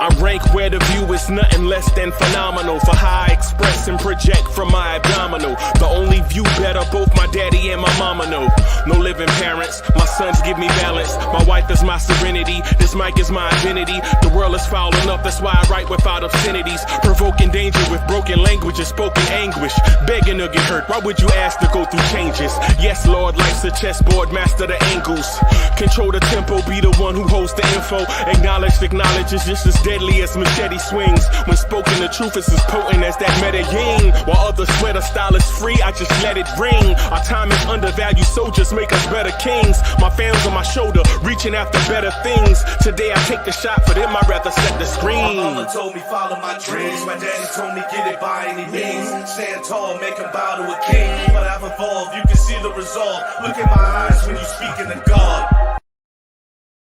I rank where the view is nothing less than phenomenal. For how I express and project from my abdominal. The only view better, both my daddy and my mama know. No living parents, my sons give me balance. My wife is my serenity, this mic is my identity. The world is foul enough, that's why I write without obscenities. Provoking danger with broken language and spoken anguish. Begging to get hurt, why would you ask to go through changes? Yes, Lord, life's a chessboard, master the angles. Control the tempo, be the one who holds the info. Acknowledge is just as deadly as machete swings. When spoken, the truth is as potent as that Medellin. While others swear the style is free, I just let it ring. Our time is undervalued, soldiers make us better kings. My family's on my shoulder, reaching after better things. Today I take the shot, for them I'd rather set the screen. My mama told me follow my dreams. My daddy told me get it by any means. Stand tall, make him bow to a king. But I've evolved, you can see the result. Look in my eyes when you speaking to God.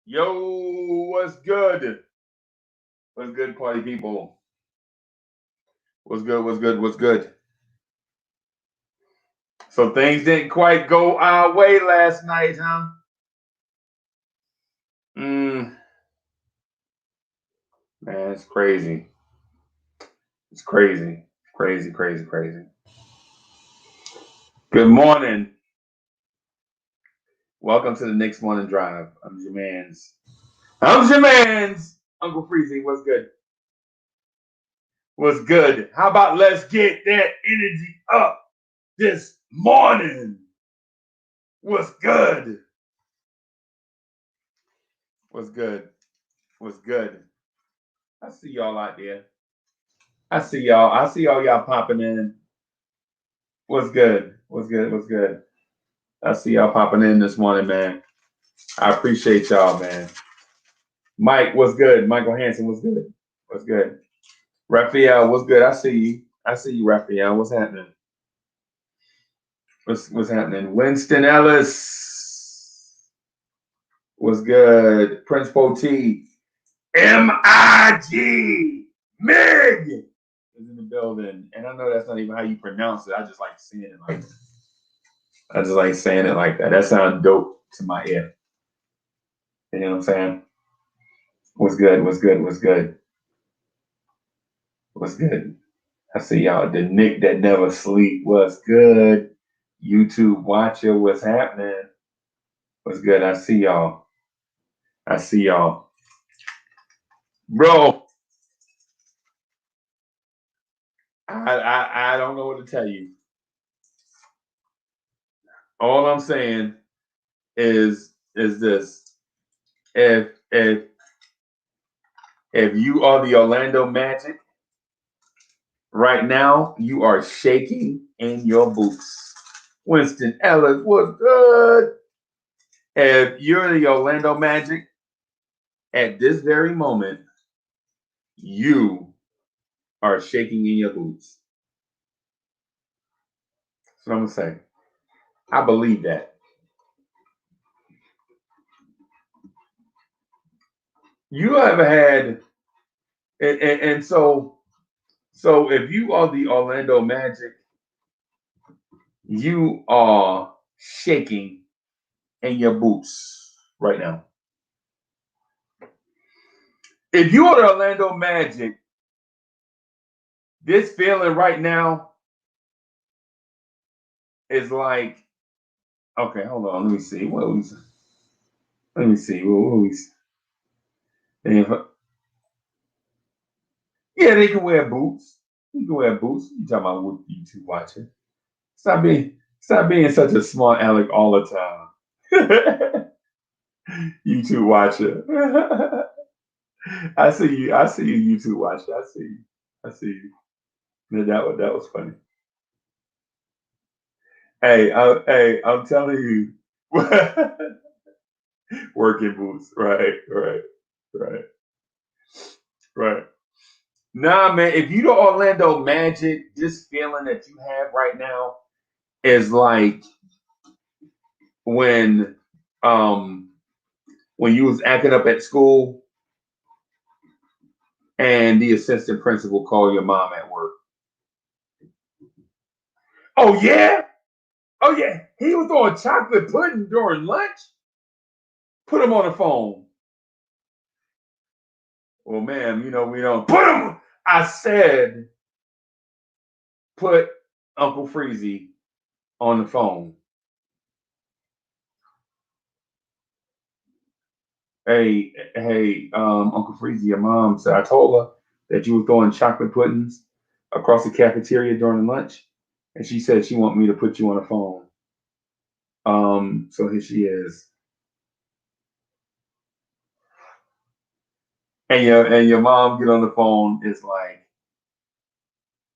Yo, what's good? What's good, party people? What's good? So things didn't quite go our way last night, huh? Man, it's crazy. It's crazy. Crazy. Good morning. Welcome to the Knicks Morning Drive. I'm your man's Uncle Freezy. What's good? What's good? How about let's get that energy up this morning? What's good? What's good? I see y'all out there. I see y'all popping in. What's good? I see y'all popping in this morning, man. I appreciate y'all, man. Mike, what's good? Michael Hansen, what's good? Raphael, what's good? I see you, Raphael. What's happening? What's happening? Winston Ellis, what's good? Prince Poti, M.I.G. Mig is in the building, and I know that's not even how you pronounce it. I just like saying it like that. That sounds dope to my ear. You know what I'm saying? What's good? I see y'all. The Nick that never sleep. What's good? YouTube watcher. What's happening? What's good? I see y'all. Bro, I don't know what to tell you. All I'm saying is this. If you are the Orlando Magic, right now you are shaking in your boots. Winston Ellis, what's good? If you're the Orlando Magic, at this very moment, you are shaking in your boots. That's what I'm gonna say. I believe that. You ever had, and so if you are the Orlando Magic, you are shaking in your boots right now. If you are the Orlando Magic, this feeling right now is like, okay, hold on, let me see. What we yeah, they can wear boots. You can wear boots. You talking about what YouTube watching? Stop being such a smart aleck all the time. YouTube watcher. I see you, YouTube watcher. I see you. That was funny. Hey, I'm telling you, working boots, right. Nah, man, if you the Orlando Magic, this feeling that you have right now is like when you was acting up at school and the assistant principal called your mom at work. Oh yeah? Oh yeah. He was throwing chocolate pudding during lunch. Put him on the phone. Well, ma'am, we don't put him. I said put Uncle Freezy on the phone. Hey, Uncle Freezy, your mom said I told her that you were throwing chocolate puddings across the cafeteria during lunch, and she said she want me to put you on the phone. So here she is, and your mom get on the phone is like,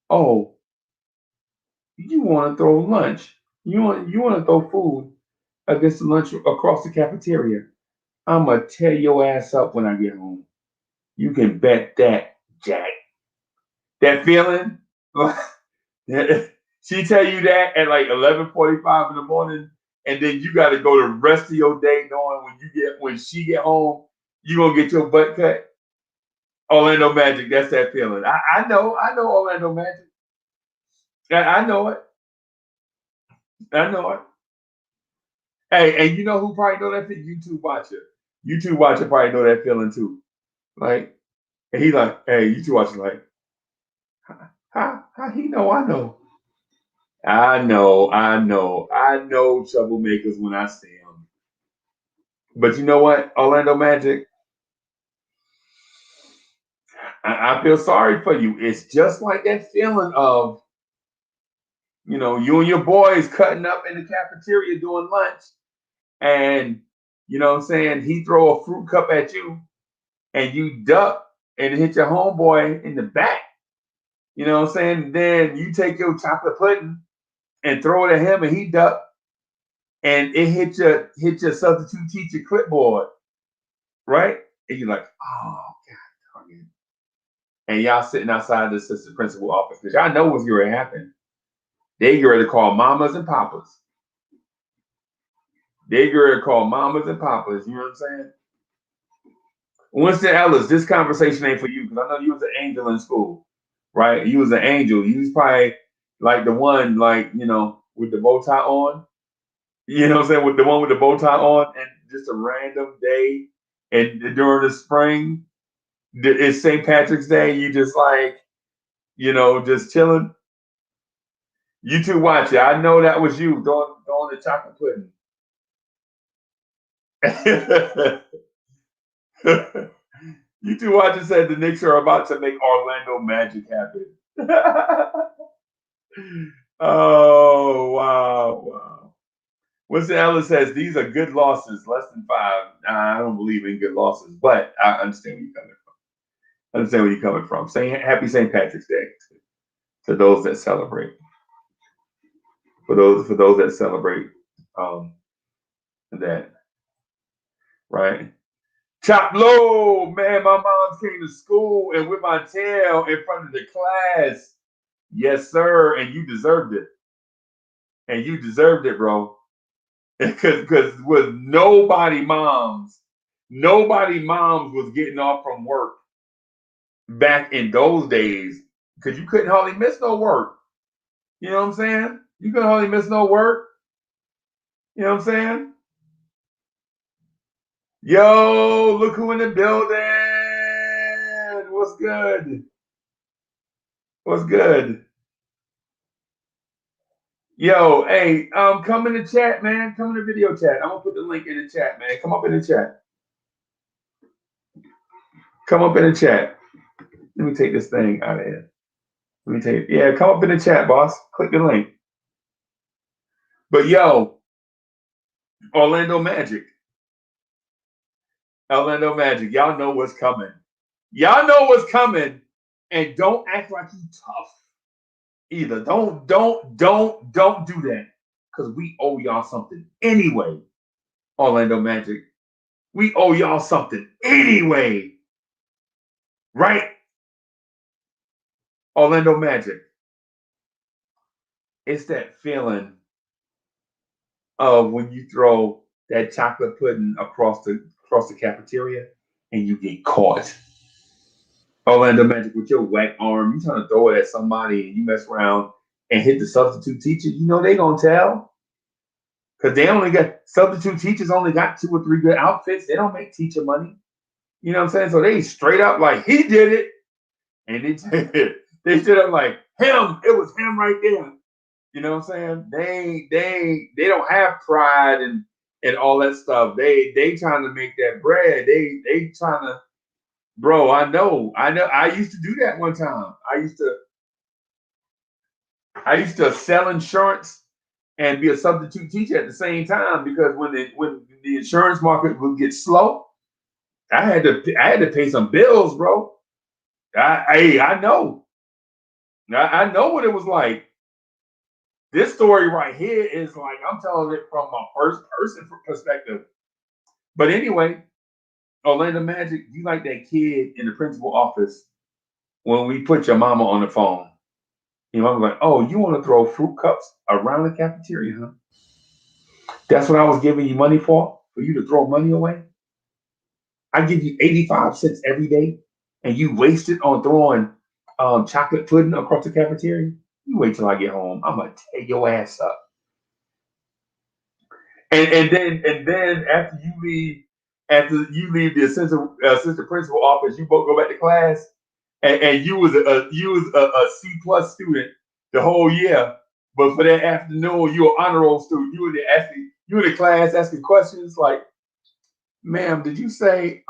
oh, you want to throw lunch? You want to throw food against the lunch across the cafeteria? I'm gonna tear your ass up when I get home. You can bet that, Jack. That feeling. She tell you that at like 11:45 in the morning, and then you got to go the rest of your day knowing when she get home, you gonna get your butt cut. Orlando Magic, that's that feeling. I know Orlando Magic. I know it. I know it. Hey, and you know who probably know that feeling? YouTube watcher. YouTube watcher probably know that feeling too. Like, and he like, hey, YouTube watcher like, how he know? I know. I know troublemakers when I see them. But you know what, Orlando Magic, I feel sorry for you. It's just like that feeling of, you and your boys cutting up in the cafeteria doing lunch, and you know what I'm saying, he throw a fruit cup at you, and you duck and hit your homeboy in the back. You know what I'm saying? Then you take your chocolate pudding and throw it at him, and he duck, and it hit your substitute teacher clipboard, right? And you're like, oh God darn it. And y'all sitting outside the assistant principal office because y'all know what's going to happen. They get ready to call mamas and papas. They get ready to call mamas and papas. You know what I'm saying? Winston Ellis, this conversation ain't for you because I know you was an angel in school, right? You was an angel. You was probably like the one, like, with the bow tie on. You know what I'm saying? With the one with the bow tie on, and just a random day, and during the spring, it's St. Patrick's Day. You just like, just chilling. You two watch it. I know that was you throwing the chocolate pudding. You two watch it. Said the Knicks are about to make Orlando Magic happen. Oh wow. Winston Ellis says these are good losses, less than 5. I don't believe in good losses, but I understand where you're coming from. Saying happy St. Patrick's Day to those that celebrate. For those that celebrate that, right? Chop low, man. My mom came to school and with my tail in front of the class. Yes, sir. And you deserved it. Bro. Because with nobody moms was getting off from work back in those days because you couldn't hardly miss no work. You know what I'm saying? You couldn't hardly miss no work. You know what I'm saying? Yo, look who in the building. What's good? What's good? Yo, hey, come in the chat, man. Come in the video chat. I'm gonna put the link in the chat, man. Come up in the chat. Come up in the chat. Let me take this thing out of here. Come up in the chat, boss. Click the link. But yo, Orlando Magic. Y'all know what's coming. And don't act like you tough either. Don't do that. Because we owe y'all something anyway. Orlando Magic. We owe y'all something anyway. Right? Orlando Magic. It's that feeling of when you throw that chocolate pudding across the cafeteria and you get caught. Orlando Magic, with your whack arm, you trying to throw it at somebody and you mess around and hit the substitute teacher, you know they gonna tell. Because they only got substitute teachers only got 2 or 3 good outfits. They don't make teacher money. You know what I'm saying? So they straight up like he did it. And they straight up like him, it was him right there. You know what I'm saying? They don't have pride and all that stuff. They trying to make that bread. They trying to, bro. I know. I used to do that one time. I used to sell insurance and be a substitute teacher at the same time because when the insurance market would get slow, I had to pay some bills, bro. I know. I know what it was like. This story right here is like I'm telling it from my first person perspective. But anyway, Orlando Magic, you like that kid in the principal office when we put your mama on the phone. Your mama like, oh, you want to throw fruit cups around the cafeteria, huh? That's what I was giving you money for you to throw money away? I give you 85 cents every day, and you waste it on throwing chocolate pudding across the cafeteria? You wait till I get home. I'm gonna tear your ass up. And then after you leave the assistant principal office, you both go back to class, and you was a C+ student the whole year, but for that afternoon you were honor roll student. You were in the class asking questions like, "Ma'am, did you say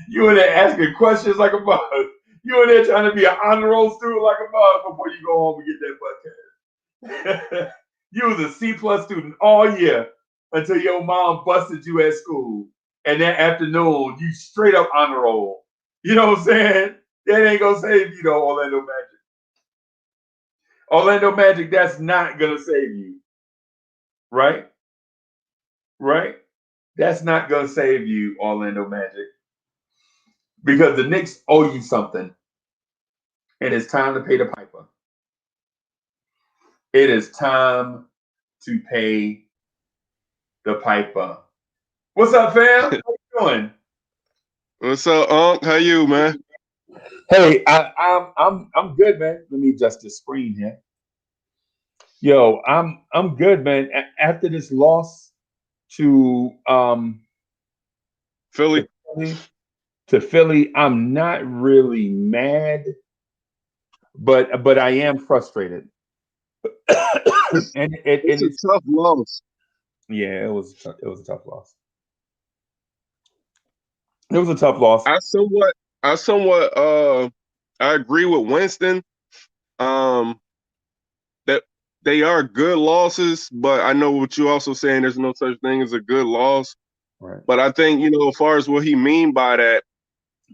you were there asking questions like a bug? You were there trying to be an honor roll student like a bug before you go home and get that butt cash." You was a C+ student all year until your mom busted you at school. And that afternoon, you straight up honor roll. You know what I'm saying? That ain't gonna save you though, Orlando Magic. Orlando Magic, that's not gonna save you. Right? Right? That's not gonna save you, Orlando Magic. Because the Knicks owe you something. And it's time to pay the piper. It is time to pay the piper. What's up, fam? How you doing? What's up, Unc? How you, man? Hey, I'm good, man. Let me adjust this screen here. Yo, I'm good, man. After this loss to Philly? to Philly, I'm not really mad, but I am frustrated. and It's a tough loss. Yeah, it was a tough loss. It was a tough loss. I somewhat I agree with Winston. That they are good losses, but I know what you're also saying, there's no such thing as a good loss. Right. But I think, as far as what he mean by that,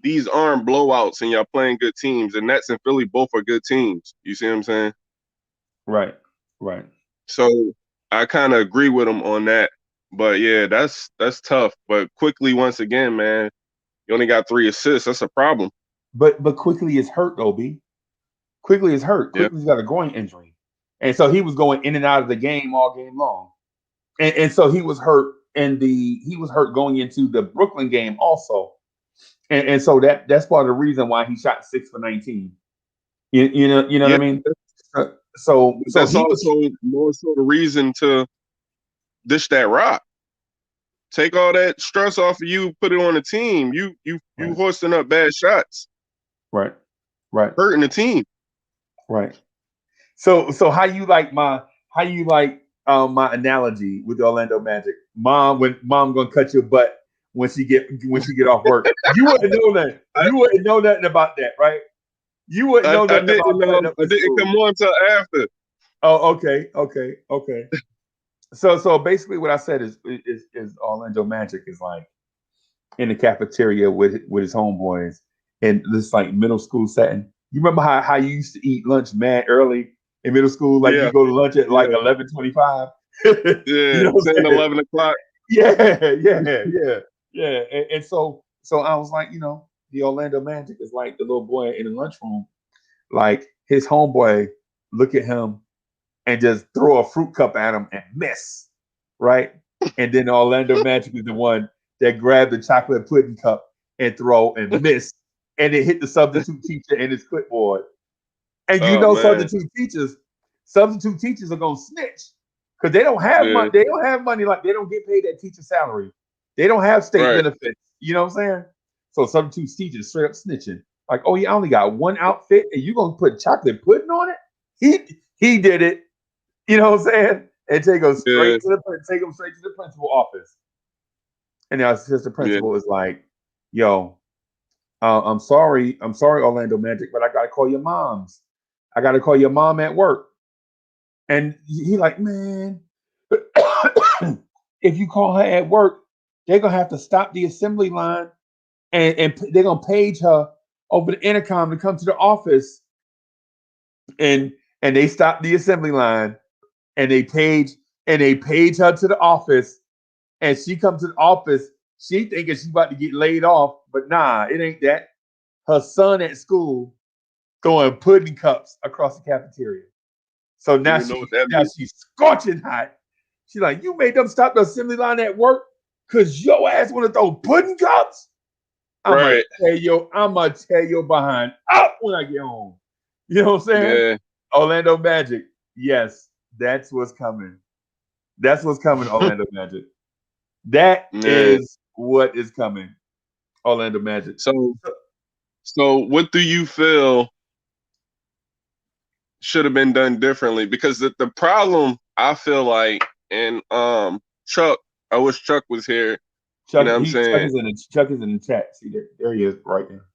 these aren't blowouts and y'all playing good teams. And Nets and Philly both are good teams. You see what I'm saying? Right. So I kind of agree with him on that. But yeah, that's tough. But quickly, once again, man, you only got 3 assists. That's a problem. But quickly is hurt, though, B. Quickly is hurt. Yeah. Quickly's got a groin injury. And so he was going in and out of the game all game long. And so he was hurt going into the Brooklyn game also. And so that's part of the reason why he shot 6 for 19. You know what I mean? So that's also more so the reason to dish that rock. Take all that stress off of you, put it on the team. You Right. hoisting up bad shots. Right. Hurting the team. Right. So how you like my analogy with the Orlando Magic? When mom gonna cut your butt when she get off work. You wouldn't know that. You wouldn't know nothing about that, right? You wouldn't know nothing about I didn't come on until after. Oh, okay. So basically what I said is Orlando Magic is like in the cafeteria with his homeboys in this like middle school setting. You remember how you used to eat lunch mad early in middle school? Like you go to lunch at like 11:25. Yeah, 10, 11 o'clock. Yeah. And so I was like, the Orlando Magic is like the little boy in the lunchroom. Like his homeboy look at him and just throw a fruit cup at him and miss, right? And then Orlando Magic is the one that grabbed the chocolate pudding cup and throw and miss, and it hit the substitute teacher and his clipboard. And you Oh know, man, substitute teachers are gonna snitch because they don't have money. yeah, They don't have money like they don't get paid that teacher salary. They don't have state right. benefits. You know what I'm saying? So substitute teachers straight up snitching. Like, oh, yeah, I only got one outfit, and you gonna put chocolate pudding on it? He did it. You know what I'm saying? And Yeah, take them straight to the principal office. And the assistant yeah. principal is like, "Yo, I'm sorry, Orlando Magic, but I gotta call your moms. I gotta call your mom at work." And he like, "Man, if you call her at work, they're gonna have to stop the assembly line and they're gonna page her over the intercom to come to the office." And they stop the assembly line and they page her to the office, and she comes to the office. She thinking she's about to get laid off, but nah, it ain't that. Her son at school throwing pudding cups across the cafeteria. So You even know what that now means, she's scorching hot. She's like, "You made them stop the assembly line at work because your ass want to throw pudding cups? right? I'ma tear your behind up when I get home." You know what I'm saying? Yeah, Orlando Magic. Yes, that's what's coming. That's what's coming, Orlando Magic. That yeah. is what is coming, Orlando Magic. So, so what do you feel should have been done differently? Because the problem I feel like, and Chuck, I wish Chuck was here. You know what I'm saying? Chuck is in the chat. See there he is right there.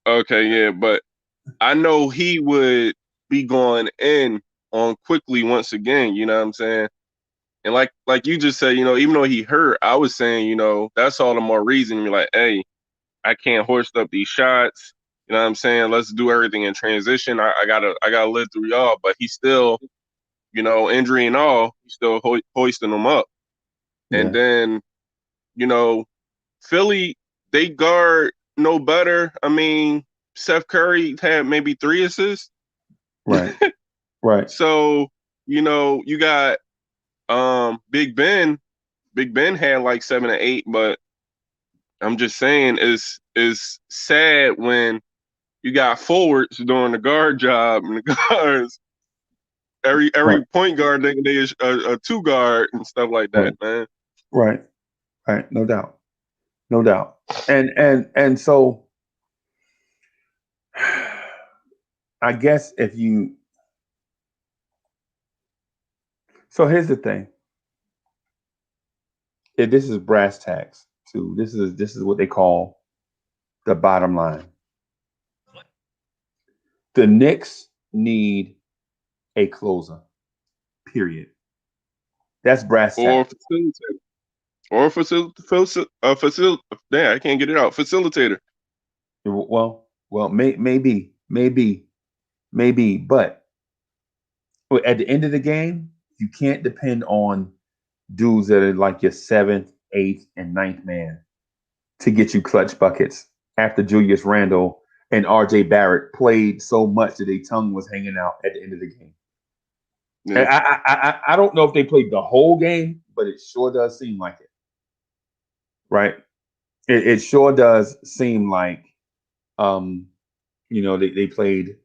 Okay, yeah, but I know he would be going in on quickly once again. You know what I'm saying? And like you just said, even though he hurt, I was saying, that's all the more reason you're like, hey, I can't hoist up these shots. You know what I'm saying? Let's do everything in transition. I gotta live through y'all, but he's still, injury and all, he's still hoisting them up. And Yeah. then, you know, Philly, they guard no better. I mean, Seth Curry had maybe 3 assists. Right. Right. So, you got Big Ben. Big Ben had like 7 or 8, but I'm just saying is sad when you got forwards doing the guard job and the guards Right. every point guard they is a 2 guard and stuff like Right. that, man. Right. Right. No doubt. No doubt. And so I guess so here's the thing. This is brass tacks too. This is what they call the bottom line. The Knicks need a closer. Period. That's brass Or tacks. facilitator. Or facilitator. Damn, I can't get it out. Facilitator. Well, maybe, but at the end of the game, you can't depend on dudes that are like your seventh, eighth, and ninth man to get you clutch buckets after Julius Randle and RJ Barrett played so much that their tongue was hanging out at the end of the game. And Yeah. I don't know if they played the whole game, but it sure does seem like it. Right? It sure does seem like they played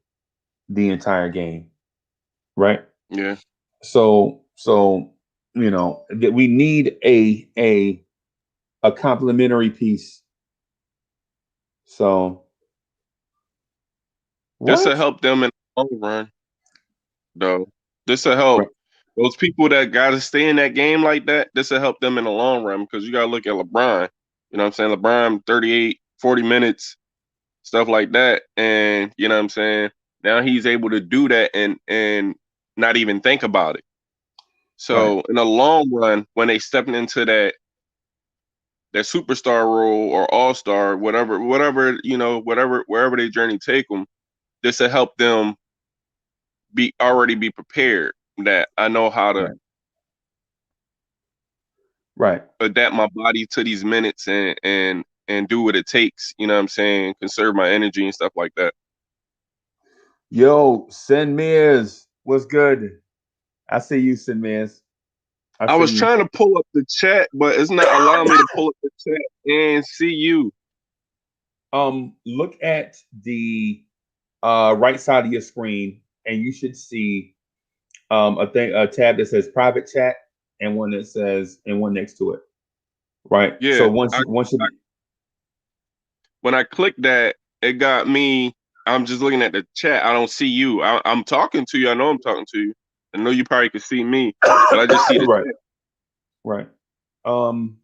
the entire game. Right? Yeah. So that we need a complementary piece. So This will what? help them in the long run, though. This will Right, help those people that got to stay in that game like that. This will help them in the long run because you got to look at LeBron. You know what I'm saying? LeBron, 38, 40 minutes, stuff like that. And you know what I'm saying? Now he's able to do that and not even think about it. right, So in the long run, when they stepping into that superstar role or all-star, whatever, wherever their journey take them, this will help them already be prepared that I know how to right, right. adapt my body to these minutes and do what it takes, you know what I'm saying? Conserve my energy and stuff like that. Yo, Sin Mears, what's good? I see you, Sin Mears. I I see was you. trying to pull up the chat, but it's not allowing me to pull up the chat and see you. Look at the right side of your screen, and you should see a tab that says private chat and one next to it. Right. Yeah. So once you When I clicked that, it got me. I'm just looking at the chat. I don't see you. I'm talking to you. I know I'm talking to you. I know you probably could see me, but I just see the right, chat. right. Um,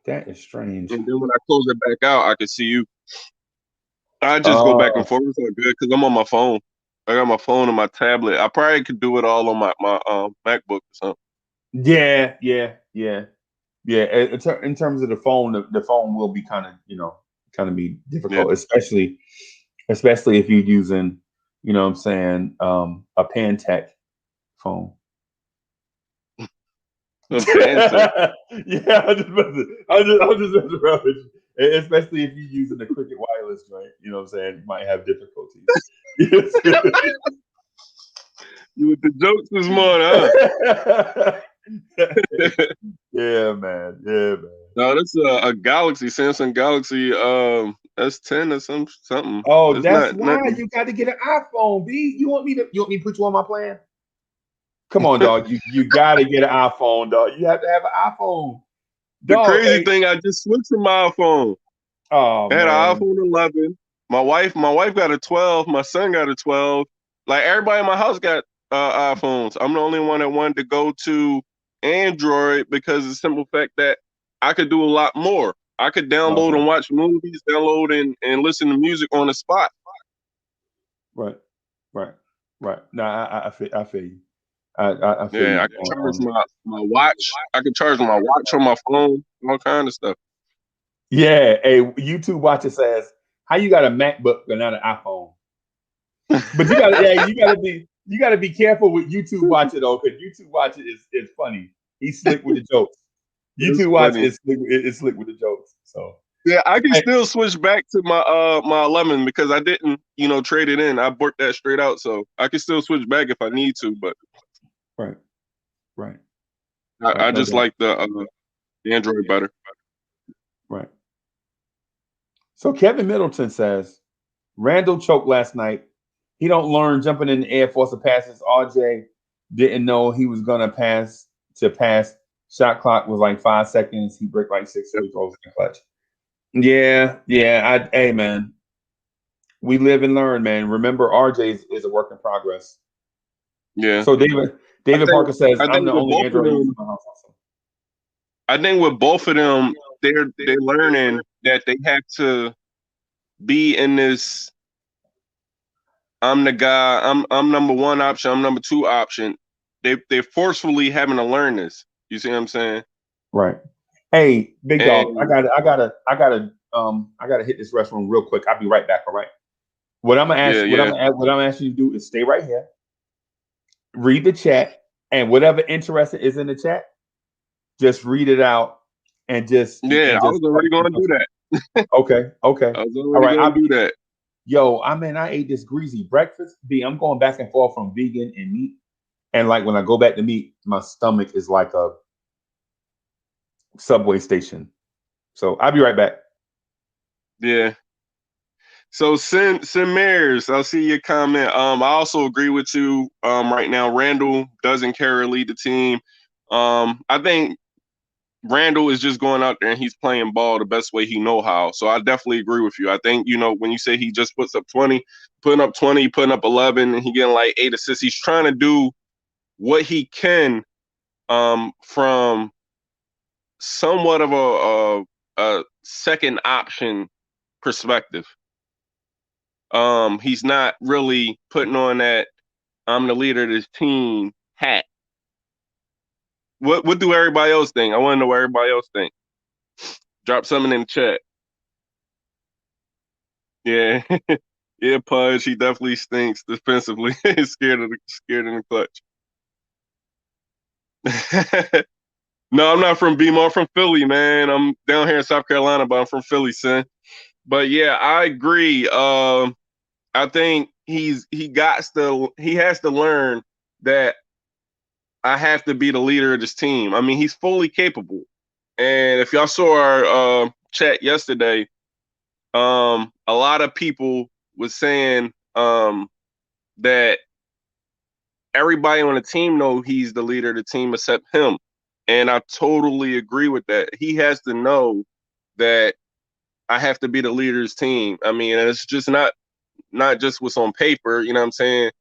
that is strange. And then when I close it back out, I can see you. I just go back and Oh, forth. It's all good because I'm on my phone. I got my phone and my tablet. I probably could do it all on my MacBook or something. yeah, yeah, yeah, yeah. In terms of the phone will be kind of be Yeah, difficult, especially if you're using, what I'm saying, a Pantech phone. a Panther. Yeah, I was just messing around with you. Especially if you're using the Cricket wireless joint, you know what I'm saying? You might have difficulties. Yes. You with the jokes this morning, huh? Yeah, man. Yeah, man. No, that's a Galaxy, Samsung Galaxy S10 or something. Oh, It's that's not. why you got to get an iPhone, B. You want me to put you on my plan? Come on, dog. You got to get an iPhone, dog. You have to have an iPhone, The dog. crazy Hey, thing, I just switched from my iPhone. oh I had an man. iPhone 11. My wife got a 12. My son got a 12. Like everybody in my house got iPhones. I'm the only one that wanted to go to Android because of the simple fact that I could do a lot more. I could download Okay. and watch movies, download and listen to music on the spot. Right. Right. Right. No, I feel you. I feel Yeah, you I could charge my watch. I could charge my watch on my phone, all kind of stuff. yeah. Hey, YouTube watcher says, how you got a MacBook but not an iPhone? But you gotta be careful with YouTube watcher though, because YouTube watcher is funny. He's slick with the jokes. It's YouTube watcher funny. is slick with the jokes. So Yeah, I can hey, still switch back to my 11 because I didn't, trade it in. I worked that straight out, so I can still switch back if I need to. But right, right, I right, no just doubt. like the Android better. Right. So Kevin Middleton says Randall choked last night. He don't learn jumping in the air, forcing passes. RJ didn't know he was gonna pass. Shot clock was like 5 seconds. He break like six free throws in the clutch. Yeah, yeah. Hey, man, we live and learn, man. Remember, RJ is a work in progress. Yeah, So David think Parker says, I I'm think the with only both of Android user them, in my house. Also. they're learning that they have to be in this. I'm the guy. I'm number one option. I'm number two option. They're forcefully having to learn this. You see what I'm saying? Right. Hey, big dog, I And gotta hit this restroom real quick. I'll be right back. All right. What I'm gonna yeah, ask, what I'm yeah, gonna ask, what I'm asking you to do is stay right here, read the chat, and whatever interesting is in the chat, just read it out and just yeah. and I was just already going to do that. okay, okay. I was All already right. going to do that. I ate this greasy breakfast. I'm going back and forth from vegan and meat. And like when I go back to meat, my stomach is like a subway station. So I'll be right back. Yeah. So Sim Mears, I'll see your comment. I also agree with you. Right now, Randall doesn't care to lead the team. I think Randall is just going out there and he's playing ball the best way he know how. So I definitely agree with you. I think, when you say he just puts up 20, putting up 20, putting up 11, and he getting like 8 assists, he's trying to do what he can from somewhat of a second option perspective. He's not really putting on that I'm the leader of this team hat. What do everybody else think? I want to know what everybody else think. Drop something in the chat. Yeah. Yeah, Pudge, he definitely stinks defensively. scared in the clutch. No, I'm not from BMO. I'm from Philly, man. I'm down here in South Carolina, but I'm from Philly, son. But yeah, I agree. I think he has to learn that I have to be the leader of this team. I mean, he's fully capable. And if y'all saw our chat yesterday, a lot of people was saying that everybody on the team know he's the leader of the team except him. And I totally agree with that. He has to know that I have to be the leader of his team. I mean, and it's just not just what's on paper, you know what I'm saying?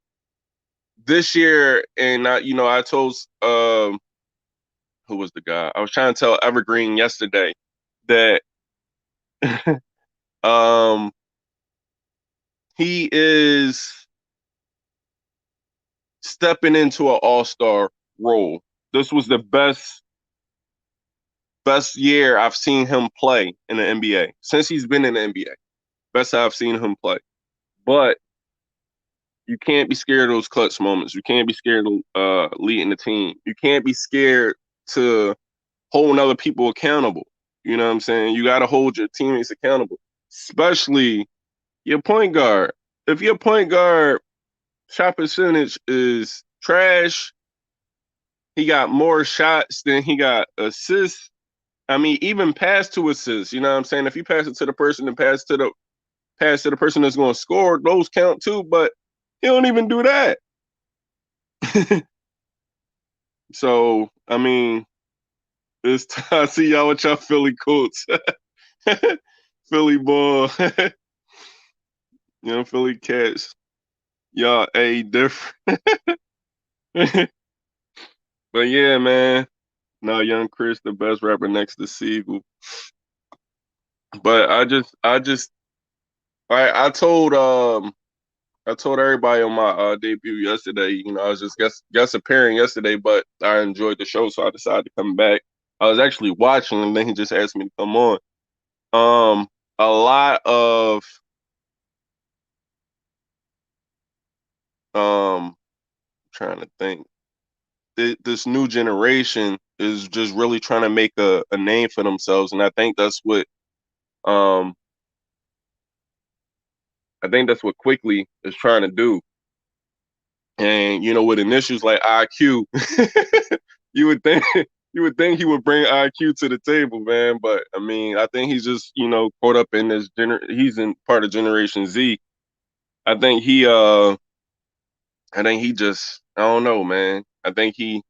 This year, and I told who was the guy? I was trying to tell Evergreen yesterday that um he is stepping into an all-star role. This was the best year I've seen him play in the NBA since he's been in the NBA. Best I've seen him play. But you can't be scared of those clutch moments. You can't be scared of leading the team. You can't be scared to hold other people accountable. You know what I'm saying? You got to hold your teammates accountable, especially your point guard. If your point guard shot percentage is trash, he got more shots than he got assists. I mean, even pass to assists. You know what I'm saying? If you pass it to the person and pass to the person that's going to score, those count too. But he don't even do that. So I mean, it's I see y'all with y'all Philly Colts, Philly ball, Philly Cats. Y'all a different. But yeah, man. No, Young Chris, the best rapper next to Siegel. But I told everybody on my debut yesterday, I was just guest appearing yesterday, but I enjoyed the show, so I decided to come back. I was actually watching, and then he just asked me to come on. A lot of trying to think. This new generation is just really trying to make a name for themselves, and um I think that's what Quickly is trying to do. And with initials like IQ, you would think he would bring IQ to the table, man. But I mean, I think he's just caught up in this he's in part of Generation Z. I think he just I don't know, man. I think he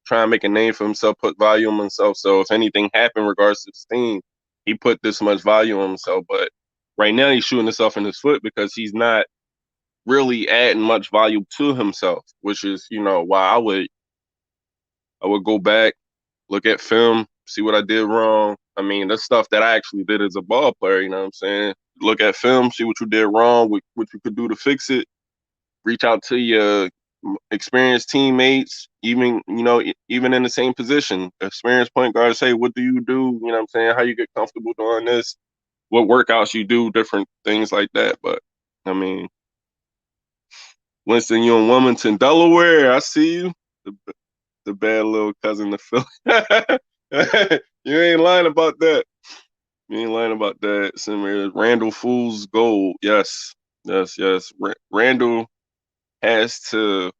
trying to make a name for himself, put value on himself. So if anything happened in regards to this team, he put this much value on himself. But right now he's shooting himself in his foot because he's not really adding much value to himself, which is, why I would go back, look at film, see what I did wrong. I mean, that's stuff that I actually did as a ball player, you know what I'm saying? Look at film, see what you did wrong, what you could do to fix it, reach out to your experienced teammates, even in the same position. Experienced point guard say, what do? You know what I'm saying? How you get comfortable doing this? What workouts you do, different things like that. But I mean, Winston, you in Wilmington, Delaware. I see you. The bad little cousin of Philly. You ain't lying about that. You ain't lying about that. Randall Fool's gold. Yes. Yes, yes. Randall has to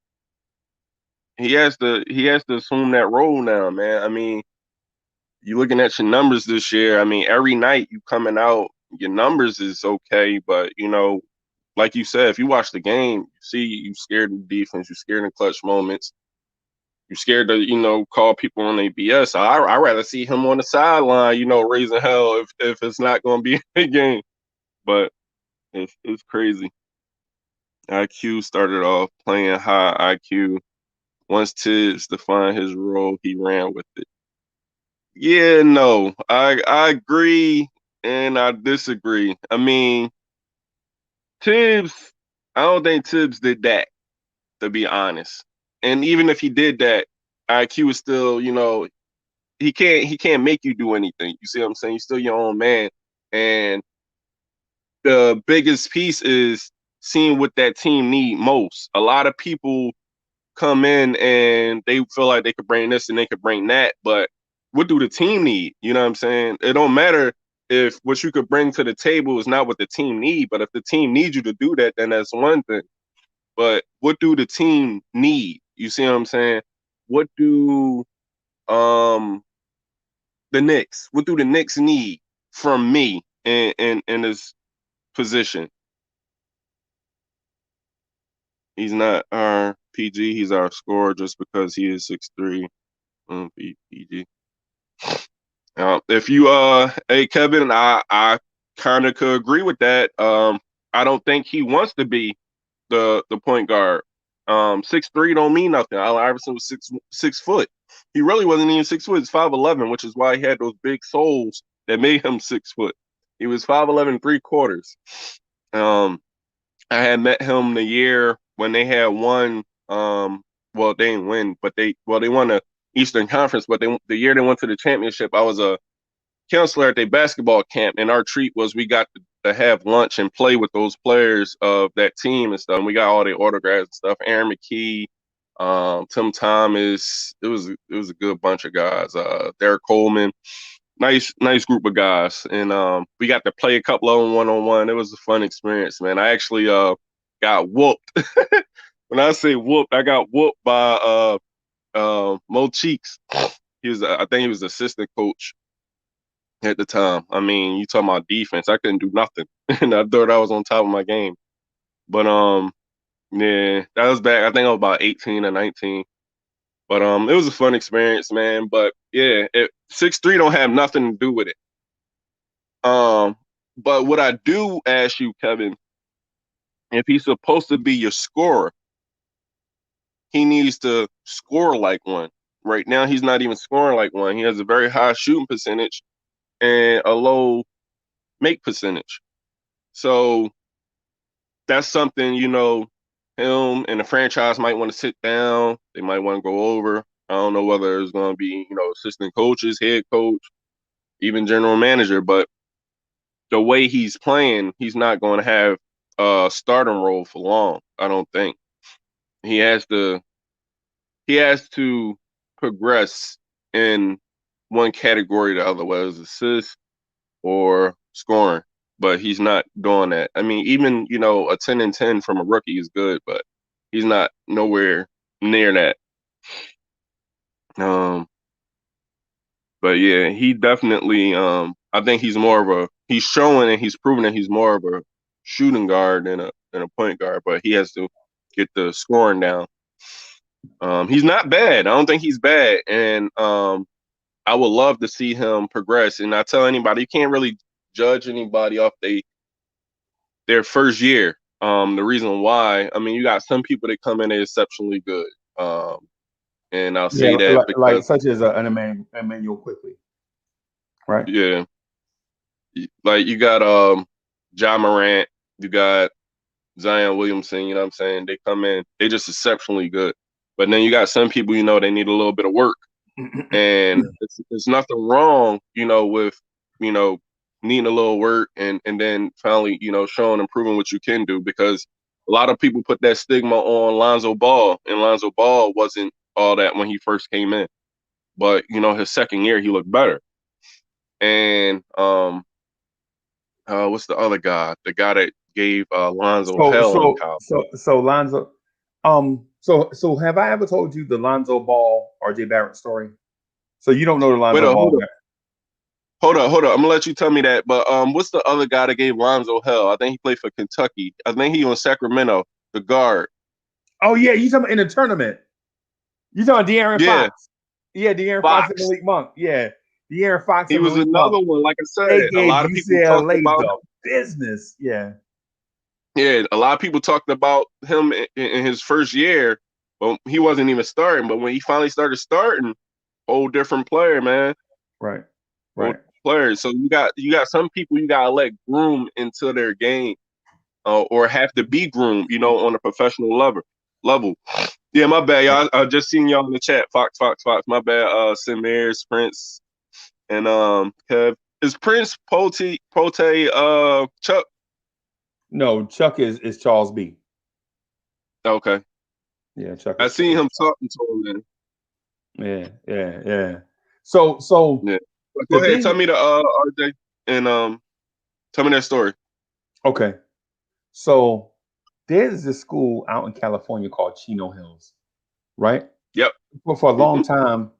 he has to assume that role now, man. I mean, you looking at your numbers this year. I mean, every night you coming out, your numbers is okay, but like you said, if you watch the game, you see you scared of defense, you scared in clutch moments. You're scared to, call people on ABS. I rather see him on the sideline, raising hell if it's not going to be a big game. But it's crazy. IQ started off playing high IQ. Once Tibbs defined his role, he ran with it. Yeah, no, I agree and I disagree. I mean, Tibbs, I don't think Tibbs did that, to be honest. And even if he did that, IQ is still, he can't make you do anything. You see what I'm saying? You're still your own man. And the biggest piece is seeing what that team need most. A lot of people come in and they feel like they could bring this and they could bring that, but what do the team need? You know what I'm saying? It don't matter if what you could bring to the table is not what the team need, but if the team needs you to do that, then that's one thing. But what do the team need? You see what I'm saying? What do the Knicks? What do the Knicks need from me in this position? He's not our PG. He's our scorer just because he is 6'3". PG. If you hey Kevin, I kind of could agree with that. I don't think he wants to be the point guard. 6'3" don't mean nothing. Allen Iverson was 6 foot. He really wasn't even 6 foot. He's 5'11", which is why he had those big soles that made him 6 foot. He was 5'11" 3/4. Um, I had met him the year when they had won. Well, they didn't win, but they won the Eastern Conference. But the year they went to the championship, I was a counselor at their basketball camp, and our treat was we got to have lunch and play with those players of that team and stuff. And we got all their autographs and stuff. Aaron McKee, Tim Thomas. It was a good bunch of guys. Derek Coleman. Nice group of guys, and we got to play a couple of them one-on-one. It was a fun experience, man. I actually got whooped. When I say whooped, I got whooped by Mo Cheeks. I think he was assistant coach at the time. I mean, you talking about defense, I couldn't do nothing. And I thought I was on top of my game. But yeah, that was back. I think I was about 18 or 19. But it was a fun experience, man. But yeah, 6'3" don't have nothing to do with it. But what I do ask you, Kevin, if he's supposed to be your scorer, he needs to score like one. Right now, he's not even scoring like one. He has a very high shooting percentage and a low make percentage. So that's something, him and the franchise might want to sit down. They might want to go over. I don't know whether it's going to be, assistant coaches, head coach, even general manager, but the way he's playing, he's not going to have a starting role for long. I don't think. He has to progress in one category or the other, whether it's assists or scoring. But he's not doing that. I mean, even, a 10 and 10 from a rookie is good, but he's not nowhere near that. But yeah, he definitely I think he's showing and he's proven that he's more of a shooting guard than a point guard, but he has to get the scoring down. He's not bad. I don't think he's bad. And I would love to see him progress. And I tell anybody, you can't really judge anybody off their first year. The reason why, I mean, you got some people that come in exceptionally good. And I'll say that because such as an Emmanuel Quickly, right? Yeah, like you got Ja Morant, you got Zion Williamson. You know what I'm saying? They come in, they just exceptionally good. But then you got some people, they need a little bit of work, and there's nothing wrong, with needing a little work and then finally, showing and proving what you can do, because a lot of people put that stigma on Lonzo Ball, and Lonzo Ball wasn't all that when he first came in. But, his second year, he looked better. And what's the other guy? The guy that gave Lonzo hell in college. So Lonzo, so have I ever told you the Lonzo Ball RJ Barrett story? So you don't know the Lonzo Ball guy. Hold up. I'm gonna let you tell me that. But what's the other guy that gave Lonzo hell? I think he played for Kentucky. I think he was Sacramento, the guard. Oh yeah, you talking about in the tournament? You talking about De'Aaron Fox? Yeah, De'Aaron Fox and Malik Monk. Yeah, De'Aaron Fox. He was another one. Like I said, a lot of people talked about business. Yeah, a lot of people talked about him in his first year, but he wasn't even starting. But when he finally started starting, whole different player, man. Right. Players. So you got some people you gotta let groom into their game, or have to be groomed, on a professional level. Yeah, my bad, y'all. I just seen y'all in the chat. Fox. My bad. Samirs, Prince, and Kev. Is Prince Pote Chuck? No, Chuck is Charles B. Okay. Yeah, Chuck. I seen him talking to him, man. Yeah. So yeah. Go ahead, tell me the RJ, and tell me that story. Okay. So there's this school out in California called Chino Hills, right? Yep. But for a long time,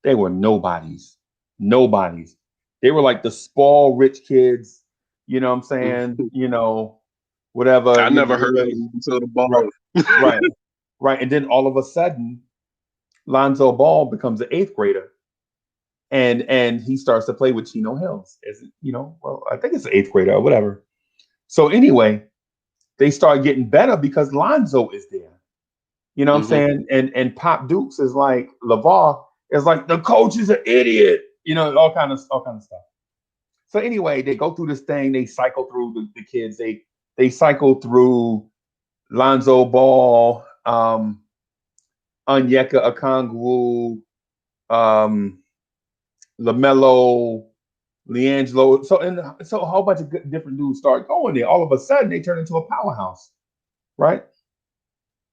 they were nobodies. They were like the spoiled rich kids, you know what I'm saying? whatever. I never heard of him until the Right, ball. right, right. And then all of a sudden, Lonzo Ball becomes an eighth grader, and he starts to play with Chino Hills. As well, I think it's an eighth grader or whatever. So anyway, they start getting better because Lonzo is there. You know what I'm Hmm. saying? And Pop Dukes is like LeVar is like the coach is an idiot. All kind of stuff. So anyway, they go through this thing. They cycle through the kids. They cycle through Lonzo Ball, Onyeka Okongwu, um, LaMelo, Leangelo. So a whole bunch of different dudes start going there. All of a sudden, they turn into a powerhouse, right?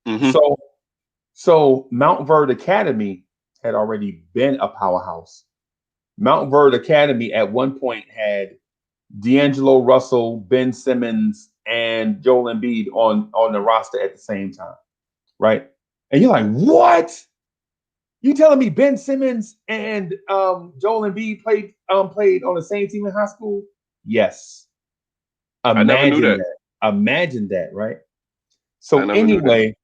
Hmm. So so Mount Verde Academy had already been a powerhouse. Mount Verde Academy at one point had D'Angelo Russell, Ben Simmons, and Joel Embiid on the roster at the same time, right? And you're like, what? You telling me Ben Simmons and Joel Embiid played on the same team in high school? Yes. I never knew Imagine that. that. Imagine that, right? I So never knew that.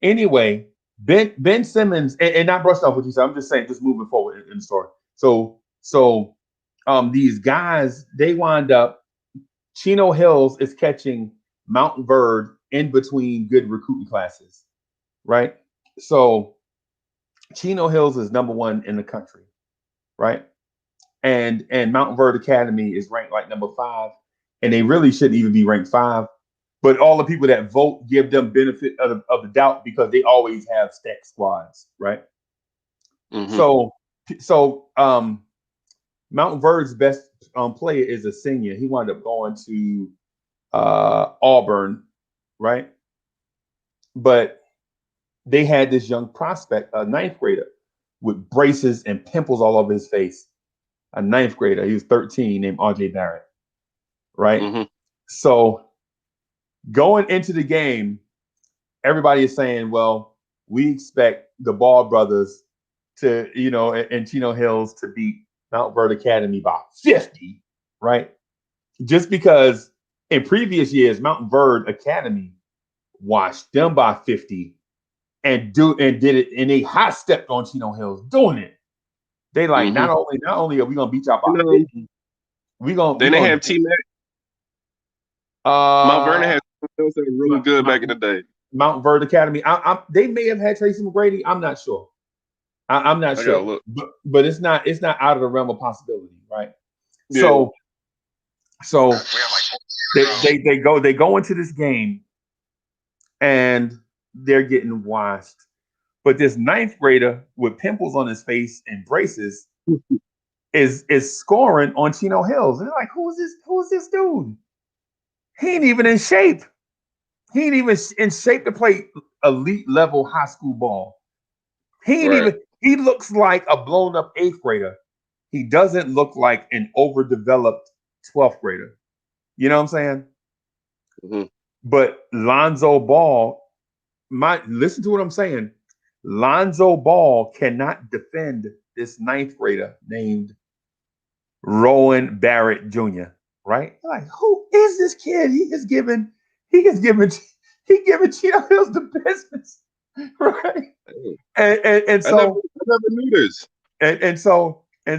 anyway, Ben Simmons, and not brushing off what you said. I'm just saying, just moving forward in the story. So these guys, they wind up. Chino Hills is catching Mountain Verde in between good recruiting classes, right? So Chino Hills is number one in the country, right? And Mountain Verde Academy is ranked like number 5, and they really shouldn't even be ranked 5. But all the people that vote give them benefit of the doubt because they always have stacked squads, right? Hmm. So so Mountain Verde's best player is a senior. He wound up going to Auburn, right? But they had this young prospect, a ninth grader, with braces and pimples all over his face. A ninth grader, he was 13, named RJ Barrett, right? Hmm. So going into the game, everybody is saying, well, we expect the Ball brothers to, and Chino Hills to beat Mount Verde Academy by 50, right? Just because in previous years, Mountain Verde Academy watched them by 50 and did it, and they hot stepped on Chino Hills doing it. They like Hmm. not only are we gonna beat y'all by You know, 50, we gonna we then they gonna have T Mac. Mount uh Vernon had something really good back in the day. Mount Verde Academy. They may have had Tracy McGrady. I'm not sure. I'm not I gotta sure, look. but it's not out of the realm of possibility, right? Yeah. So they go into this game and they're getting washed. But this ninth grader with pimples on his face and braces is scoring on Chino Hills. And they're like, who is this? Who is this dude? He ain't even in shape. He ain't even in shape to play elite level high school ball. He ain't Right. even. He looks like a blown up eighth grader. He doesn't look like an overdeveloped 12th grader. You know what I'm saying? Hmm. But Lonzo Ball, listen to what I'm saying. Lonzo Ball cannot defend this ninth grader named Rowan Barrett Jr. Right? Like, who is this kid? He giving Cheeto Hills the business, right? And so I never knew this. and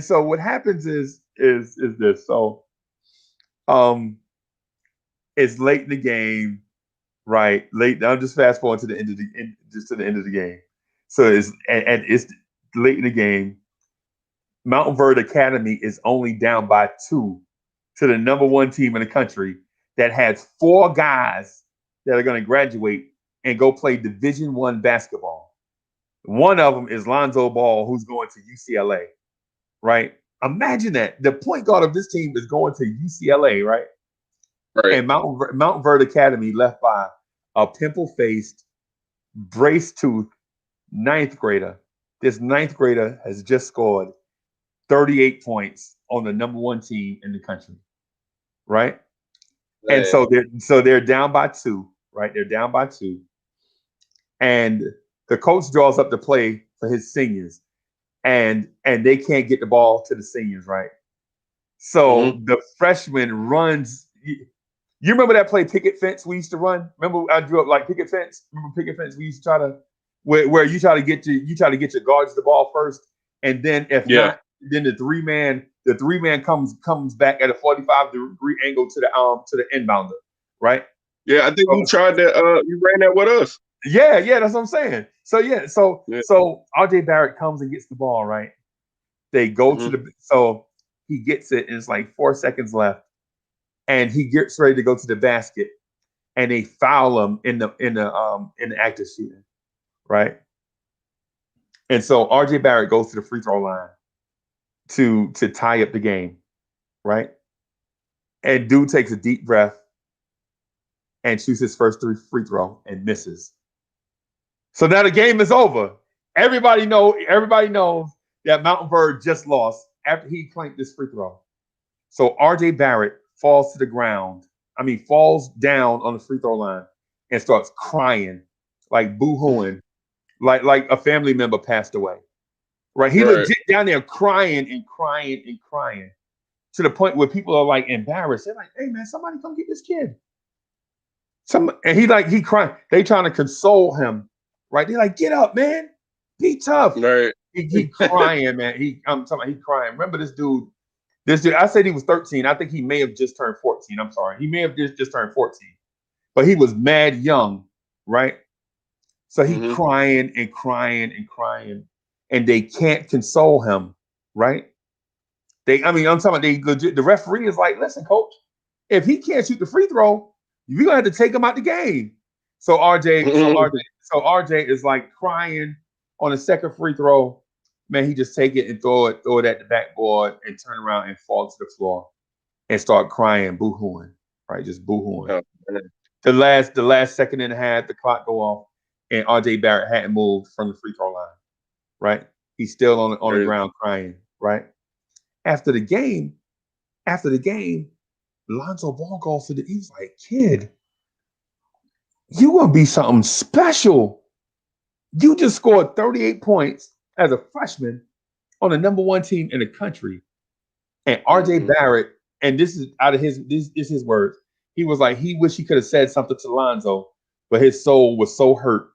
so what happens is this. So um, it's late in the game, right? Late. I'm just fast forward to the just to the end of the game. So it's late in the game. Mountain Verde Academy is only down by 2 to the number one team in the country that has 4 guys that are going to graduate and go play Division I basketball. One of them is Lonzo Ball, who's going to UCLA, right? Imagine that. The point guard of this team is going to UCLA, right? Right. And Mount Verde Academy left by a pimple-faced, brace-tooth ninth grader. This ninth grader has just scored 38 points on the number one team in the country, right? And Man. they're down by 2, right? They're down by 2, and the coach draws up the play for his seniors, and they can't get the ball to the seniors, right? Hmm. So the freshman runs. You remember that play picket fence we used to run? Remember I drew up like picket fence? Remember picket fence we used to try to where you try to get your guards the ball first, and then if Yeah. not, then the three man comes back at a 45-degree angle to the inbounder, right? Yeah, I think you So, tried that. You ran that with us. yeah, that's what I'm saying. So yeah, so Yeah. so RJ Barrett comes and gets the ball, right? They go to Mhm. so he gets it, and it's like 4 seconds left, and he gets ready to go to the basket, and they foul him in the active shooting, right? And so RJ Barrett goes to the free throw line to tie up the game, right? And dude takes a deep breath and shoots his first three free throw and misses. So now the game is over. Everybody knows that Mountain Bird just lost after he clanked this free throw. So RJ Barrett falls to the ground. I mean, falls down on the free throw line and starts crying, like boo-hooing, like a family member passed away. Right? He Right. legit down there crying and crying and crying to the point where people are like embarrassed. They're like, "Hey man, somebody come get this kid." And he crying. They trying to console him, right? They're like, "Get up, man, be tough." Right. He crying, man. I'm talking about he crying. Remember this dude? This dude. I said he was 13. I think he may have just turned 14. I'm sorry. He may have just turned 14, but he was mad young, right? So he Mhm. crying and crying and crying, and they can't console him, right? I'm talking about they legit. The referee is like, "Listen, coach, if he can't shoot the free throw, we're gonna have to take him out the game." So RJ is like crying on the second free throw. Man, he just take it and throw it at the backboard and turn around and fall to the floor and start crying, boo-hooing, right? Just boo-hooing. Oh, man. The last second and a half, the clock go off, and RJ Barrett hadn't moved from the free throw line, right? He's still on the Crazy. ground crying, right? After the game, Lonzo Ball goes to he's like, "Kid, you gonna be something special. You just scored 38 points as a freshman on the number one team in the country." And RJ Mhm. Barrett, and this is out of this is his words. He was like, he wished he could have said something to Lonzo, but his soul was so hurt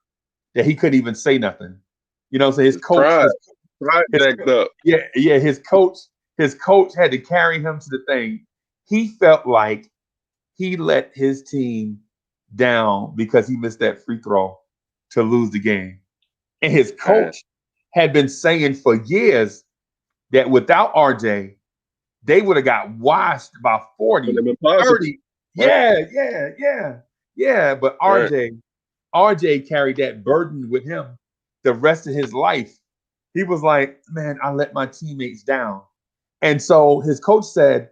that he couldn't even say nothing. You know what I'm saying? His coach, Pride. his, Pride his jacked up. yeah, his coach had to carry him to the thing. He felt like he let his team down because he missed that free throw to lose the game. And his Man. coach had been saying for years that without RJ, they would have got washed by Would 40, have been possible. 30. Right. Yeah. But Right. RJ carried that burden with him the rest of his life. He was like, "Man, I let my teammates down." And so his coach said,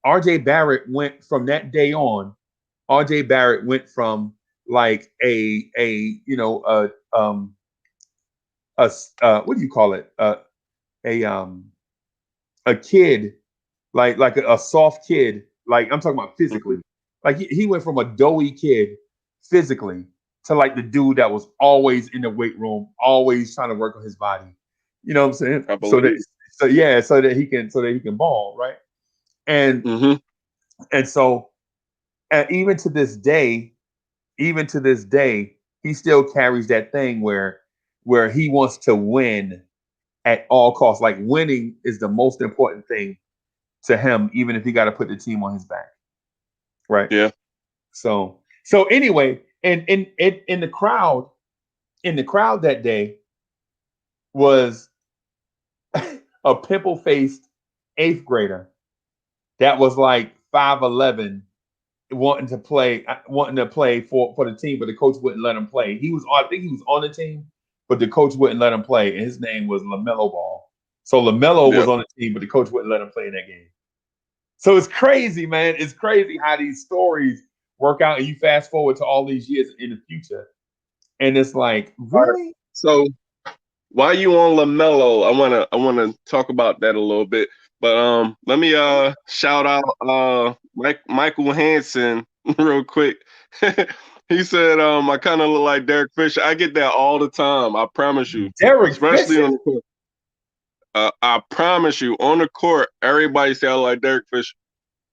RJ Barrett went from that day on. RJ Barrett went from like what do you call it? A a kid, like a soft kid. Like I'm talking about Mhm. physically. Like he went from a doughy kid physically to like the dude that was always in the weight room, always trying to work on his body. You know what I'm saying? I believe. So that he can ball, right? And Mhm. and so and even to this day, he still carries that thing where he wants to win at all costs. Like winning is the most important thing to him, even if he got to put the team on his back, right? Yeah. So anyway, and in the crowd that day was a pimple faced eighth grader that was like 5'11", wanting to play for the team, but the coach wouldn't let him play. I think he was on the team, but the coach wouldn't let him play, and his name was LaMelo Ball. So LaMelo was Yeah. on the team, but the coach wouldn't let him play in that game. So it's crazy, man. It's crazy how these stories work out, and you fast forward to all these years in the future, and it's like, All right. really? So while you on LaMelo, I wanna talk about that a little bit. But let me shout out Michael Hansen real quick. He said I kind of look like Derek Fisher. I get that all the time. I promise you, Derek especially Fisher? on the court. I promise you, on the court, everybody say I look like Derek Fisher,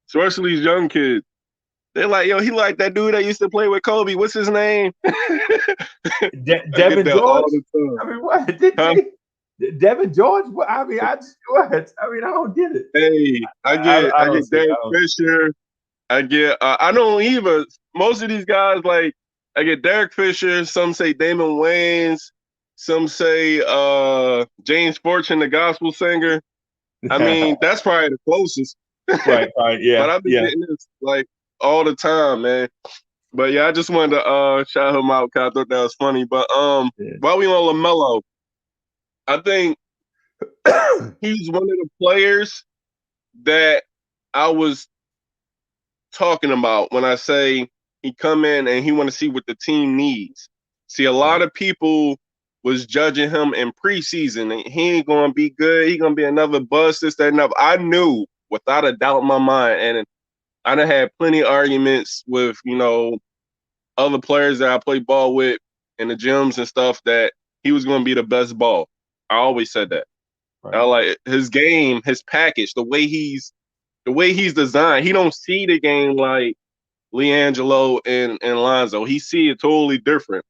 especially these young kids. They're like, yo, he like that dude that used to play with Kobe. What's his name? I get Devin that George. all the time. I mean, what did Huh? Devin George? What? I mean, I just what? I mean, I don't get it. Hey, I I don't get see. Derek Fisher. I get I don't even most of these guys like I get Derek Fisher, some say Damon Wayans, some say James Fortune, the gospel singer. I mean, that's probably the closest. right, yeah, But I've been yeah. getting this like all the time, man. But yeah, I just wanted to shout him out because I thought that was funny. But while we on LaMelo, I think he's one of the players that I was talking about when I say he come in and he want to see what the team needs. See, a lot of people was judging him in preseason. And he ain't gonna be good. He gonna be another bust. This, that, and that. I knew without a doubt in my mind, and I done had plenty of arguments with other players that I play ball with in the gyms and stuff that he was gonna be the best ball. I always said that. Right. I like his game, his package, the way he's designed. He don't see the game like LiAngelo and Lonzo. He see it totally different.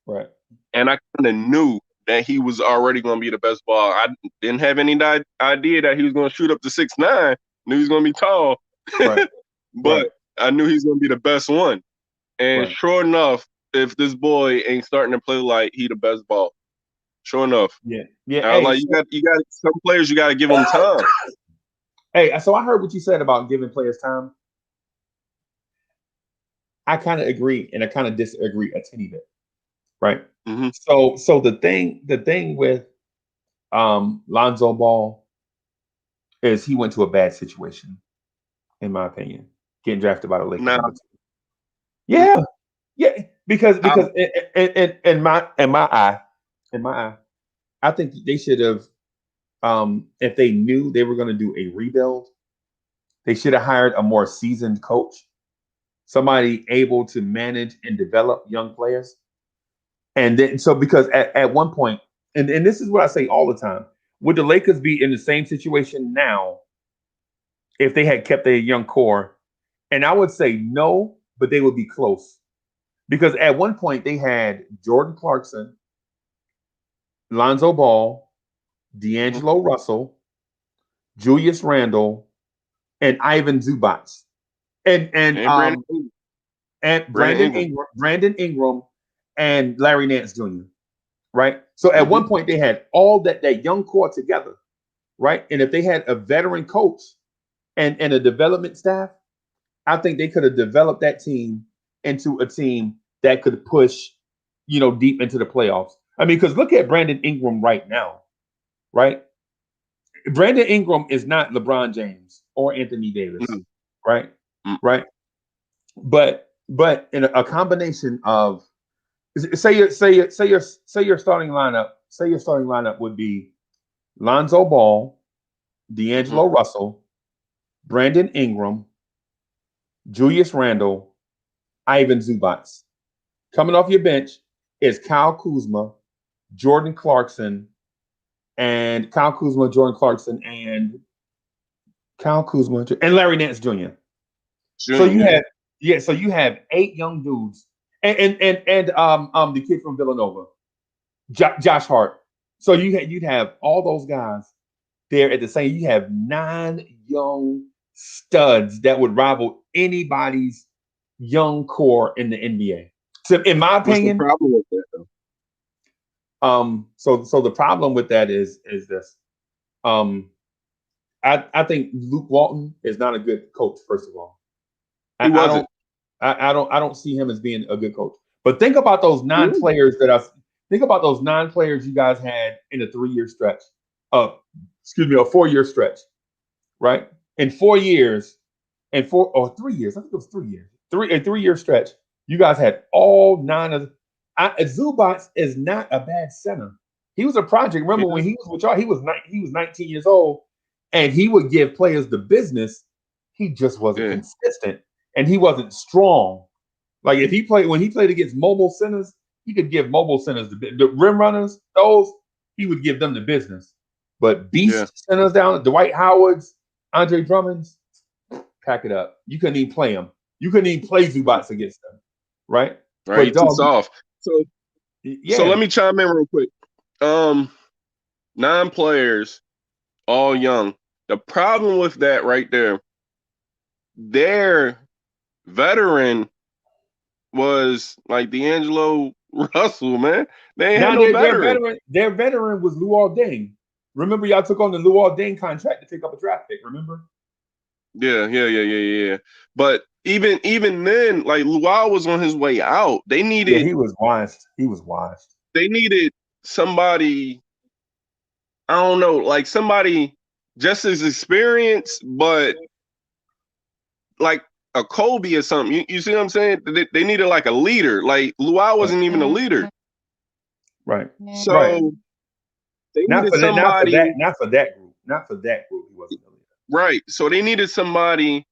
Right. And I kind of knew that he was already going to be the best ball. I didn't have any idea that he was going to shoot up to 6'9". Knew he was going to be tall. Right. But I knew he was going to be the best one. And sure enough, if this boy ain't starting to play like he the best ball, sure enough. Yeah. I was like, you got some players you got to give them time. Hey, so I heard what you said about giving players time. I kind of agree and I kind of disagree a teeny bit. Right. Mm-hmm. So the thing with Lonzo Ball is he went to a bad situation, in my opinion, getting drafted by the Lakers. Nah. Yeah, because in my eye, I think they should have, if they knew they were going to do a rebuild, they should have hired a more seasoned coach, somebody able to manage and develop young players. And then, so because at one point, and this is what I say all the time, would the Lakers be in the same situation now if they had kept their young core? And I would say no, but they would be close. Because at one point they had Jordan Clarkson, Lonzo Ball, D'Angelo Russell, Julius Randle, and Ivan Zubac. And Brandon Ingram and Larry Nance Jr. Right? So at one point they had all that young core together, right? And if they had a veteran coach and a development staff, I think they could have developed that team into a team that could push, deep into the playoffs. I mean, because look at Brandon Ingram right now, right? Brandon Ingram is not LeBron James or Anthony Davis, right? Right. But in a combination of say your starting lineup would be Lonzo Ball, D'Angelo Russell, Brandon Ingram, Julius Randle, Ivan Zubac. Coming off your bench is Kyle Kuzma, Jordan Clarkson, and Larry Nance Jr. So you have 8 young dudes, and the kid from Villanova, Josh Hart. So you'd have all those guys there at the same. You have 9 young studs that would rival anybody's young core in the NBA. So in my opinion, what's the problem with that, though? So the problem with that is this. I think Luke Walton is not a good coach. First of all, He wasn't. I don't see him as being a good coach. But think about those 9 players think about those 9 players you guys had in a 3-year stretch. A 4-year stretch, right? In 4 years, and 3 years, I think it was 3 years. A 3-year stretch. You guys had all 9 of. Zubac is not a bad center. He was a project. Remember when he was with y'all? He was 19 years old, and he would give players the business. He just wasn't consistent, and he wasn't strong. Like when he played against mobile centers, he could give mobile centers the rim runners. Those he would give them the business. But centers down, Dwight Howard's, Andre Drummond's, pack it up. You couldn't even play them. You couldn't even play Zubats against them, right? Right, But he's too dog, soft. So yeah, let me chime in real quick. 9 players, all young. The problem with that right there, their veteran was like D'Angelo Russell, man. They ain't had now no their veteran. veteran, their veteran was Luol Deng. Remember, y'all took on the Luol Deng contract to pick up a draft pick. Remember? Yeah. But even then, like Luau was on his way out. They Yeah, needed he was washed. He was washed. they needed somebody, I don't know, like somebody just as experienced, but like a Kobe or something. You see what I'm saying? They needed like a leader. Like Luau Right, wasn't even a leader. right, right. So they Not needed for that. Not for somebody, that. Not for that group. Not for that group. He wasn't a leader. right. So they needed somebody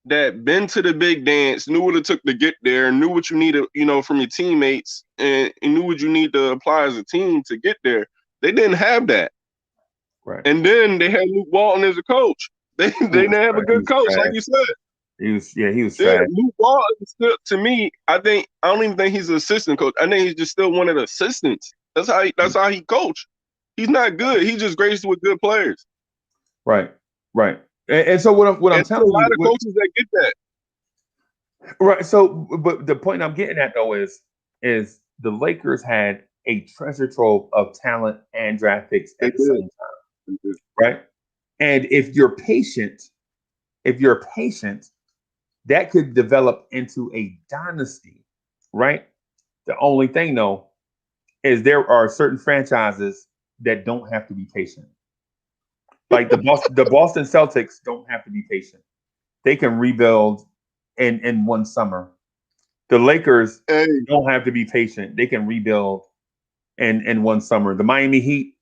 that been to the big dance, knew what it took to get there, knew what you needed, from your teammates, and knew what you need to apply as a team to get there. They didn't have that. Right. And then they had Luke Walton as a coach. They didn't have a He good was coach, like trash. you said. He was Yeah, trash. Luke Walton still, to me, I don't even think he's an assistant coach. I think he's just still one of the assistants. That's how he coach. He's not good. He's just graced with good players. Right, right. And so what I'm And there's a telling lot you, of coaches that get that. right? So, but the point I'm getting at though is the Lakers had a treasure trove of talent and draft picks They at the did. same time, right? And if you're patient, that could develop into a dynasty, right? The only thing though is there are certain franchises that don't have to be patient. Like the Boston Celtics don't have to be patient. They can rebuild in one summer. The Lakers Hey, don't have to be patient. They can rebuild in one summer. The Miami Heat,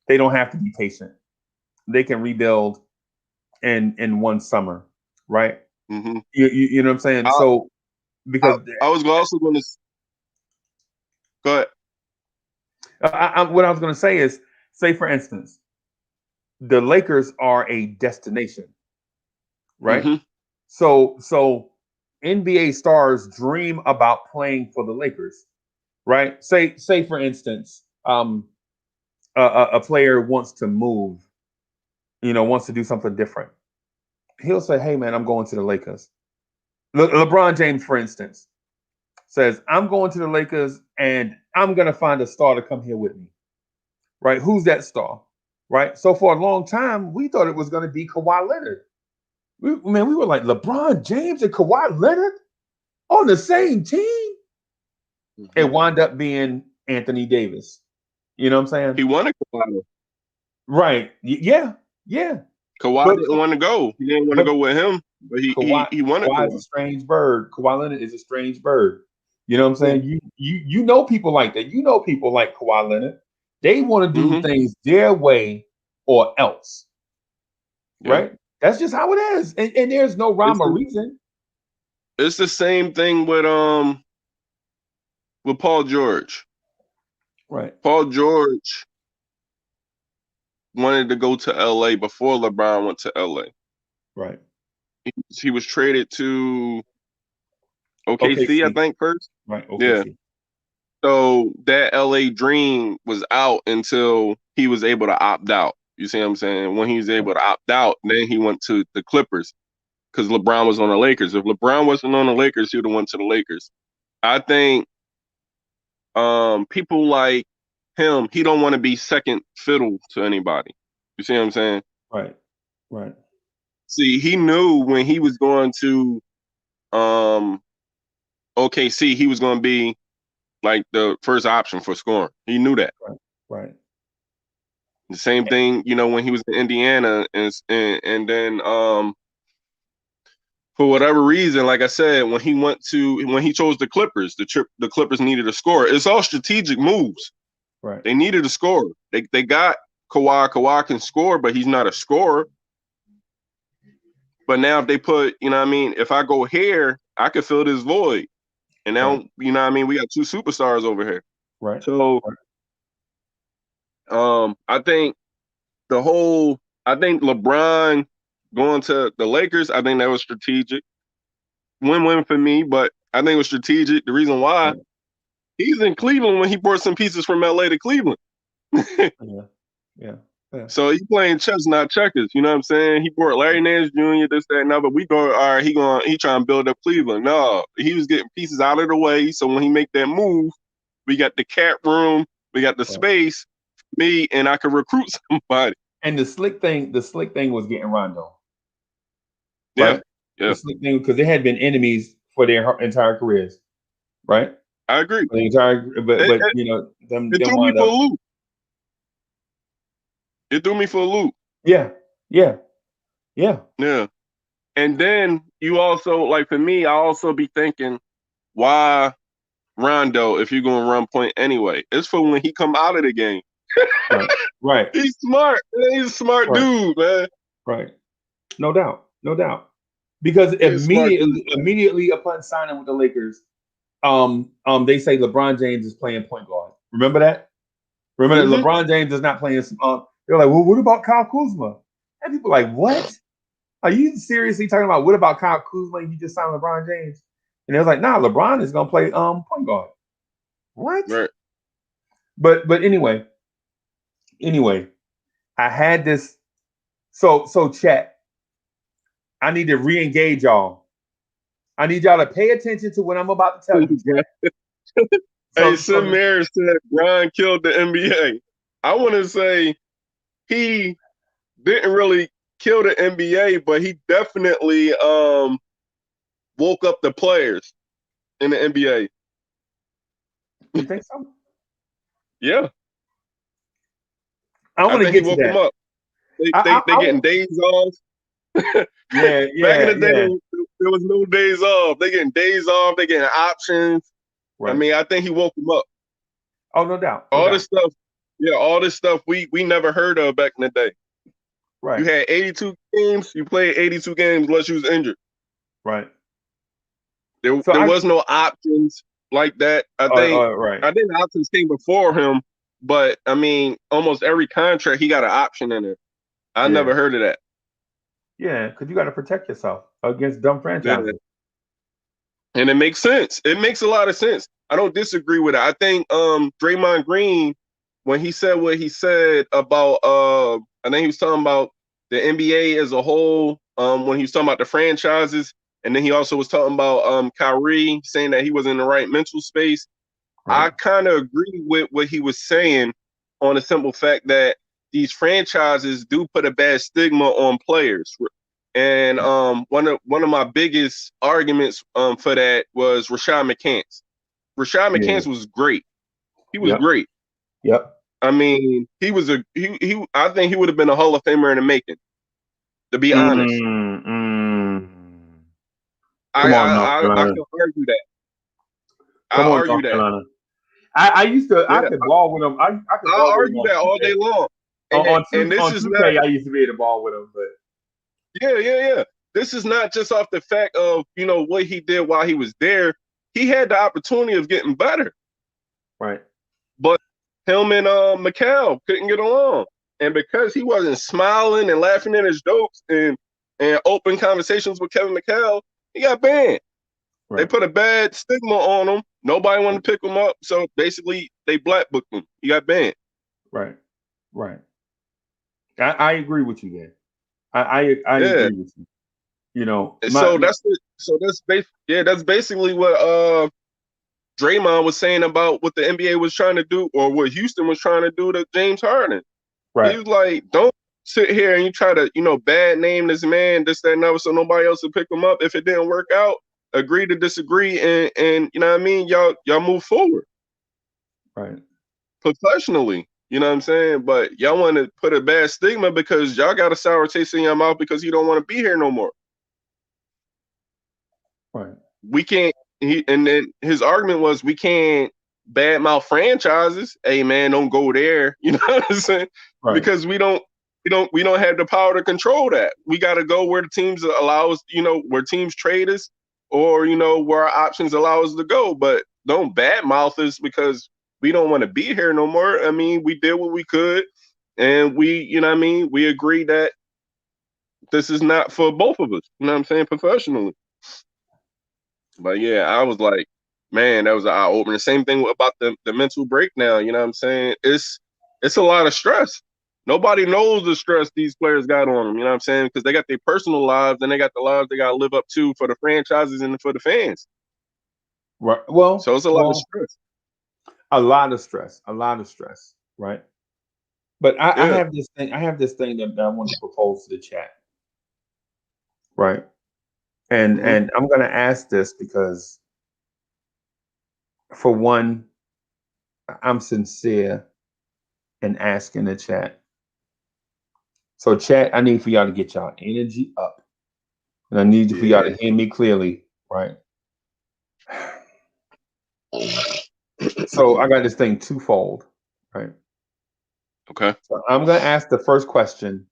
they don't have to be patient. They can rebuild in one summer, right? mm-hmm. You know what I'm saying? I, So I, because I was also going to go ahead. what I was going to say is, say for instance, the Lakers are a destination, right? Mm-hmm. So NBA stars dream about playing for the Lakers, right? Say for instance, a player wants to move, wants to do something different. He'll say, "Hey man, I'm going to the Lakers." LeBron James, for instance, says, "I'm going to the Lakers, and I'm going to find a star to come here with me." Right? Who's that star? Right? So for a long time, we thought it was going to be Kawhi Leonard. We were like LeBron James and Kawhi Leonard on the same team. It Mm-hmm. wound up being Anthony Davis. You know what I'm saying? He wanted Kawhi. Right. Yeah. Yeah. Kawhi But didn't want to go. He didn't want to but go with him, but he wanted Kawhi is a Kawhi. strange bird. Kawhi Leonard is a strange bird. You know what I'm saying? Mm-hmm. You know people like that. You know people like Kawhi Leonard. They want to do Mm-hmm. things their way or else. Yeah, Right? That's just how it is. And there's no rhyme it's or the, reason. it's the same thing with Paul George. Right. Paul George wanted to go to LA before LeBron went to LA. Right. He was traded to OKC, I OKC. think, first. Right. Yeah. OKC. So that LA dream was out until he was able to opt out. You see what I'm saying? When he was able to opt out, then he went to the Clippers because LeBron was on the Lakers. If LeBron wasn't on the Lakers, he would have went to the Lakers. I think people like him, he don't want to be second fiddle to anybody. You see what I'm saying? Right. Right. See, he knew when he was going to um OKC, he was going to be like the first option for scoring. He knew that. Right. Right. The same thing, when he was in Indiana, and then for whatever reason, like I said, when he chose the Clippers, the Clippers needed a scorer. It's all strategic moves. Right. They needed a scorer. They got Kawhi. Kawhi can score, but he's not a scorer. But now if they put, if I go here, I could fill this void. And now, Right. we got two superstars over here. Right. So I think I think LeBron going to the Lakers, I think that was strategic win-win for me, but I think it was strategic. The reason why Right. he's in Cleveland when he brought some pieces from LA to Cleveland. Yeah. So he playing chess, not checkers. You know what I'm saying? He brought Larry Nance Jr., this, that, and other. We go, all right, he trying to build up Cleveland. No, he was getting pieces out of the way. So when he make that move, we got the cap room, we got the space, me, and I could recruit somebody. And the slick thing was getting Rondo. Yeah, Right? yeah. The slick thing, because they had been enemies for their entire careers. Right? I agree. The entire, but you know, them threw me wind for up. a loop. It threw me for a loop. Yeah. And then you also, like for me, I also be thinking, why Rondo if you're going to run point anyway? It's for when he come out of the game. Right. He's smart. He's a smart dude, man. Right. No doubt. Because immediately upon signing with the Lakers, they say LeBron James is playing point guard. Remember that? Remember that LeBron James is not playing. They're like, well, what about Kyle Kuzma? And people are like, what? Are you seriously talking about what about Kyle Kuzma? And you just signed LeBron James? And they was like, nah, LeBron is gonna play point guard. What? Right. But anyway, I had this. So chat. I need to re-engage y'all. I need y'all to pay attention to what I'm about to tell you. Hey, Samir said Brian killed the NBA. I want to say he didn't really kill the NBA, but he definitely woke up the players in the NBA. You think so? Yeah. I want to get to that. Them up. They getting days off. Yeah. Back in the day, there was no days off. They getting days off. They getting options. Right. I mean, I think he woke them up. Oh, no doubt. All this stuff we never heard of back in the day. Right. You had 82 games. You played 82 games unless you was injured. Right. There was no options like that. I think options came before him, but I mean, almost every contract he got an option in it. I never heard of that. Yeah, because you got to protect yourself against dumb franchises. Yeah. And it makes sense. It makes a lot of sense. I don't disagree with it. I think Draymond Green, when he said what he said about I think he was talking about the NBA as a whole, when he was talking about the franchises, and then he also was talking about Kyrie saying that he was in the right mental space. Right. I kind of agree with what he was saying on the simple fact that these franchises do put a bad stigma on players. And one of my biggest arguments for that was Rashad McCants. Rashad McCants was great. He was great. Yep. I mean, he was he I think he would have been a Hall of Famer in the making, to be honest. I can argue that. I argue that. I used to I could ball with him. I could argue that all day long. And this is 2K, I used to be able to ball with him, but yeah. This is not just off the fact of, you know, what he did while he was there. He had the opportunity of getting better. Right. But him and McHale couldn't get along. And because he wasn't smiling and laughing at his jokes and open conversations with Kevin McHale, he got banned. Right. They put a bad stigma on him. Nobody wanted to pick him up. So basically they blackbooked him. He got banned. Right. I agree with you there. I agree with you. You know, that's basically what Draymond was saying about what the NBA was trying to do, or what Houston was trying to do to James Harden. Right. He was like, don't sit here and you try to, you know, bad name this man, this, that, and other, so nobody else will pick him up. If it didn't work out, agree to disagree, and you know what I mean, y'all move forward. Right. Professionally. You know what I'm saying? But y'all want to put a bad stigma because y'all got a sour taste in your mouth because you don't want to be here no more. Right. We can't. And then his argument was we can't badmouth franchises. Hey man, don't go there. You know what I'm saying? Right. Because we don't have the power to control that. We got to go where the teams allow us. You know, where teams trade us, or you know where our options allow us to go. But don't badmouth us because we don't want to be here no more. I mean, we did what we could, and you know what I mean? We agreed that this is not for both of us. You know what I'm saying? Professionally. But yeah, I was like, man, that was an eye opener. Same thing about the mental breakdown. You know what I'm saying? It's a lot of stress. Nobody knows the stress these players got on them. You know what I'm saying? Because they got their personal lives, and they got the lives they got to live up to for the franchises and for the fans. Right. Well, So it's a lot of stress. a lot of stress, right? But I Yeah. have this thing. I have this thing that I want to propose to the chat, right? And Mm-hmm. I'm going to ask this because, for one, I'm sincere in asking the chat. So, chat, I need for y'all to get y'all energy up, and I need for y'all to hear me clearly, right? So, I got this thing twofold, right? Okay. So, I'm going to ask the first question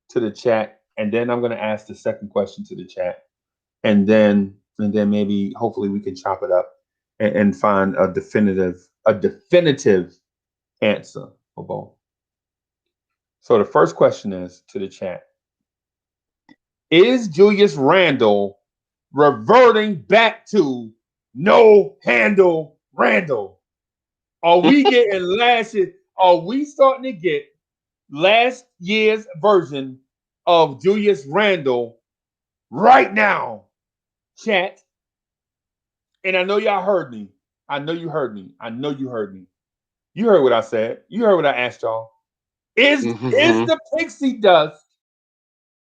to the chat, and then I'm going to ask the second question to the chat, and then maybe hopefully we can chop it up and find a definitive answer for both. So the first question is to the chat: is Julius Randle reverting back to no handle Randle? Are we getting last year? Are we starting to get last year's version of Julius Randle right now, chat? And I know y'all heard me. I know you heard me. I know you heard me. You heard what I said. You heard what I asked y'all. Is the pixie dust?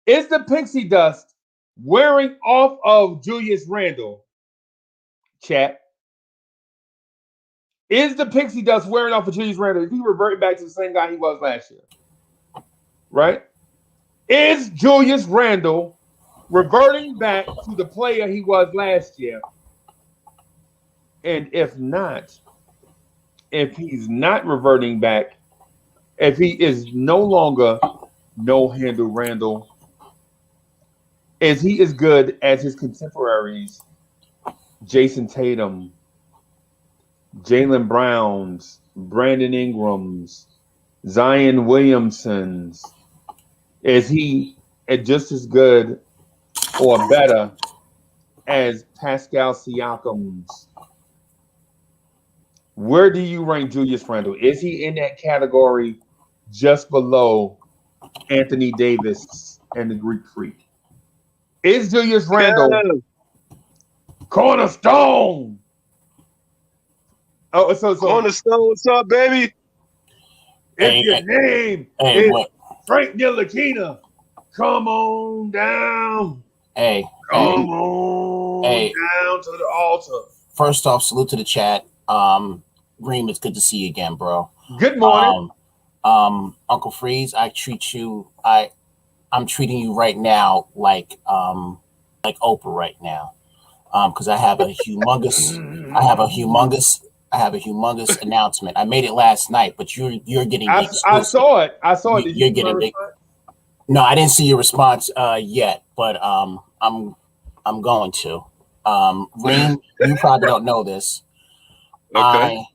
Is the pixie dust wearing off of Julius Randle? Chat. Is the pixie dust wearing off of Julius Randle? Is he reverting back to the same guy he was last year? Right? Is Julius Randle reverting back to the player he was last year? And if not, if he's not reverting back, if he is no longer no handle Randle, is he as good as his contemporaries, Jason Tatum, Jaylen Browns, Brandon Ingrams, Zion Williamsons? Is he just as good or better as Pascal Siakam's? Where do you rank Julius Randle? Is he in that category just below Anthony Davis and the Greek Freak? Is Julius Randle cornerstone? Oh, so Cornerstone, what's up, baby? if your name is Frank Ntilikina, come on down. Come on down to the altar. First off, salute to the chat. Reem, it's good to see you again, bro. Good morning. Uncle Freeze, I'm treating you right now like Oprah right now. Because I have a humongous announcement. I made it last night, but you're getting the exclusive. I saw it. Did you get it? No, I didn't see your response yet, but I'm going to. Reem, you probably don't know this. Okay. I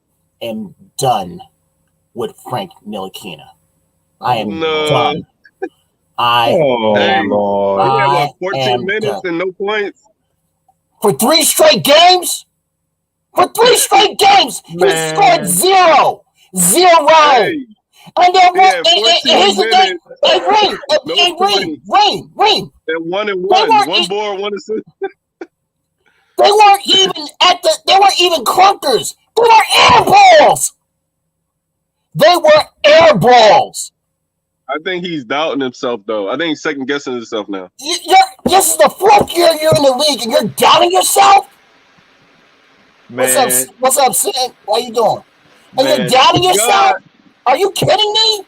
am done with Frank Ntilikina. I am done. Lord. He had 14 minutes and no points for 3 straight games. For 3 straight games, he scored 0. Hey. And then here's the thing. Reem. And 1 and 1, 1 board, 1 assist. They weren't even clunkers. They were air balls. I think he's doubting himself, though. I think he's second guessing himself now. This is the 4th year you're in the league, and you're doubting yourself. Man. What's up, Sid? How you doing? And you're doubting yourself? Are you kidding me?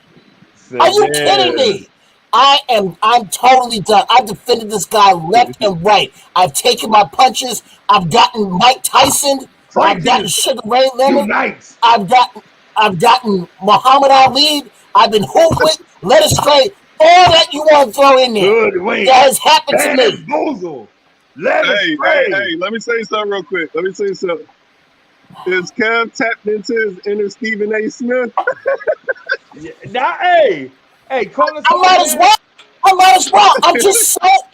Are you kidding me? I'm totally done. I've defended this guy left and right. I've taken my punches. I've gotten Mike Tyson. I've gotten Sugar Ray Leonard. I've gotten Muhammad Ali. I've been hooped, led astray. All that you want to throw in there. That has happened to me. Hey, let me say something real quick. Is Kev tapped into his inner Stephen A. Smith? Hey, call us. I might as well.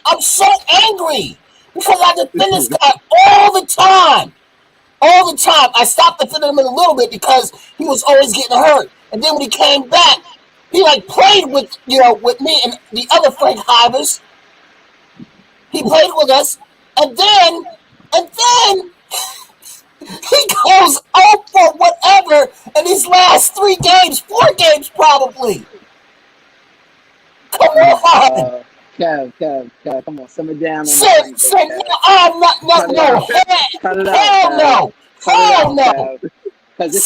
I'm so angry Because I defend this guy all the time. All the time. I stopped defending him a little bit because he was always getting hurt. And then when he came back, he like played with me and the other Frank Hivers. He played with us, and then he goes out for whatever in these last 3 games, 4 games probably. Come on. Kev, come on, simmer down. I'm not, no, hell no. Because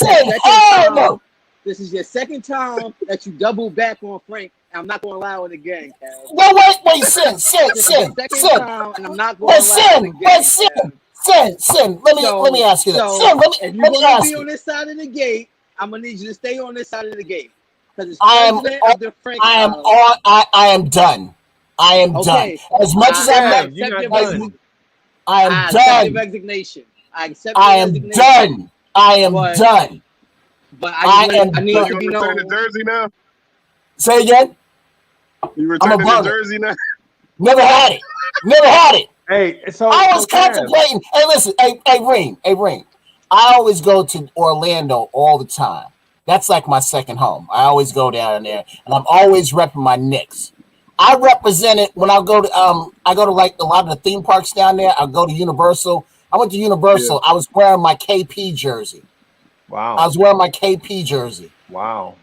this is your second time that you double back on Frank. I'm not going to allow it again, Kev. Wait, Sin. Time, and I'm not going to allow it again. Sin. Let me ask you this. If you're going to be on this side of the gate, I'm going to need you to stay on this side of the gate. Because it's I am done. I am done. As much as I am done. I accept your resignation. I am done. But I need to be known. You return to Jersey now? Say again? You return to Jersey now? Never had it. Hey, so I was contemplating. Hey, listen. Hey, Ring. I always go to Orlando all the time. That's like my second home. I always go down there, and I'm always repping my Knicks. I represent it when I go to like a lot of the theme parks down there. I go to Universal. I went to Universal. Yeah. I was wearing my KP jersey. Wow. I was wearing my KP jersey. Wow.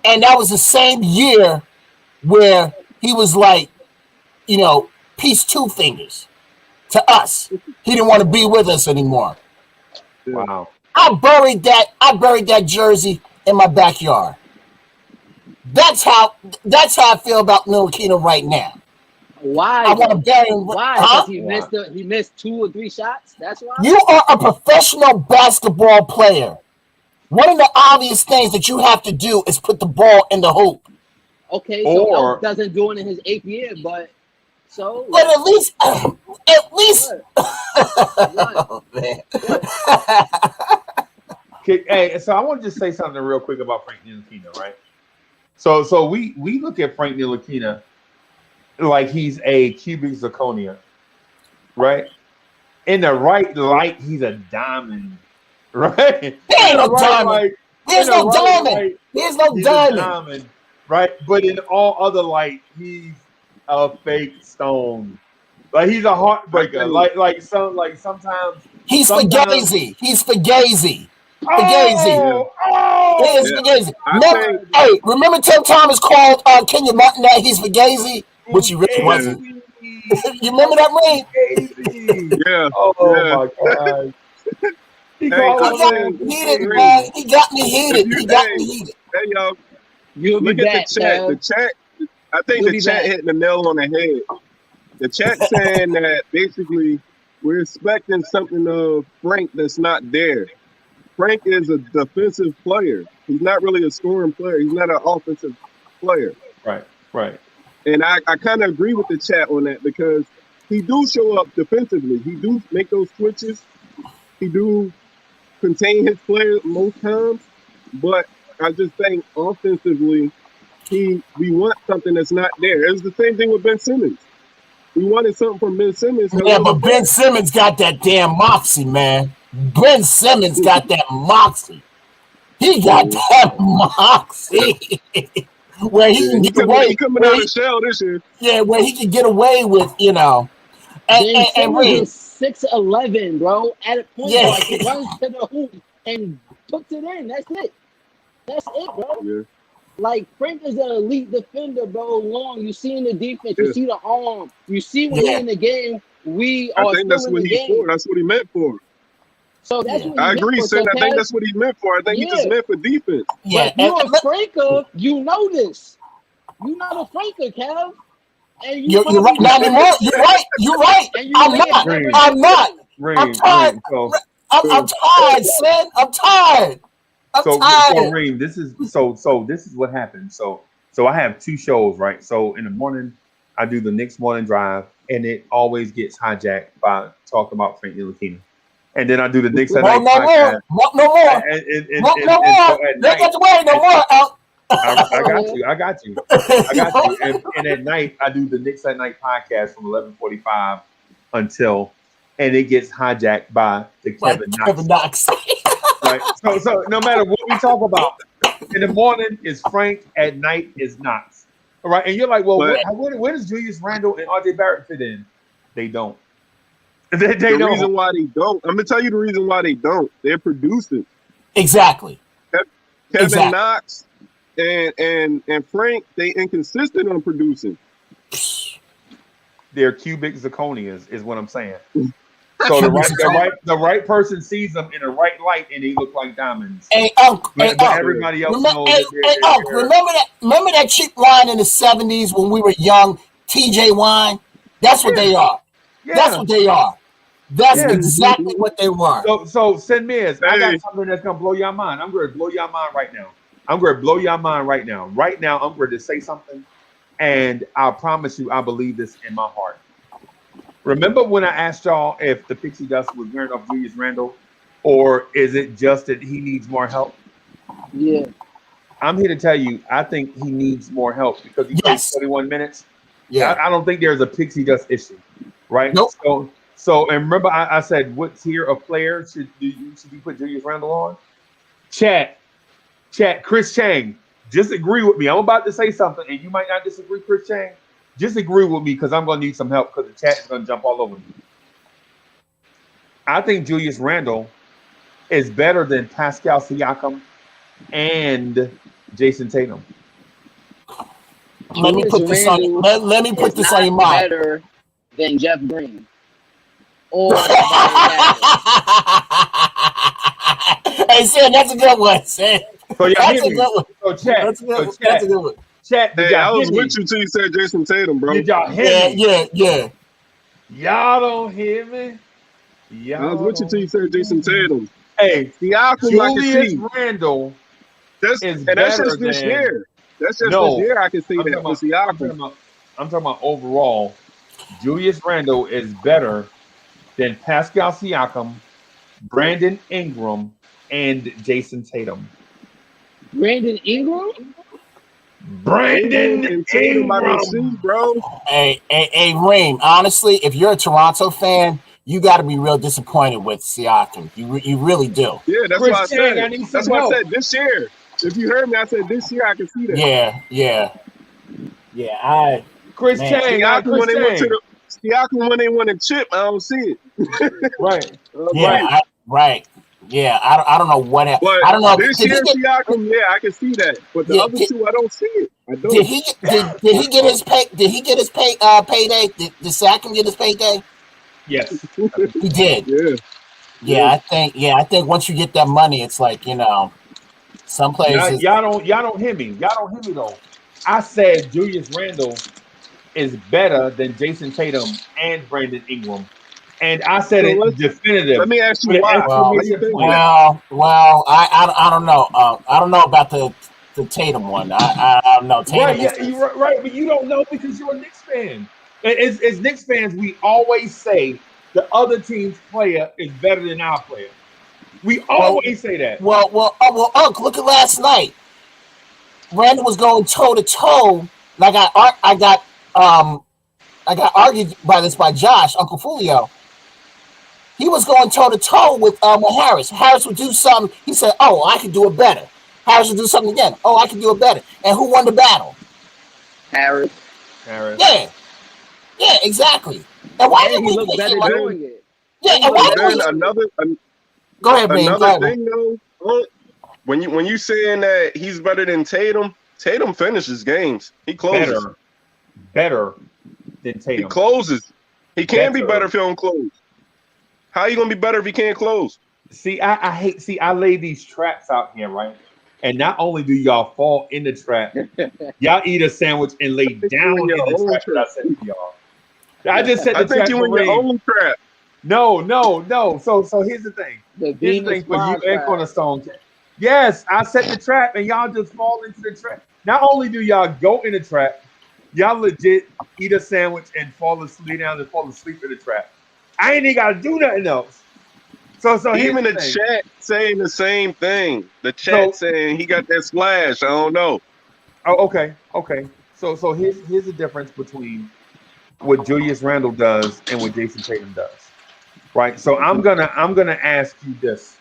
And that was the same year where he was like, peace 2 fingers to us. He didn't want to be with us anymore. Wow. I buried that jersey in my backyard. That's how I feel about Ntilikina right now. Why? I want to bury him. Why? Because he missed 2 or 3 shots. That's why. You are a professional basketball player. One of the obvious things that you have to do is put the ball in the hoop. Okay, so Elk doesn't do it in his 8th year, but at least. What? Oh, man. Hey, so I want to just say something real quick about Frank Ntilikina, right? So we look at Frank Ntilikina like he's a cubic zirconia, right? In the right light, he's a diamond, right? There ain't no diamond. There's no diamond. There's no diamond, right? But in all other light, he's a fake stone. Like he's a heartbreaker. Like sometimes he's Fugazi. He's Fugazi. Hey, remember Tim Thomas called Kenya Martin that he's Fugazi, which he really wasn't. You remember that, Ray? Yeah. Oh my God. He got me heated, man. He got me heated. Hey, y'all. Look at the chat. The chat. I think the chat hit the nail on the head. The chat saying that basically we're expecting something of Frank that's not there. Frank is a defensive player. He's not really a scoring player. He's not an offensive player. Right. And I kind of agree with the chat on that because he do show up defensively. He do make those switches. He do contain his player most times. But I just think offensively, we want something that's not there. It's the same thing with Ben Simmons. We wanted something from Ben Simmons. Yeah, but Ben Simmons got that damn moxie, man. Ben Simmons got that moxie. He got that moxie. Where he can get away. He coming out of the shell this year. Yeah, where he can get away with, And Simmons is 6'11", bro. At a point, like he runs to the hoop and puts it in. That's it, bro. Yeah. Like Frank is an elite defender, bro. Long, you see in the defense, you see the arm, you see when he's in the game. I think that's what he's for. That's what he meant for. So that's what I agree, Sid. I think that's what he meant for. I think he just meant for defense. Yeah, but you're a Franker. You know this. You're not a Franker, Kev. And you're right. Not anymore. You're right. I'm not. I'm tired. I'm tired, Sid. I'm tired. So Reem, this is what happened. So I have 2 shows, right? So in the morning, I do the Knicks morning drive, and it always gets hijacked by talking about Frank Ntilikina. And then I do the Knicks at night podcast. No more. I got you. And at night, I do the Knicks at night podcast from 11:45 until, and it gets hijacked by the Kevin Knox. Right. So no matter what we talk about, in the morning is Frank, at night is Knox. All right. And you're like, well, But where does Julius Randle and RJ Barrett fit in? They don't. They the don't. reason why they don't, I'm gonna tell you the reason why they don't. They're producing. Exactly. Kevin Knox and Frank, they inconsistent on producing. They're cubic zirconias, is what I'm saying. So the right person sees them in the right light, and they look like diamonds. Hey, But everybody else knows. Remember that cheap line in the '70s when we were young? TJ wine. That's what they are. Yeah. That's what they are. That's exactly what they were. So send me this. I got something that's gonna blow your mind. I'm going to blow your mind right now. Right now, I'm going to say something, and I promise you, I believe this in my heart. Remember when I asked y'all if the pixie dust was wearing off Julius Randle, or is it just that he needs more help? Yeah. I'm here to tell you, I think he needs more help because he played 41 minutes. Yeah. I don't think there's a pixie dust issue, right? Nope. So, and remember, I said, what tier of player should you put Julius Randle on? Chat, Chris Chang, just agree with me. I'm about to say something, and you might not disagree, Chris Chang. Just agree with me because I'm going to need some help because the chat is going to jump all over me. I think Julius Randle is better than Pascal Siakam and Jason Tatum. Let me put this on your mind. Better than Jeff Green. Or Hey, Sam, that's a good one, Sam. So That's a good one. So chat. That's a good one. Chat. Hey, I was with you till you said Jason Tatum, bro. Did y'all hear me? Yeah. Y'all don't hear me? I was with you till you said Jason Tatum. Hey, Julius Randle that's just this year. That's just this year I can see that for Siakam. I'm talking about overall. Julius Randle is better than Pascal Siakam, Brandon Ingram, and Jason Tatum. Brandon Ingram? Brandon Ingram, bro. Hey, Reem, honestly, if you're a Toronto fan, you got to be real disappointed with Siakam. You really do. Yeah, that's Chris why I said. Chang, That's why I said this year. If you heard me, I said this year I can see that. Yeah. Chris Chang, Siakam when they won a chip, I don't see it. Right. Right. Yeah, I don't know what happened. But I don't know. This year, Siakam, I can see that. But the other two, I don't see it. I don't. Did he get his pay? Did he get his payday? Did Siakam get his payday? Yes, he did. Yeah. I think once you get that money, it's like some players. Y'all don't hear me. Y'all don't hear me though. I said Julius Randle is better than Jason Tatum and Brandon Ingram. And I said it definitive. Let me ask you why. Well, I don't know. I don't know about the Tatum one. I don't know. Tatum you're right, but you don't know because you're a Knicks fan. As Knicks fans, we always say the other team's player is better than our player. We always say that. Well, look at last night. Randall was going toe to toe. Like I got argued by Josh, Uncle Fulio. He was going toe to toe with Harris. Harris would do something. He said, "Oh, I can do it better." Harris would do something again. "Oh, I can do it better." And who won the battle? Harris. Yeah, exactly. And why did we look better doing it? Yeah, and why did we? Go ahead, man. Another thing, though, when you saying that he's better than Tatum, Tatum finishes games. He closes. Better than Tatum. He closes. He can be better if he don't close. How are you gonna be better if he can't close? See, I lay these traps out here, right? And not only do y'all fall in the trap, y'all eat a sandwich and lay down in the trap that I said to y'all. I just said the trap. You in your own trap. No. So here's the thing. Here's the thing for you and Cornerstone. Yes, I set the trap and y'all just fall into the trap. Not only do y'all go in the trap, y'all legit eat a sandwich and fall asleep in the trap. I ain't even gotta do nothing else. So even the chat saying the same thing. The chat saying he got that splash. I don't know. Oh, okay. So here's the difference between what Julius Randle does and what Jason Tatum does. Right. So I'm gonna ask you this.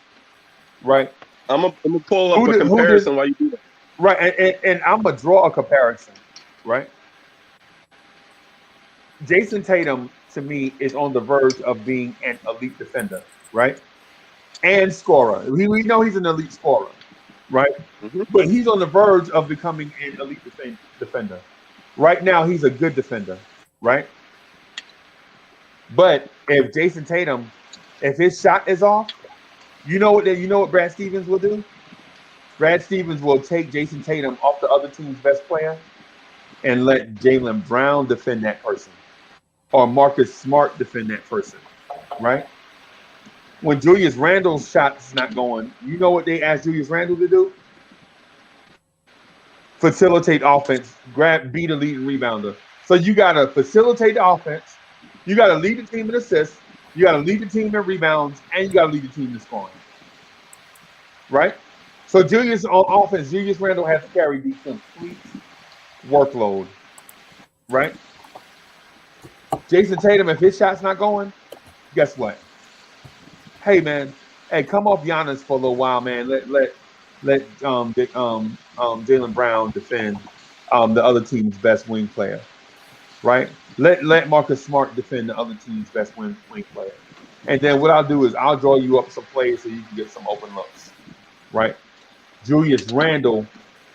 Right. I'm gonna pull up a Who did comparison while you do that. right? And I'm gonna draw a comparison. Right. Jason Tatum to me is on the verge of being an elite defender. Right. And scorer. We know he's an elite scorer. Right. Mm-hmm. But he's on the verge of becoming an elite defender. Right now, he's a good defender. Right. But if Jason Tatum, if his shot is off, you know what Brad Stevens will do? Brad Stevens will take Jason Tatum off the other team's best player and let Jaylen Brown defend that person, or Marcus Smart defend that person, right? When Julius Randle's shot is not going, you know what they ask Julius Randle to do? Facilitate offense, be the leading rebounder. So you got to facilitate the offense, you got to lead the team in assists, you got to lead the team in rebounds, and you got to lead the team in scoring, right? So on offense, Julius Randle has to carry the complete workload, right? Jason Tatum, if his shot's not going, guess what? Hey man, come off Giannis for a little while, man. Let Jaylen Brown defend the other team's best wing player, right? Let Marcus Smart defend the other team's best wing player, and then what I'll do is I'll draw you up some plays so you can get some open looks, right? Julius Randle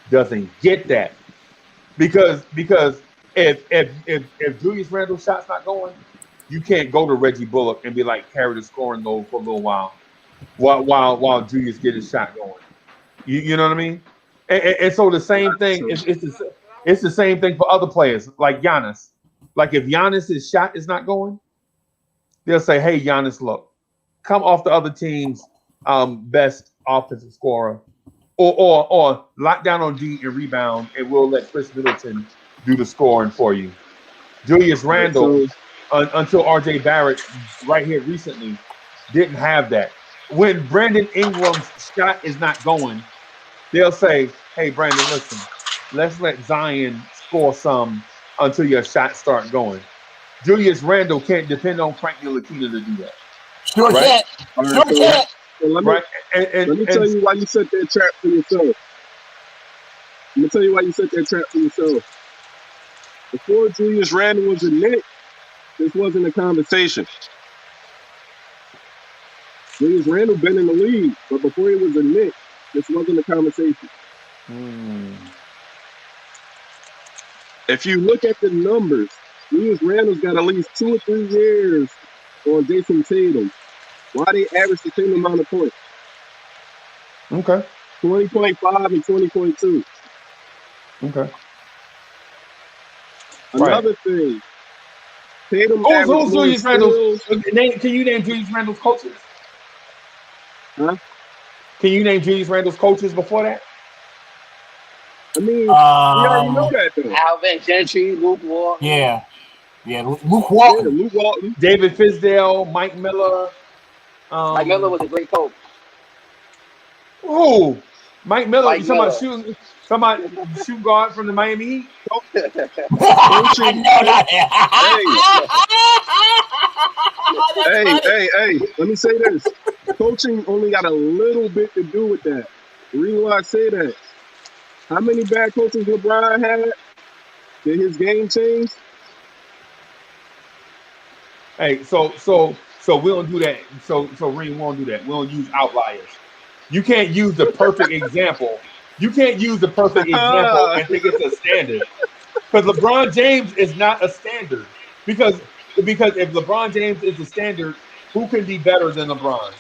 doesn't get that because if Julius Randle's shot's not going, you can't go to Reggie Bullock and be like, carry the scoring load for a little while Julius get his shot going. You know what I mean? And so the same thing it's the same thing for other players like Giannis. Like if Giannis's shot is not going, they'll say, hey Giannis, look, come off the other team's best offensive scorer, or lock down on D and rebound, and we'll let Chris Middleton do the scoring for you. Julius Randle, until RJ Barrett right here recently, didn't have that. When Brandon Ingram's shot is not going, they'll say, hey Brandon, listen, let's let Zion score some until your shots start going. Julius Randle can't depend on Frank Ntilikina to do that. Sure right? can't. Sure can't. So let me tell you why you set that trap for yourself. Let me tell you why you set that trap for yourself. Before Julius Randle was a Knick, this wasn't a conversation. Julius Randle been in the league, but before he was a Knick, this wasn't a conversation. If you look at the numbers, Julius Randle's got at least 2 or 3 years on Jason Tatum. Why they average the same amount of points? Okay. 20.5 and 20.2. Okay. Another thing. Tatum who's Julius Randle's? Can you name Julius Randle's coaches? Huh? Can you name Julius Randle's coaches before that? I mean, we already know that though. Alvin Gentry, Luke Walton. Yeah, Luke Walton. Yeah, Luke Walton. David Fizdale, Mike Miller. Mike Miller was a great coach. Who? Mike Miller. Mike You talking Miller. about shooting guard from the Miami Heat? Hey, let me say this. Coaching only got a little bit to do with that. The reason why I say that, how many bad coaches LeBron had? Did his game change? Hey, so we don't do that. So Reem won't do that. We don't use outliers. You can't use the perfect example. You can't use the perfect example and think it's a standard. Because LeBron James is not a standard. Because if LeBron James is the standard, who can be better than LeBron?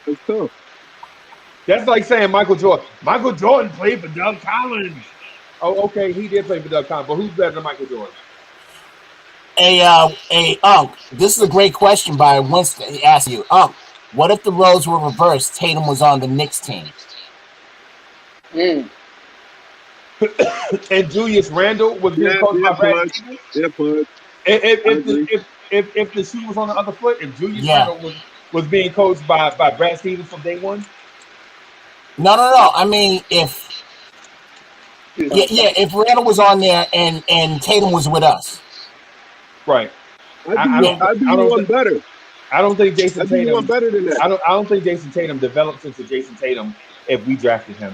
It's tough. That's like saying Michael Jordan. Michael Jordan played for Doug Collins. Oh, okay, he did play for Doug Collins, but who's better than Michael Jordan? This is a great question by Winston. He asked you, what if the roles were reversed? Tatum was on the Knicks team. And Julius Randle was being coached by Brad Stevens? Yeah, Pud. If the shoe was on the other foot, if Julius Randle was being coached by Brad Stevens from day one? No. I mean, if Yeah. If Randall was on there and Tatum was with us, Right. I do you one better. I don't think Jason I do you one Tatum. better than that. I don't think Jason Tatum develops into Jason Tatum if we drafted him.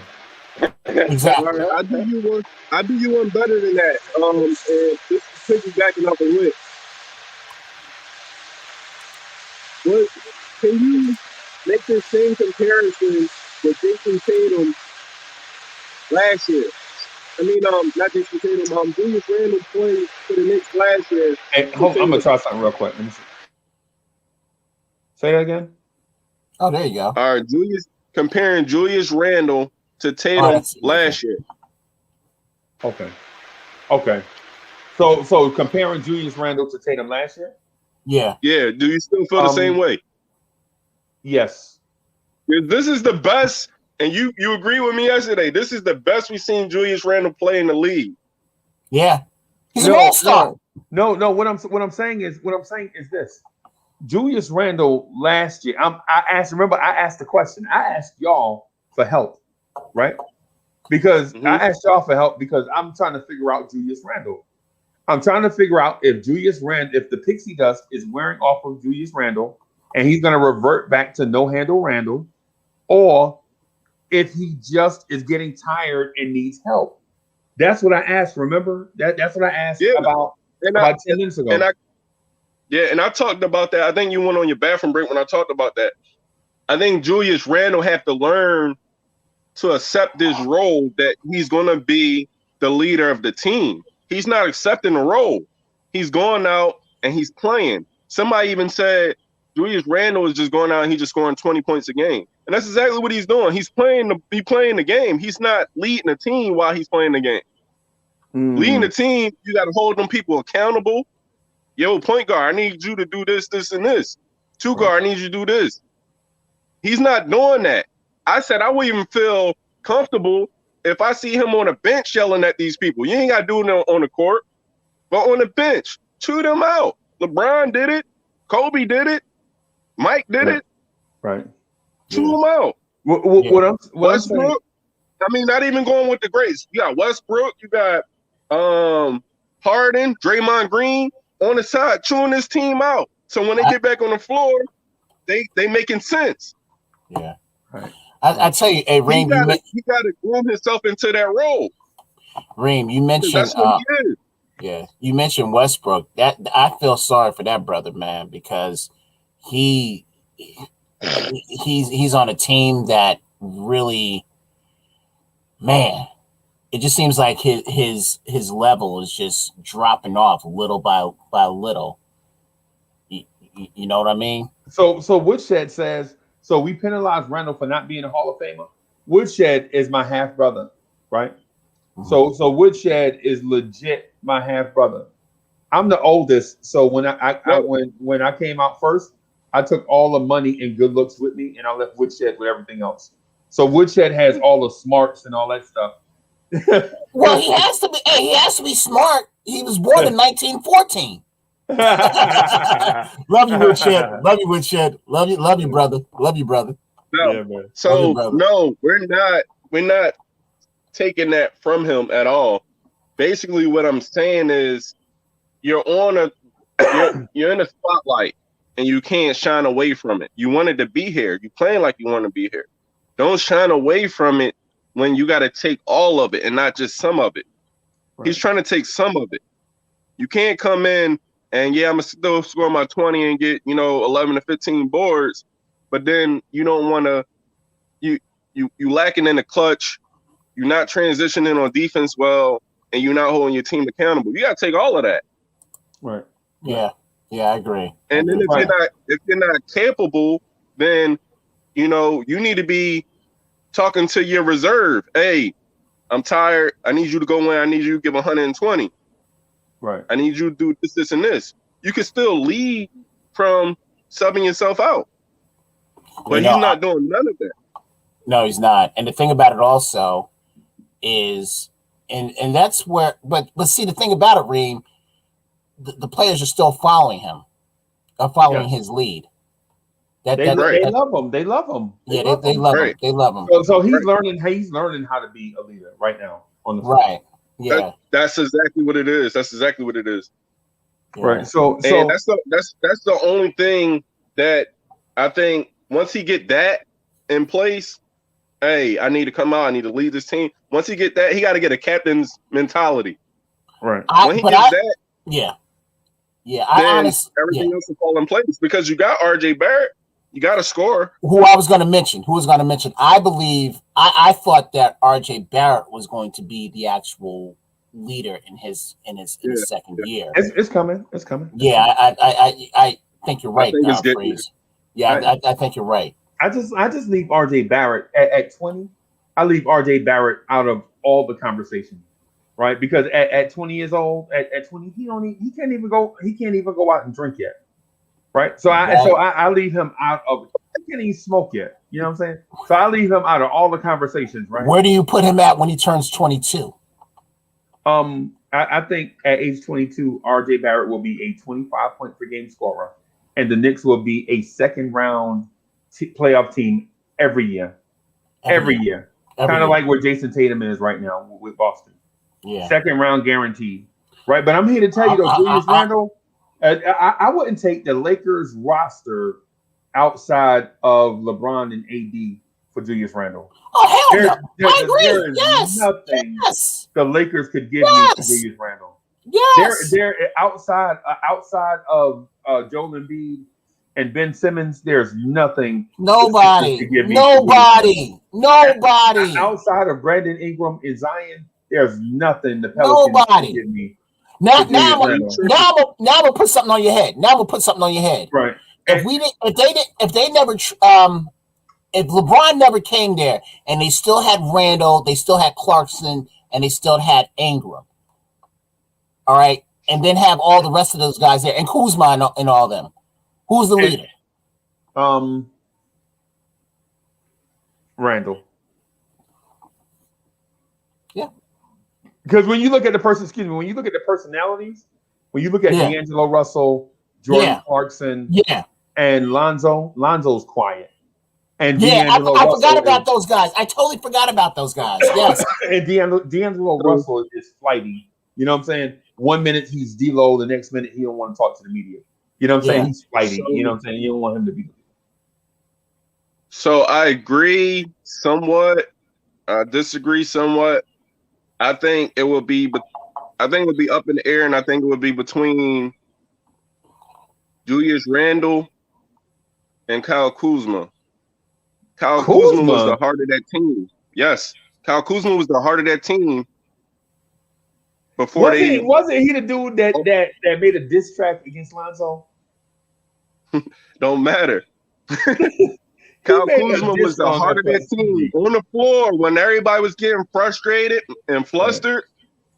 exactly. All right, I do you one better than that. And this is piggybacking off of Wick. What can you make the same comparison with Jason Tatum last year? I mean, not Jason Tatum. Julius Randle played for the Knicks last year. Hey, I'm gonna try something real quick. Let me see. Say that again. Oh, there you go. All right, comparing Julius Randle to Tatum last year. Okay. So comparing Julius Randle to Tatum last year? Yeah. Yeah. Do you still feel the same way? Yes. This is the best, and you agree with me yesterday. This is the best we've seen Julius Randle play in the league. Yeah. He's an all-star. No. What I'm saying is this. Julius Randle last year. I asked the question. I asked y'all for help, right? Because I asked y'all for help because I'm trying to figure out Julius Randle. I'm trying to figure out if the pixie dust is wearing off of Julius Randle and he's going to revert back to no handle Randle, or if he just is getting tired and needs help. That's what I asked. Remember that's what I asked about 10 minutes ago. And I talked about that. I think you went on your bathroom break when I talked about that. I think Julius Randle have to learn to accept this role that he's going to be the leader of the team. He's not accepting the role. He's going out and he's playing. Somebody even said Julius Randle is just going out and he's just scoring 20 points a game. And that's exactly what he's doing. He's playing the game. He's not leading the team while he's playing the game. Leading the team, you got to hold them people accountable. Yo, point guard, I need you to do this, this, and this. Two guard, I need you to do this. He's not doing that. I said I wouldn't even feel comfortable if I see him on a bench yelling at these people. You ain't got to do it on the court, but on the bench, chew them out. LeBron did it. Kobe did it. Mike did it. Right. Chew them out. Westbrook, I mean, not even going with the greats. You got Westbrook. You got Harden, Draymond Green on the side chewing this team out. So when they get back on the floor, they making sense. Yeah. Right. I tell you, hey, Reem, he got to groom himself into that role. Reem, you mentioned that's what he is. Yeah, you mentioned Westbrook. That I feel sorry for that brother, man, because he's on a team that really, man, it just seems like his level is just dropping off little by little. You know what I mean? So Woodshed says, so we penalized Randall for not being a Hall of Famer. Woodshed is my half brother, right? Mm-hmm. So Woodshed is legit my half brother. I'm the oldest, so when I came out first, I took all the money and good looks with me, and I left Woodshed with everything else. So Woodshed has all the smarts and all that stuff. Well, he has to be. Hey, he has to be smart. He was born in 1914. Love you, Woodshed. Love you, Woodshed. Love you, brother. Love you, brother. No, yeah, man. So no, we're not taking that from him at all. Basically, what I'm saying is, you're in a spotlight and you can't shine away from it. You wanted to be here. You playing like you want to be here. Don't shine away from it when you got to take all of it and not just some of it. Right. He's trying to take some of it. You can't come in and I'm gonna still score my 20 and get 11 to 15 boards, but then you don't want to. You lacking in the clutch. You're not transitioning on defense well, and you're not holding your team accountable. You got to take all of that. Right. Yeah, I agree. And then if you're not capable, then you need to be talking to your reserve. Hey, I'm tired. I need you to go in. I need you to give 120. Right. I need you to do this, and this. You can still lead from subbing yourself out, but he's not doing none of that. No, he's not. And the thing about it also is, and that's where. But see, the thing about it, Reem, the players are still following him, following his lead. They love him. They love him. They love him. They love him. So he's learning how to be a leader right now. on the right. Yeah. That's exactly what it is. That's exactly what it is. Yeah. Right. So And that's the only thing that I think once he get that in place, hey, I need to come out. I need to lead this team. Once he get that, he got to get a captain's mentality. right. When he gets that, yeah. Yeah. then everything else will fall in place because you got RJ Barrett, you got a scorer. Who I was going to mention. I believe I thought that RJ Barrett was going to be the actual leader in his second year. It's coming. It's coming. Yeah, I think you're right. I think it's good. Yeah, I think you're right. I just leave RJ Barrett at 20. I leave RJ Barrett out of all the conversation, right? Because at 20 years old, at 20, he can't even go out and drink yet, right? So I leave him out of. He can't even smoke yet. You know what I'm saying? So I leave him out of all the conversations, right? Where do you put him at when he turns 22? I think at age 22, RJ Barrett will be a 25 point per game scorer, and the Knicks will be a second round playoff team every year. Every year. Kind of like where Jason Tatum is right now with Boston. Yeah. Second round guaranteed. Right. But I'm here to tell you though, Julius Randle, I wouldn't take the Lakers roster outside of LeBron and AD for Julius Randle. Oh, hell no. I agree. There is nothing the Lakers could give me for Julius Randle. Yes. They're outside of Joel Embiid and Ben Simmons. There's nothing. Nobody. Outside of Brandon Ingram and Zion, there's nothing the Pelicans can give me. Now I'm gonna put something on your head. Right. If LeBron never came there and they still had Randall, they still had Clarkson, and they still had Ingram. All right. And then have all the rest of those guys there and Kuzma and all them. Who's the leader? Randall. Yeah. Because when you look at the personalities, when you look at D'Angelo Russell, Jordan Clarkson, and Lonzo's quiet. And I forgot about those guys. I totally forgot about those guys. Yes. And D'Angelo Russell is flighty. You know what I'm saying? 1 minute he's D-Lo, the next minute he don't want to talk to the media. You know what I'm saying? He's flighty. You know what I'm saying? You don't want him to be. So I agree somewhat. I disagree somewhat. I think it would be up in the air, and I think it would be between Julius Randle and Kyle Kuzma. Kyle Kuzma was the heart of that team. Yes, Kyle Kuzma was the heart of that team. Wasn't he the dude that made a diss track against Lonzo? Don't matter. Kyle Kuzma was the heart of that team on the floor when everybody was getting frustrated and flustered.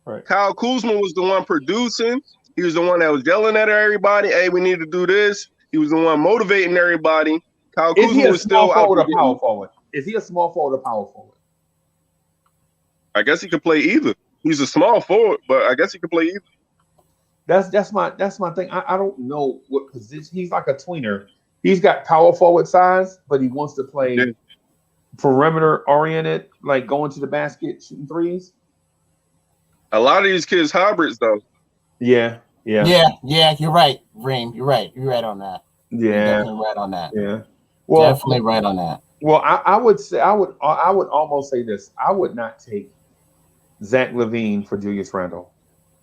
Right. Kyle Kuzma was the one producing. He was the one that was yelling at everybody. Hey, we need to do this. He was the one motivating everybody. Kyle Kuzma was still out there. Power forward? Is he a small forward or power forward? I guess he could play either. He's a small forward, but I guess he could play either. That's my thing. I don't know what position. He's like a tweener. He's got power forward size, but he wants to play perimeter oriented, like going to the basket, shooting threes. A lot of these kids hybrids though. Yeah. You're right, Reem. You're right on that. Yeah, you're definitely right on that. Yeah, definitely right on that. Well, I would almost say this. I would not take Zach LaVine for Julius Randle.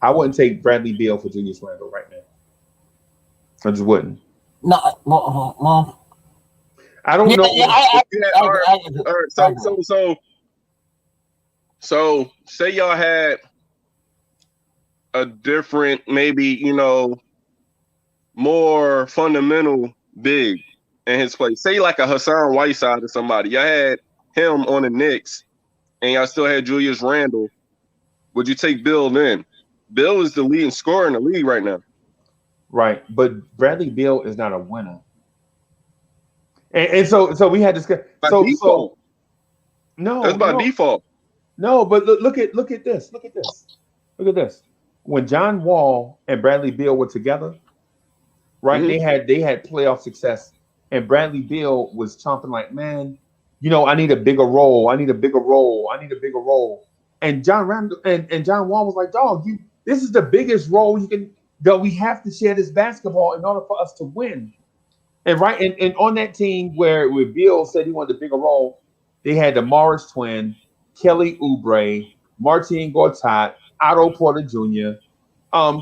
I wouldn't take Bradley Beal for Julius Randle right now. I just wouldn't. No, well, I don't know. So say y'all had a different, maybe, more fundamental big in his place. Say like a Hassan Whiteside or somebody. Y'all had him on the Knicks and y'all still had Julius Randle. Would you take Bill then? Bill is the leading scorer in the league right now. Right, but Bradley Beal is not a winner, and so we had this. So no, that's by default. No, but look at this. Look at this. When John Wall and Bradley Beal were together, right? Mm-hmm. They had playoff success, and Bradley Beal was chomping like, man, I need a bigger role. And John Randall and John Wall was like, dog, this is the biggest role you can that we have to share this basketball in order for us to win. And on that team where Bill said he wanted a bigger role, they had the Morris twin, Kelly Oubre, Martin Gortat, Otto Porter Jr.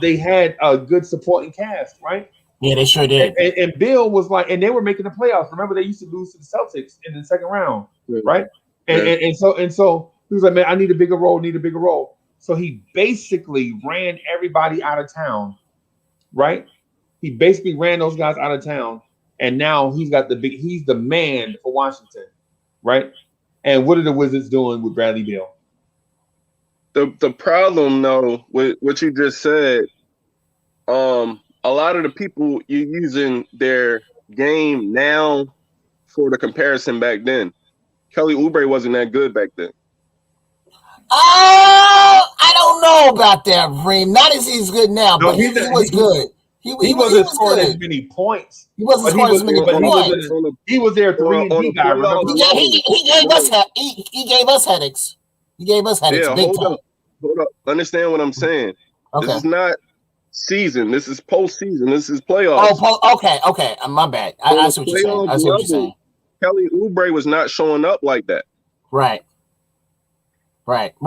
They had a good supporting cast, right? Yeah, they sure did. And Bill was like, and they were making the playoffs. Remember, they used to lose to the Celtics in the second round, right? And so he was like, man, I need a bigger role. So he basically ran everybody out of town, right? He basically ran those guys out of town, and now he's the man for Washington, right? And what are the Wizards doing with Bradley Beal? The problem, though, with what you just said, a lot of the people you're using their game now for the comparison back then. Kelly Oubre wasn't that good back then. I don't know about that, Reem. Not as he's good now, but he was good. He wasn't scoring good. as many points. He wasn't scoring as many points. He was there 3-and-D guy. Remember? He gave us headaches. He gave us headaches. Yeah, big time. Hold up. Understand what I'm saying? Okay. This is not season. This is postseason. This is playoffs. Oh, okay. My bad. I see what you're saying. Kelly Oubre was not showing up like that. Right. On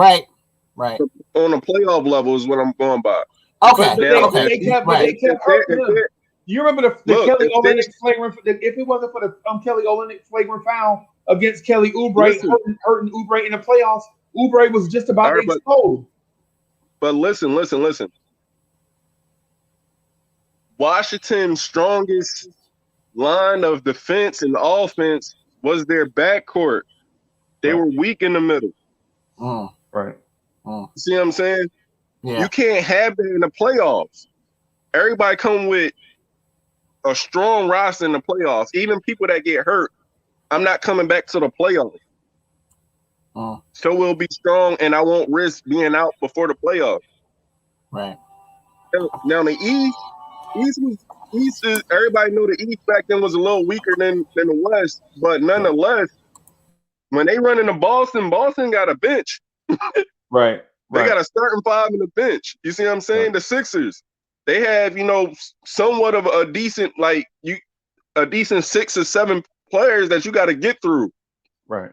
a playoff level is what I'm going by. Okay. They kept hurting him. You remember the Kelly Olynyk flagrant? If it wasn't for the Kelly Olynyk flagrant foul against Kelly Oubre, hurting Oubre in the playoffs, Oubre was just about to explode. But listen. Washington's strongest line of defense and offense was their backcourt. They were weak in the middle. Right. See what I'm saying? Yeah. You can't have that in the playoffs. Everybody come with a strong roster in the playoffs. Even people that get hurt, I'm not coming back to the playoffs. So we'll be strong, and I won't risk being out before the playoffs. Right. Now the East is everybody knew the East back then was a little weaker than the West, but nonetheless, when they run into Boston got a bench. Right. They got a starting five in the bench. You see what I'm saying? Right. The Sixers, they have, somewhat of a decent, a decent 6 or 7 players that you got to get through. Right.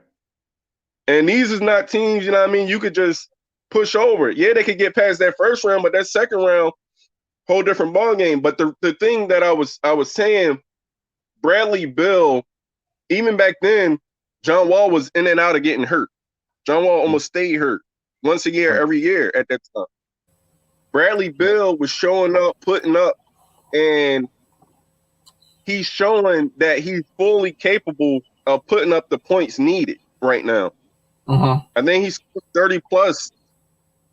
And these is not teams, you could just push over. Yeah, they could get past that first round, but that second round, whole different ball game. But the thing that I was saying, Bradley Beal, even back then, John Wall was in and out of getting hurt. John Wall almost stayed hurt once a year, every year at that time. Bradley Beal was showing up, putting up, and he's showing that he's fully capable of putting up the points needed right now. I think he's 30 plus,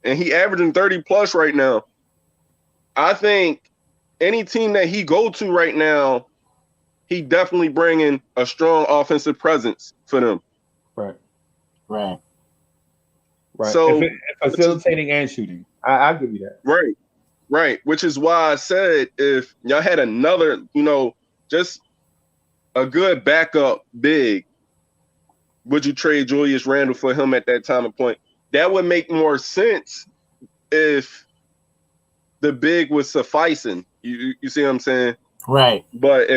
and he averaging 30 plus right now. I think any team that he go to right now, he definitely bringing a strong offensive presence for them. Right. So facilitating and shooting, I'll give you that. Right. Which is why I said if y'all had another, just a good backup big, would you trade Julius Randle for him at that time and point? That would make more sense if the big was sufficing. You see what I'm saying? Right. But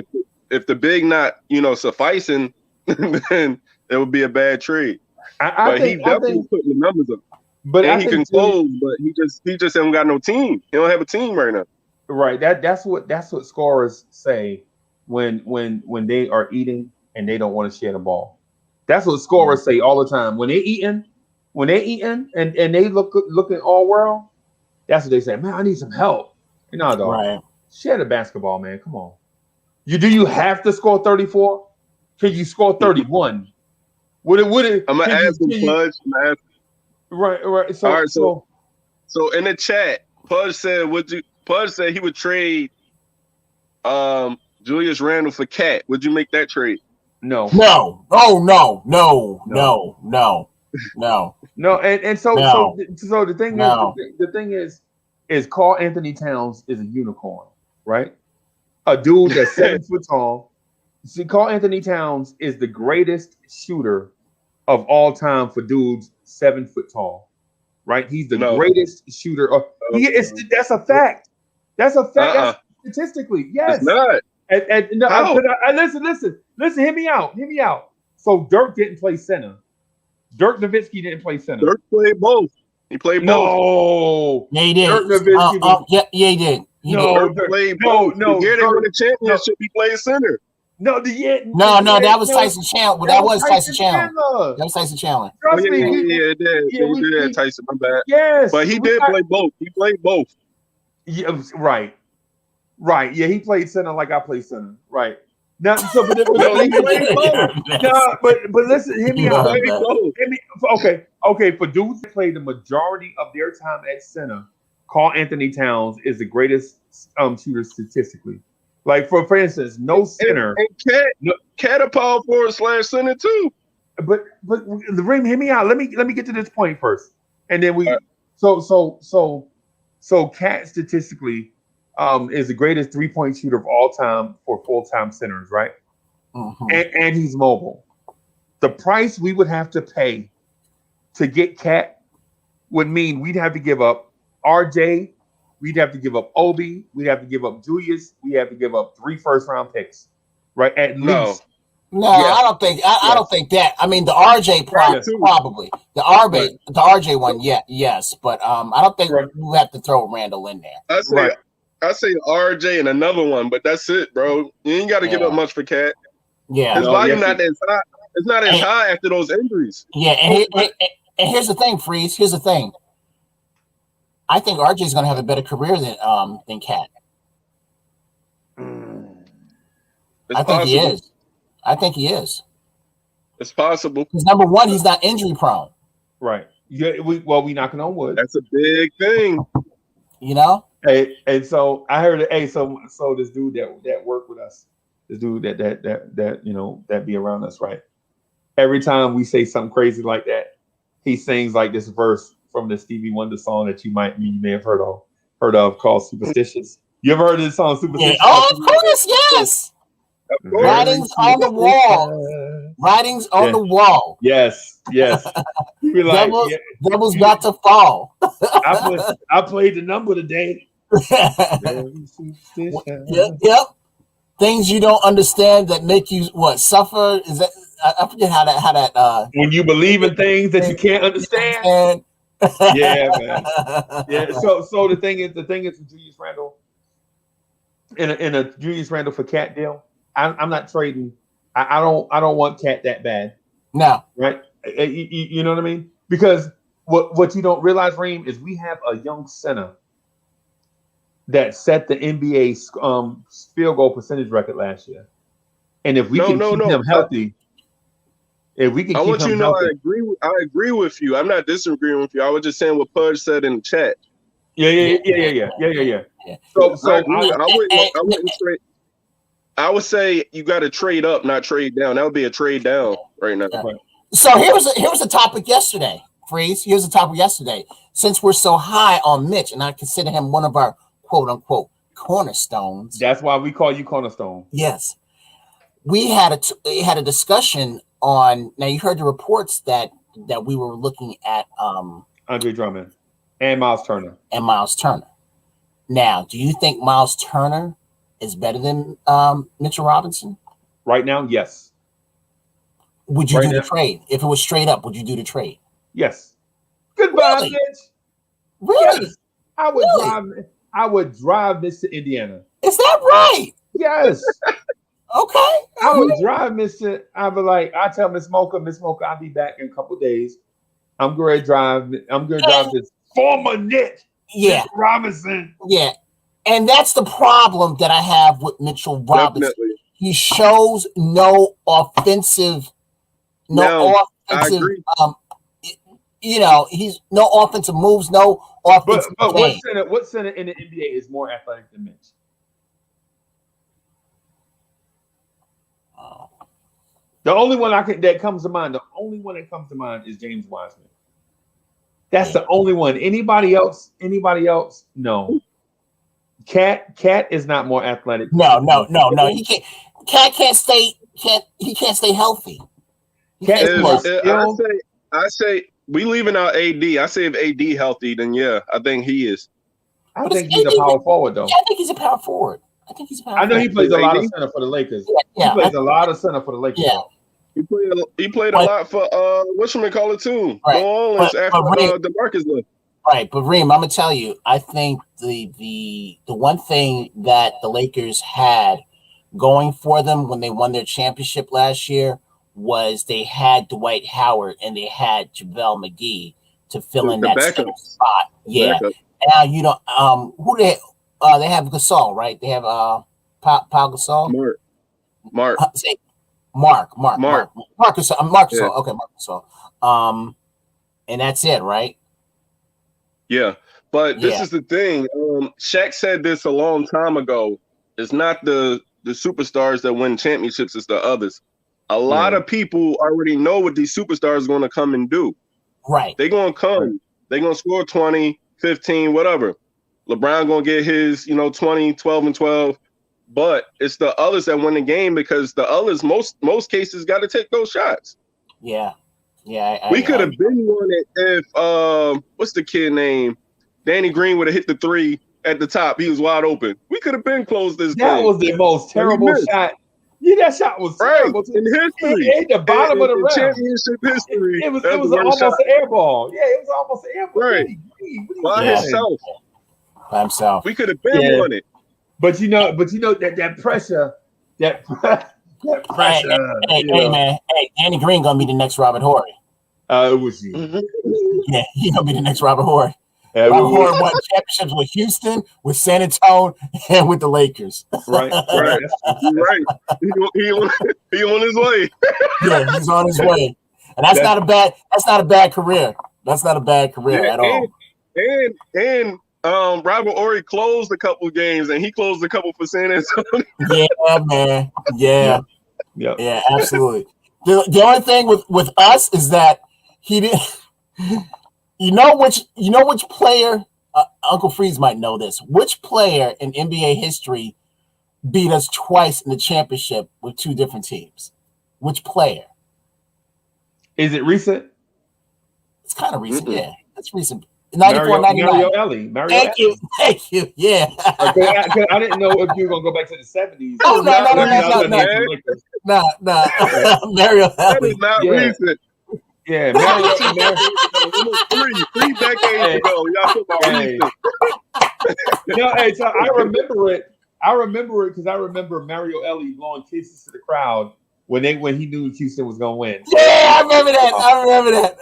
if the big not, sufficing, then it would be a bad trade. But he definitely putting the numbers up. But he can close, but he just haven't got no team. He don't have a team right now. Right. That's what scorers say when they are eating and they don't want to share the ball. That's what scorers say all the time. When they eating and they looking all world, that's what they say. Man, I need some help. Dog. Right. Share the basketball, man. Come on. Do you have to score 34? Can you score 31? Would it? I'm gonna ask him, Pudge. Right. So in the chat, Pudge said, Pudge said he would trade Julius Randle for Cat. Would you make that trade? No. Oh no. No. And so the thing is Karl Anthony Towns is a unicorn, right? A dude that's 7 foot tall. See, Karl Anthony Towns is the greatest shooter of all time for dudes 7 foot tall, right? He's the No. greatest shooter. That's a fact. That's a fact. That's statistically, yes. It's not. Listen. Hear me out. So Dirk didn't play center. Dirk Nowitzki didn't play center. Dirk played both. He played both. No. Yeah, he did. Dirk Nowitzki yeah, he did. No, Dirk played both. The year they won the championship, he played center. No, that was Tyson Chandler. That was Tyson Chandler. That was Tyson Chandler. Trust me. Yeah, it did. He did Tyson. My bad. Yes. But he did play both. He played both. Yeah, right. Yeah, he played center like I played center. Right. Now, he played both. But listen, hear me out. Okay. For dudes that play the majority of their time at center, Karl Anthony Towns is the greatest shooter statistically. Like for instance, no center. And Cat a power forward / center too. But the ring, hear me out. Let me get to this point first, and then we. So Cat statistically is the greatest 3-point shooter of all time for full-time centers, right? Mm-hmm. And he's mobile. The price we would have to pay to get Cat would mean we'd have to give up RJ. We'd have to give up Obi. We'd have to give up Julius. We have to give up 3 first-round picks, right? At least. No, yes. I don't think. I don't think that. I mean, the RJ probably the RJ one, yes, but I don't think you have to throw Randall in there. I say RJ and another one, but that's it, bro. You ain't got to give up much for Cat. Yeah, his volume not as high. It's not as high after those injuries. Yeah, and here's the thing, Freeze. Here's the thing. I think RJ is going to have a better career than Cat. I think he is. It's possible. Because number one, he's not injury prone. Right. Yeah. We knocking on wood. That's a big thing. You know. Hey, and so I heard it. Hey, so this dude that worked with us, this dude that be around us, right? Every time we say something crazy like that, he sings like this verse from the Stevie Wonder song that you may have heard of called "Superstitious." You ever heard of this song, "Superstitious"? Yeah. Oh, of course, yes. Writings on the wall. Writings on the wall. Yes. Be like, devil's got to fall. I played the number today. Yep. Things you don't understand that make you suffer. Is that I forget how that when you believe in things that you can't understand. Yeah, man. Yeah. So the thing is with Julius Randle in a Julius Randle for Cat deal. I'm not trading. I don't want Cat that bad. No. Right. You know what I mean? Because what you don't realize, Reem, is we have a young center that set the NBA field goal percentage record last year. And if we can keep him healthy, if we can keep him healthy. I agree with you. I'm not disagreeing with you. I was just saying what Pudge said in the chat. Yeah. So I would say you got to trade up, not trade down. That would be a trade down right now. So here was a topic yesterday, Freeze. Here's a topic yesterday. Since we're so high on Mitch, and I consider him one of our quote unquote cornerstones. That's why we call you Cornerstone. Yes. We had a discussion on. Now you heard the reports that we were looking at Andre Drummond and Miles Turner. Now, do you think Miles Turner is better than Mitchell Robinson? Right now, yes. Would you do the trade? If it was straight up, would you do the trade? Yes. Goodbye, really? Mitch. Really? Yes. I would drive this to Indiana. Is that right? Yes. Okay. I would drive Mr. I tell Miss Mocha, I'll be back in a couple of days. I'm going to drive this former Knicks. Yeah. Robinson. Yeah. And that's the problem that I have with Mitchell Robinson. Definitely. He shows no offensive. I agree. He's no offensive moves, no offensive. But what center in the NBA is more athletic than Mitch? The only one that comes to mind is James Wiseman. That's the only one. Anybody else? No. Cat is not more athletic. No. He can't. Cat can't stay healthy. I say we leaving out AD. I say if AD healthy, then yeah, I think he is. I think he's a power forward though. Yeah, I think he's a power forward. I know he plays a lot of center for the Lakers. Yeah, he plays a lot of center for the Lakers. Yeah. He played a lot for whatchamacallit too. Right. New Orleans after DeMarcus left. Right, but Reem, I'm gonna tell you, I think the one thing that the Lakers had going for them when they won their championship last year was they had Dwight Howard and they had JaVale McGee to fill in that center spot. Yeah. Now you don't who they have Gasol, right? They have Pau Gasol. Mark Gasol. Yeah. Okay, Mark Gasol. And that's it, right? Yeah. But this is the thing. Shaq said this a long time ago. It's not the superstars that win championships, it's the others. A lot of people already know what these superstars are going to come and do. Right. They're going to come. Right. They're going to score 20, 15, whatever. LeBron going to get his, 20, 12, and 12. But it's the others that win the game because the others, most cases, got to take those shots. Yeah. Yeah. We could have been won it if, what's the kid name? Danny Green would have hit the three at the top. He was wide open. We could have been closed this game. That was the most terrible shot. Yeah, that shot was terrible. In history. At the bottom of the rim. Championship history. It was almost an air ball. Yeah, it was almost an air ball. Right. By himself. By himself. We could have been on it. But you know that pressure, that pressure. Hey, man. Hey, Danny Green gonna be the next Robert Horry. It was you. Yeah, he gonna be the next Robert Horry. Robert Horry won championships with Houston, with San Antonio, and with the Lakers. Right. Right. He on his way. Yeah, he's on his way. And that's not a bad career. That's not a bad career at all. And Robert Horry closed a couple of games, and he closed a couple for San Antonio. Yeah, man. Yeah. Yeah, absolutely. The only thing with us is that he didn't. You know which player? Uncle Freeze might know this. Which player in NBA history beat us twice in the championship with two different teams? Which player? Is it recent? It's kind of recent. Yeah, it's recent. 94, 99. Mario Ellie. Thank you. Yeah. I didn't know if you were gonna go back to the 70s. No. Mario Ellie. That is not recent. Yeah, Mario 3 decades ago. Y'all talking about recent. Hey, so I remember it because I remember Mario Ellie blowing kisses to the crowd when he knew Houston was gonna win. Yeah, I remember that.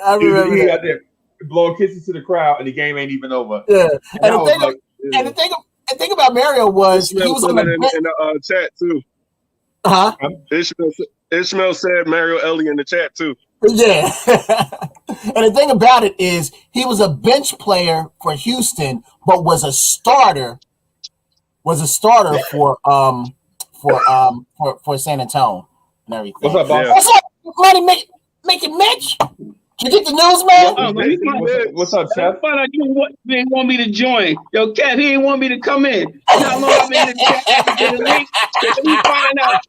I remember he that. out there blowing kisses to the crowd, and the game ain't even over. Yeah, and the thing about Mario was he was on in the chat too. Huh? Ishmael said Mario Ellie in the chat too. Yeah. And the thing about it is he was a bench player for Houston, but was a starter for San Antonio and everything. What's up, boss? What's up, money making Mitch? Did you get the news, man? What's up, Chef? Find out you didn't want me to join. Yo, Cat, he didn't want me to come in. How long I've been in the chat to get a link? We find out.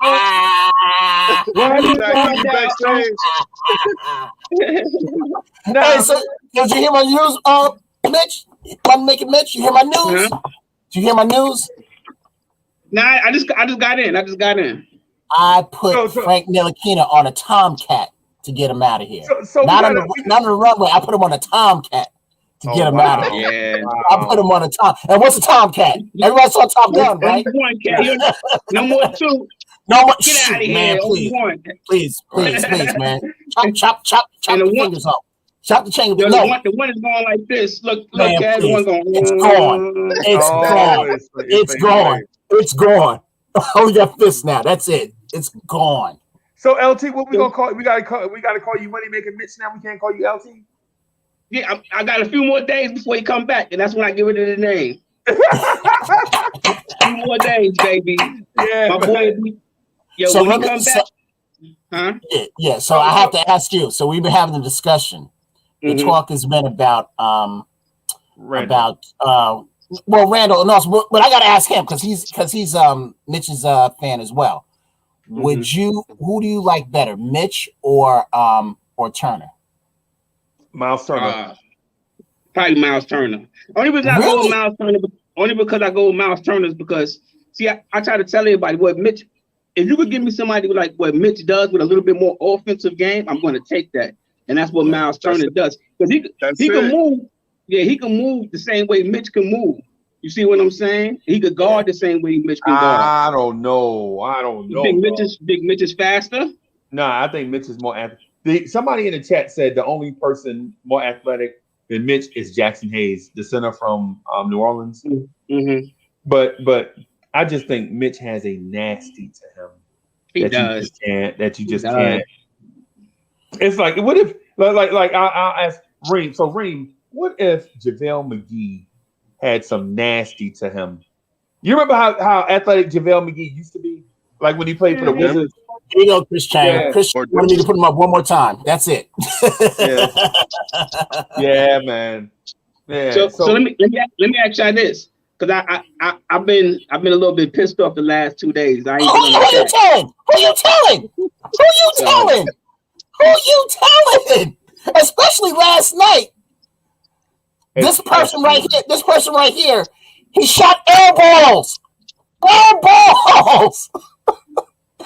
Hey, so did you hear my news, Mitch? I'm making Mitch. You hear my news? Did you hear my news? Nah, I just got in. I put Frank Ntilikina on a Tomcat to get him out of here. Not on the runway. I put him on a Tomcat to get him out of here. Yeah. I put him on a Tom. And what's a Tomcat? Everybody saw Top Gun, right? One cat. No more two. No more. Get out of man, here. Please, man. Chop the fingers off. Chop the chain. Yo, the one is going like this. Look, Cat. The one's going. It's gone. It's gone. We got fists now. That's it. It's gone. So LT, what we gonna call? We gotta call you Money Maker Mitch now. We can't call you LT. Yeah, I got a few more days before he come back, and that's when I give it the name. A few more days, baby. Yeah, my boy. Yo, so when he comes back, huh? Yeah. So I have to ask you. So we've been having a discussion. The talk has been about Randall. No, but I got to ask him because he's Mitch's fan as well. Who do you like better, Mitch or Turner? Miles Turner. Probably Miles Turner. Only reason I go with Miles Turner, only because I go with Miles Turner is because, see, I try to tell everybody what Mitch, if you could give me somebody like what Mitch does with a little bit more offensive game, I'm going to take that. And that's what Miles Turner does. Because he can move. Yeah, he can move the same way Mitch can move. You see what I'm saying? He could guard the same way Mitch can guard. I don't know. You think Mitch is faster? No, I think Mitch is more athletic. Somebody in the chat said the only person more athletic than Mitch is Jackson Hayes, the center from New Orleans. Mm-hmm. But I just think Mitch has a nasty to him. He does. You just can't. It's like, what if, like I'll ask Reem. So Reem, what if JaVale McGee had some nasty to him? You remember how athletic JaVale McGee used to be? Like when he played for the Wizards? Here you go, Chris Chang. Yeah. Chris wanted me to put him up one more time. That's it. Yeah, man. Yeah. So let me ask you this, because I've been a little bit pissed off the last 2 days. Who you telling? Who you telling? Especially last night. This person right here, he shot air balls. Air balls.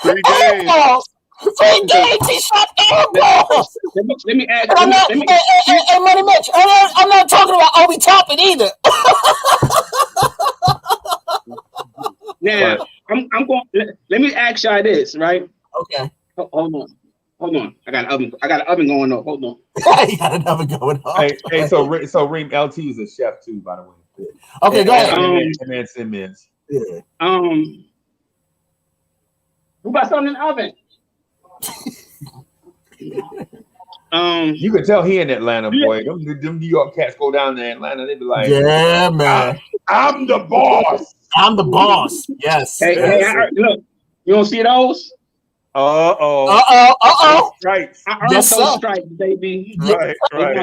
3 games. 3 games. He shot air balls. Let me ask. Hey, Money Mitch. I'm not talking about Obi Toppin either. Now, I'm going. Let me ask y'all this, right? Okay. Hold on. I got an oven going on. Hold on. You got an oven going on. Hey, so Reem, LT is a chef too, by the way. Okay, go ahead. And Simmons. Yeah. Who got something in the oven? You can tell he in Atlanta, boy. Them New York cats go down to Atlanta. They be like, yeah, man. I'm the boss. I'm the boss. Yes. Hey, look. You don't see those? Stripes. I earned those stripes, baby. Right. I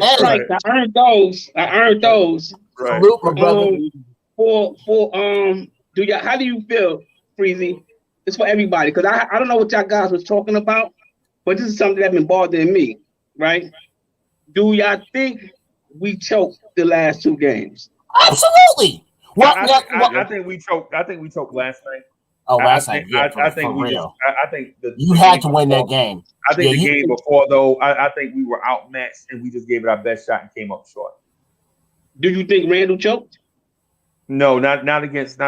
earned those. Right. Salute, my brother. How do you feel, Freezy? It's for everybody, because I don't know what y'all guys was talking about, but this is something that's been bothering me, right? Do y'all think we choked the last 2 games? Absolutely. I think we choked. I think we choked last night. Oh, last night. I think you had to win that game. I think the game before, though, I think we were outmatched and we just gave it our best shot and came up short. Do you think Randall choked? No, not against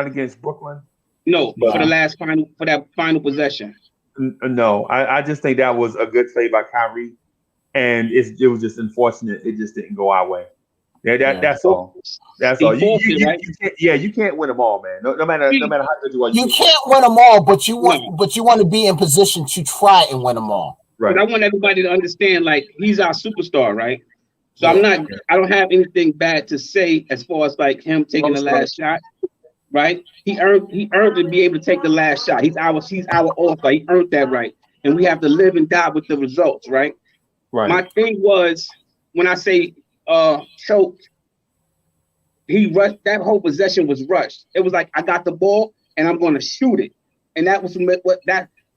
Brooklyn. No, for that final possession. No, I just think that was a good play by Kyrie, and it was just unfortunate. It just didn't go our way. That's all. That's all. You can't win them all, man. No matter how good you are. You can't win them all, but you want to be in position to try and win them all. Right. But I want everybody to understand, like, he's our superstar, right? So I don't have anything bad to say as far as like him taking the last shot, right? He earned to be able to take the last shot. He's our all-star. He earned that right, and we have to live and die with the results, right? Right. My thing was when I say choked, he rushed. That whole possession was rushed. It was like, I got the ball and I'm going to shoot it, and that was what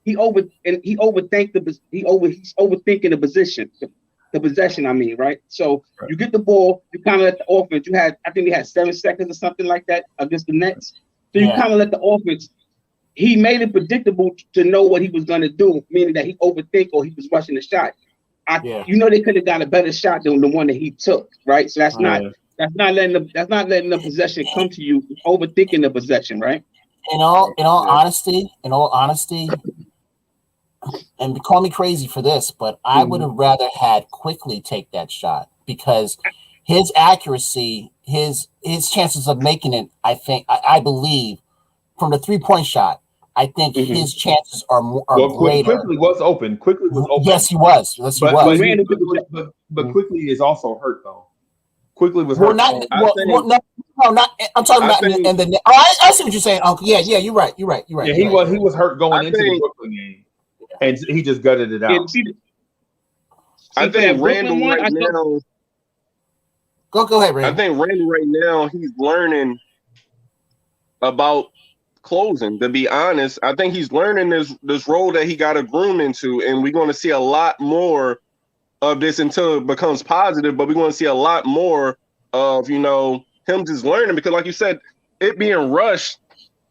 he's overthinking the position. The possession, I mean, right? So you get the ball, you kind of let the offense. I think we had 7 seconds or something like that against the Nets. So you kind of let the offense. He made it predictable to know what he was going to do, meaning that he overthink or he was rushing the shot. You know, they could have got a better shot than the one that he took, right? So that's not letting the possession come to you. Overthinking the possession, right? In all honesty, and call me crazy for this, but I would have rather had Quickly take that shot, because his accuracy, his chances of making it, I believe, from the 3-point shot, I think his chances are greater. Quickly was open. Yes, he was. But Quickly is also hurt, though. Quickly was hurt. Not. I'm talking about in the. I see what you're saying, Uncle. Yeah, you're right. Yeah, he was hurt going into the Brooklyn game. And he just gutted it out. I think Randall right now. Go ahead, Randall. I think Randall right now, he's learning about closing. To be honest, I think he's learning this role that he got to groom into, and we're going to see a lot more of this until it becomes positive, but we're going to see a lot more of, you know, him just learning because, like you said, it being rushed,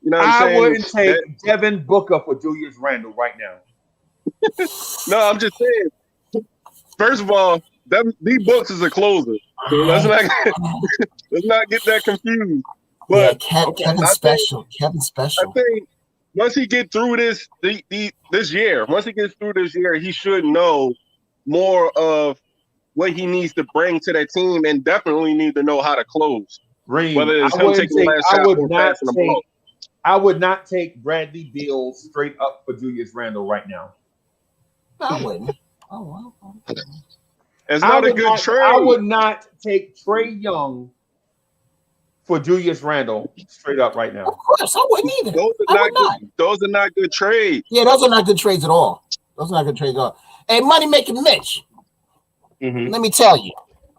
you know what I'm I saying? wouldn't take Devin Booker for Julius Randle right now. No, I'm just saying, first of all, D Books is a closer. So let's not get that confused. But Kevin Special. I think once he get through this year, he should know more of what he needs to bring to that team, and definitely need to know how to close. Reem, Whether it's him taking the last shot or passing the ball. I would not take Bradley Beal straight up for Julius Randle right now. I wouldn't. Oh, well. It's not a good trade. I would not take Trae Young for Julius Randle straight up right now. Of course, I wouldn't either. Those are not good trades. Yeah, those are not good trades at all. Hey, money making Mitch. Mm-hmm. Let me tell you.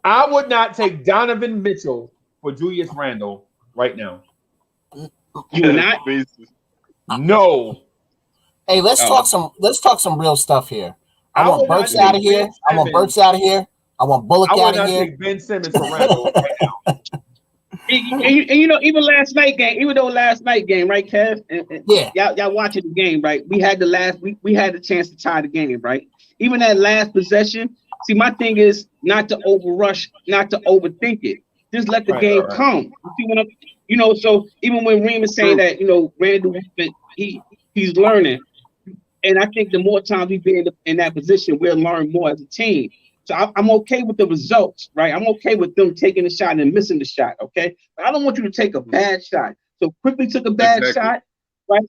I would not take Donovan Mitchell for Julius Randle right now. You would not? No. Hey, let's talk some real stuff here. I want Burks out of here. I want Burks out of here. I want Bullock out of here. I would not take Ben Simmons for Randle right now. And you know, even last night game, right, Kev? Yeah. Y'all watching the game, right? We had the chance to tie the game, right? Even that last possession. See, my thing is not to overrush, not to overthink it. Just let the game come. You see what I'm, you know, so even when Reem is saying that, you know, Randle, he's learning. And I think the more times we be in that position, we'll learn more as a team. So I'm okay with the results, right? I'm okay with them taking the shot and missing the shot, okay? But I don't want you to take a bad shot. So quickly took a bad shot, right?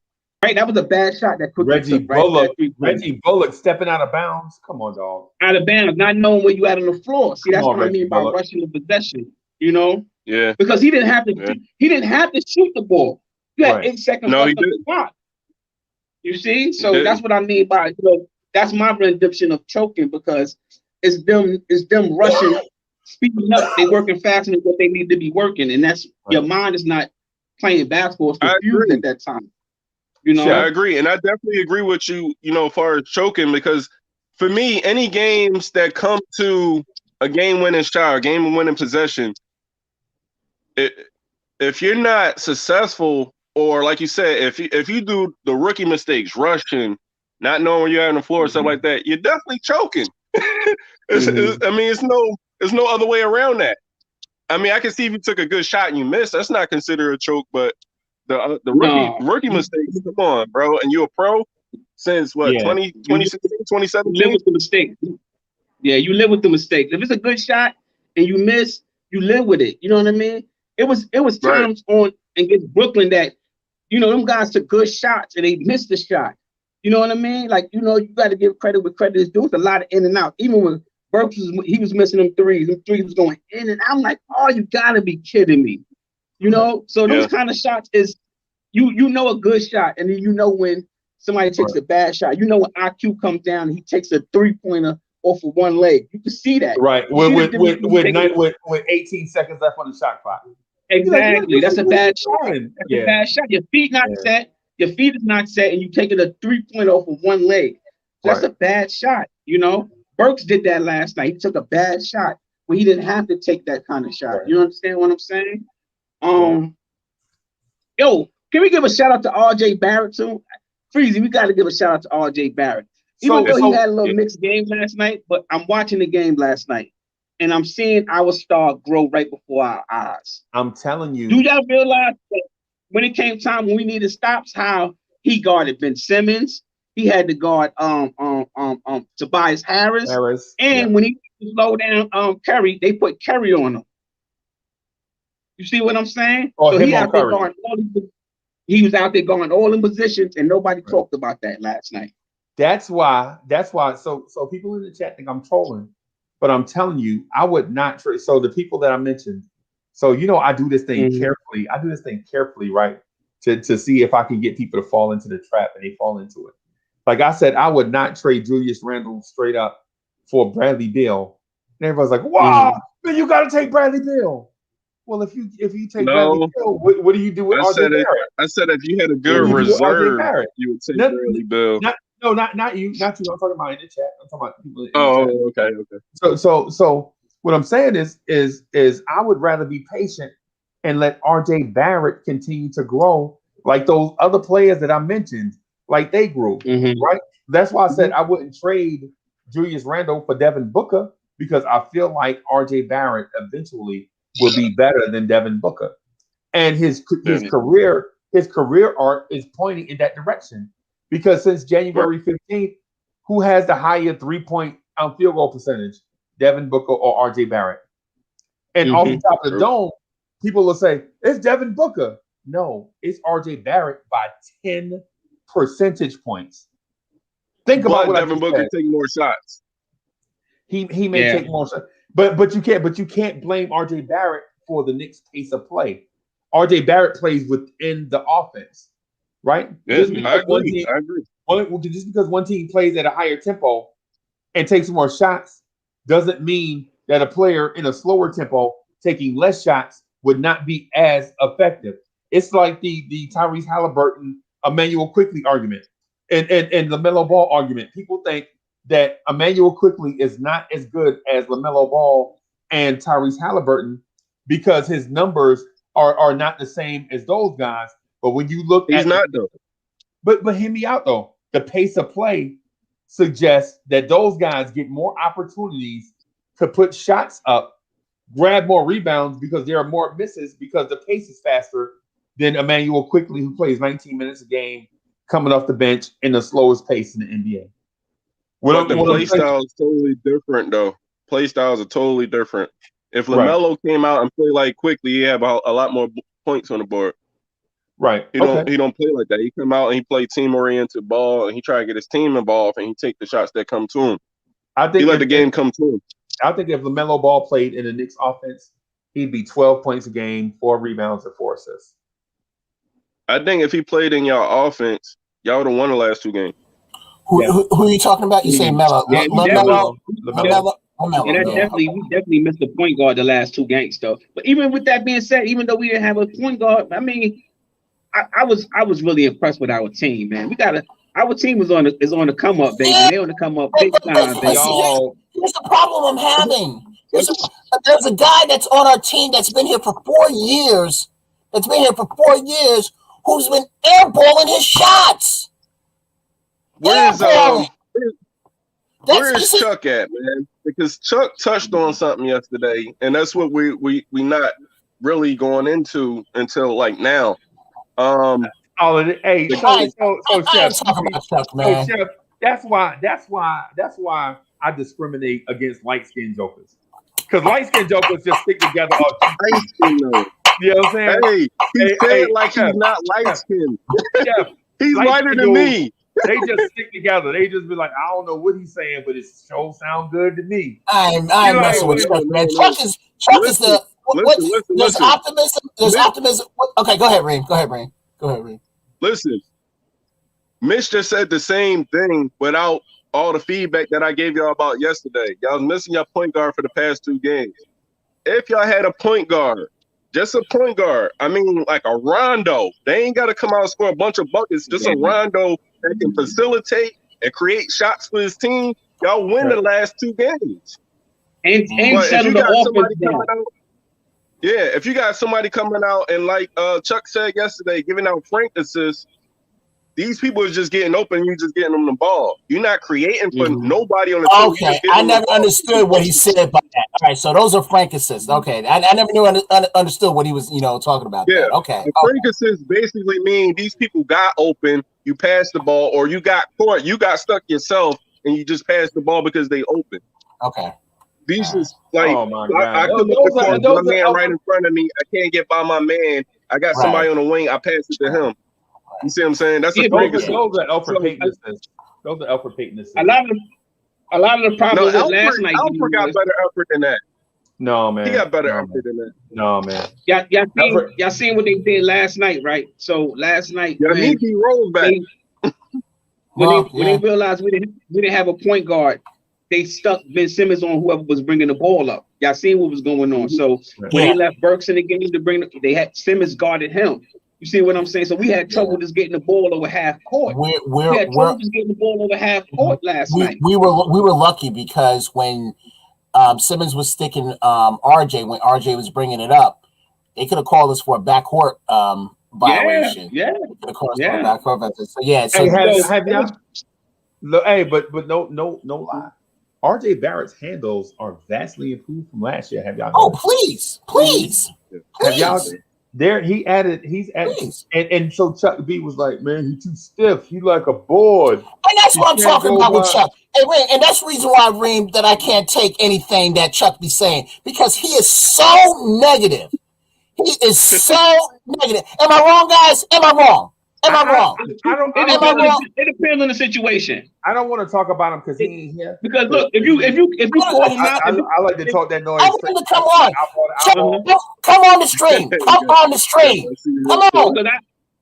Right, that was a bad shot that quickly took, right? Reggie Bullock stepping out of bounds. Come on, dog. Out of bounds, not knowing where you at on the floor. See, that's what I mean by rushing the possession. You know? Yeah. Because he didn't have to. He didn't have to shoot the ball. You had 8 seconds left on the clock. You see, so that's what I mean by, you know, that's my redemption of choking, because it's them rushing, speeding up. They working faster than what they need to be working, and that's your mind is not playing basketball. It's confused at that time. You know, I agree, and I definitely agree with you. You know, as far as choking, because for me, any games that come to a game-winning shot, a game-winning possession, if you're not successful, or like you said, if you do the rookie mistakes, rushing, not knowing where you're at on the floor, or stuff like that, you're definitely choking. I mean, it's no other way around that. I mean, I can see if you took a good shot and you missed, that's not considered a choke, but the rookie mistakes, come on, bro. And you're a pro since what, 2016, 2017? You live with the mistake. Yeah, you live with the mistake. If it's a good shot and you miss, you live with it. You know what I mean? It was times on against Brooklyn that, you know, them guys took good shots and they missed the shot. You know what I mean? Like, you know, you got to give credit where credit is due. It's a lot of in and out. Even when Burks was missing them threes. Them threes was going in, and I'm like, oh, you got to be kidding me. You know? So those kind of shots is, you know, a good shot, and then you know when somebody takes a bad shot. You know when IQ comes down and he takes a 3-pointer off of one leg. You can see that. Right. With 18 seconds left on the shot clock. Exactly. That's a bad shot. That's a bad shot. Your feet not set. Your feet is not set, and you taking a 3-pointer off of one leg. That's a bad shot. You know, Burks did that last night. He took a bad shot when he didn't have to take that kind of shot. You understand what I'm saying? Yo, can we give a shout out to RJ Barrett too? Freezy, we got to give a shout out to RJ Barrett. Even though he had a little mixed game last night, but I'm watching the game last night, and I'm seeing our star grow right before our eyes. I'm telling you. Do y'all realize that when it came time when we needed stops, how he guarded Ben Simmons? He had to guard Tobias Harris. And when he slowed down Curry, they put Curry on him. You see what I'm saying? So he out there guarding he was out there guarding all in positions, and nobody talked about that last night. That's why. So people in the chat think I'm trolling, but I'm telling you, I would not trade. So the people that I mentioned, so you know, I do this thing carefully. I do this thing carefully, right? To see if I can get people to fall into the trap, and they fall into it. Like I said, I would not trade Julius Randle straight up for Bradley Beal. And everybody's like, "Wow, man, you got to take Bradley Beal." Well, if you take Bradley Beal, what do you do with RJ Barrett? I said if you had a good reserve, you would take Bradley Beal. No, not you. I'm talking about in the chat. I'm talking about people in the Oh, chat. okay. So what I'm saying is I would rather be patient and let RJ Barrett continue to grow like those other players that I mentioned, like they grew, right? That's why I said I wouldn't trade Julius Randle for Devin Booker because I feel like RJ Barrett eventually will be better than Devin Booker. And his career arc is pointing in that direction. Because since January 15th, who has the higher 3-point field goal percentage? Devin Booker or RJ Barrett? And off the top of the dome, people will say, it's Devin Booker. No, it's RJ Barrett by 10 percentage points. Think about what Devin Booker said. taking more shots. He may take more shots. But you can't blame RJ Barrett for the Knicks' pace of play. RJ Barrett plays within the offense, right? Yeah, I agree. Just because one team plays at a higher tempo and takes more shots doesn't mean that a player in a slower tempo taking less shots would not be as effective. It's like the Tyrese Halliburton, Emmanuel Quickly argument and LaMelo Ball argument. People think that Emmanuel Quickly is not as good as LaMelo Ball and Tyrese Halliburton because his numbers are not the same as those guys. But when you look He's not though. But hear me out though. The pace of play suggests that those guys get more opportunities to put shots up, grab more rebounds because there are more misses because the pace is faster than Emmanuel Quickly, who plays 19 minutes a game, coming off the bench in the slowest pace in the NBA. But the play style is totally different, though. Play styles are totally different. If LaMelo came out and played like Quickly, he have a lot more points on the board. Right. He don't play like that. He come out and he play team oriented ball and he try to get his team involved and he take the shots that come to him. I think he let the game come to him. I think if LaMelo Ball played in the Knicks offense, he'd be 12 points a game, 4 rebounds, and 4 assists. I think if he played in y'all offense, y'all would have won the last 2 games. Who are you talking about? You say Melo. LaMelo. And we definitely missed the point guard the last 2 games, though. But even with that being said, even though we didn't have a point guard, I mean, I was really impressed with our team, man. Our team is on the come up, baby. They're on the come up big time, baby. Here's the problem I'm having. There's a guy that's on our team that's been here for 4 years. Who's been airballing his shots. Where is Chuck at, man? Because Chuck touched on something yesterday, and that's what we not really going into until like now. Chef, that's why I discriminate against light-skinned jokers. Because light-skinned jokers just stick together. You know what I'm saying? Hey, he said like he's not light-skinned. He's lighter than me. They just stick together. They just be like, I don't know what he's saying, but it sure sounds good to me. I'm messing with Chuck, man. Chuck is the there's optimism. There's optimism. Okay, go ahead, Reem. Listen, Mitch just said the same thing without all the feedback that I gave y'all about yesterday. Y'all was missing your point guard for the past 2 games. If y'all had a point guard, just a point guard, I mean like a Rondo, they ain't got to come out and score a bunch of buckets. Just a Rondo that can facilitate and create shots for his team. Y'all win the last 2 games. And settle the offense down. Yeah, if you got somebody coming out and like Chuck said yesterday, giving out frank assists, these people are just getting open. You just getting them the ball. You're not creating for nobody on the team. Okay, I never understood what he said about that. All right, so those are frank assists. Okay, I never knew understood what he was talking about. Yeah, that. Okay. Frank assists basically mean these people got open. You passed the ball, or you got caught. You got stuck yourself, and you just passed the ball because they open. Okay. These is like, oh my God. I come up the court, my man right in front of me. I can't get by my man. I got somebody on the wing. I pass it to him. You see what I'm saying? That's a those are Alfred Payton assists. Those are Alfred Payton assists. A lot of the problems last night. Alfred got better effort than that. No, man. He got better effort than that. No, man. Y'all seen what they did last night, right? So last night, he rolled back. When they realized we didn't have a point guard, they stuck Ben Simmons on whoever was bringing the ball up. Y'all seen what was going on. So when they left Burks in the game they had Simmons guarded him. You see what I'm saying? So we had trouble just getting the ball over half court. We had trouble just getting the ball over half court last night. We were lucky because when Simmons was sticking RJ, when RJ was bringing it up, they could have called us for a backcourt violation. Yeah. They could have called us for a backcourt violation. So yeah. So hey, have y'all? Look, hey, but no lie. RJ Barrett's handles are vastly improved from last year. Have y'all? Oh, please. Have y'all? He's added, and so Chuck B was like, man, he's too stiff. He like a board. And that's what I'm talking about with Chuck. And that's the reason why, Reem, that I can't take anything that Chuck be saying, because he is so negative. He is so negative. Am I wrong, guys? Am I wrong? It depends on the situation. I don't want to talk about him because he ain't here. Because look, if you call him out, I like to talk that noise. I want to come on. Come on the stream. Come on the stream. Come on.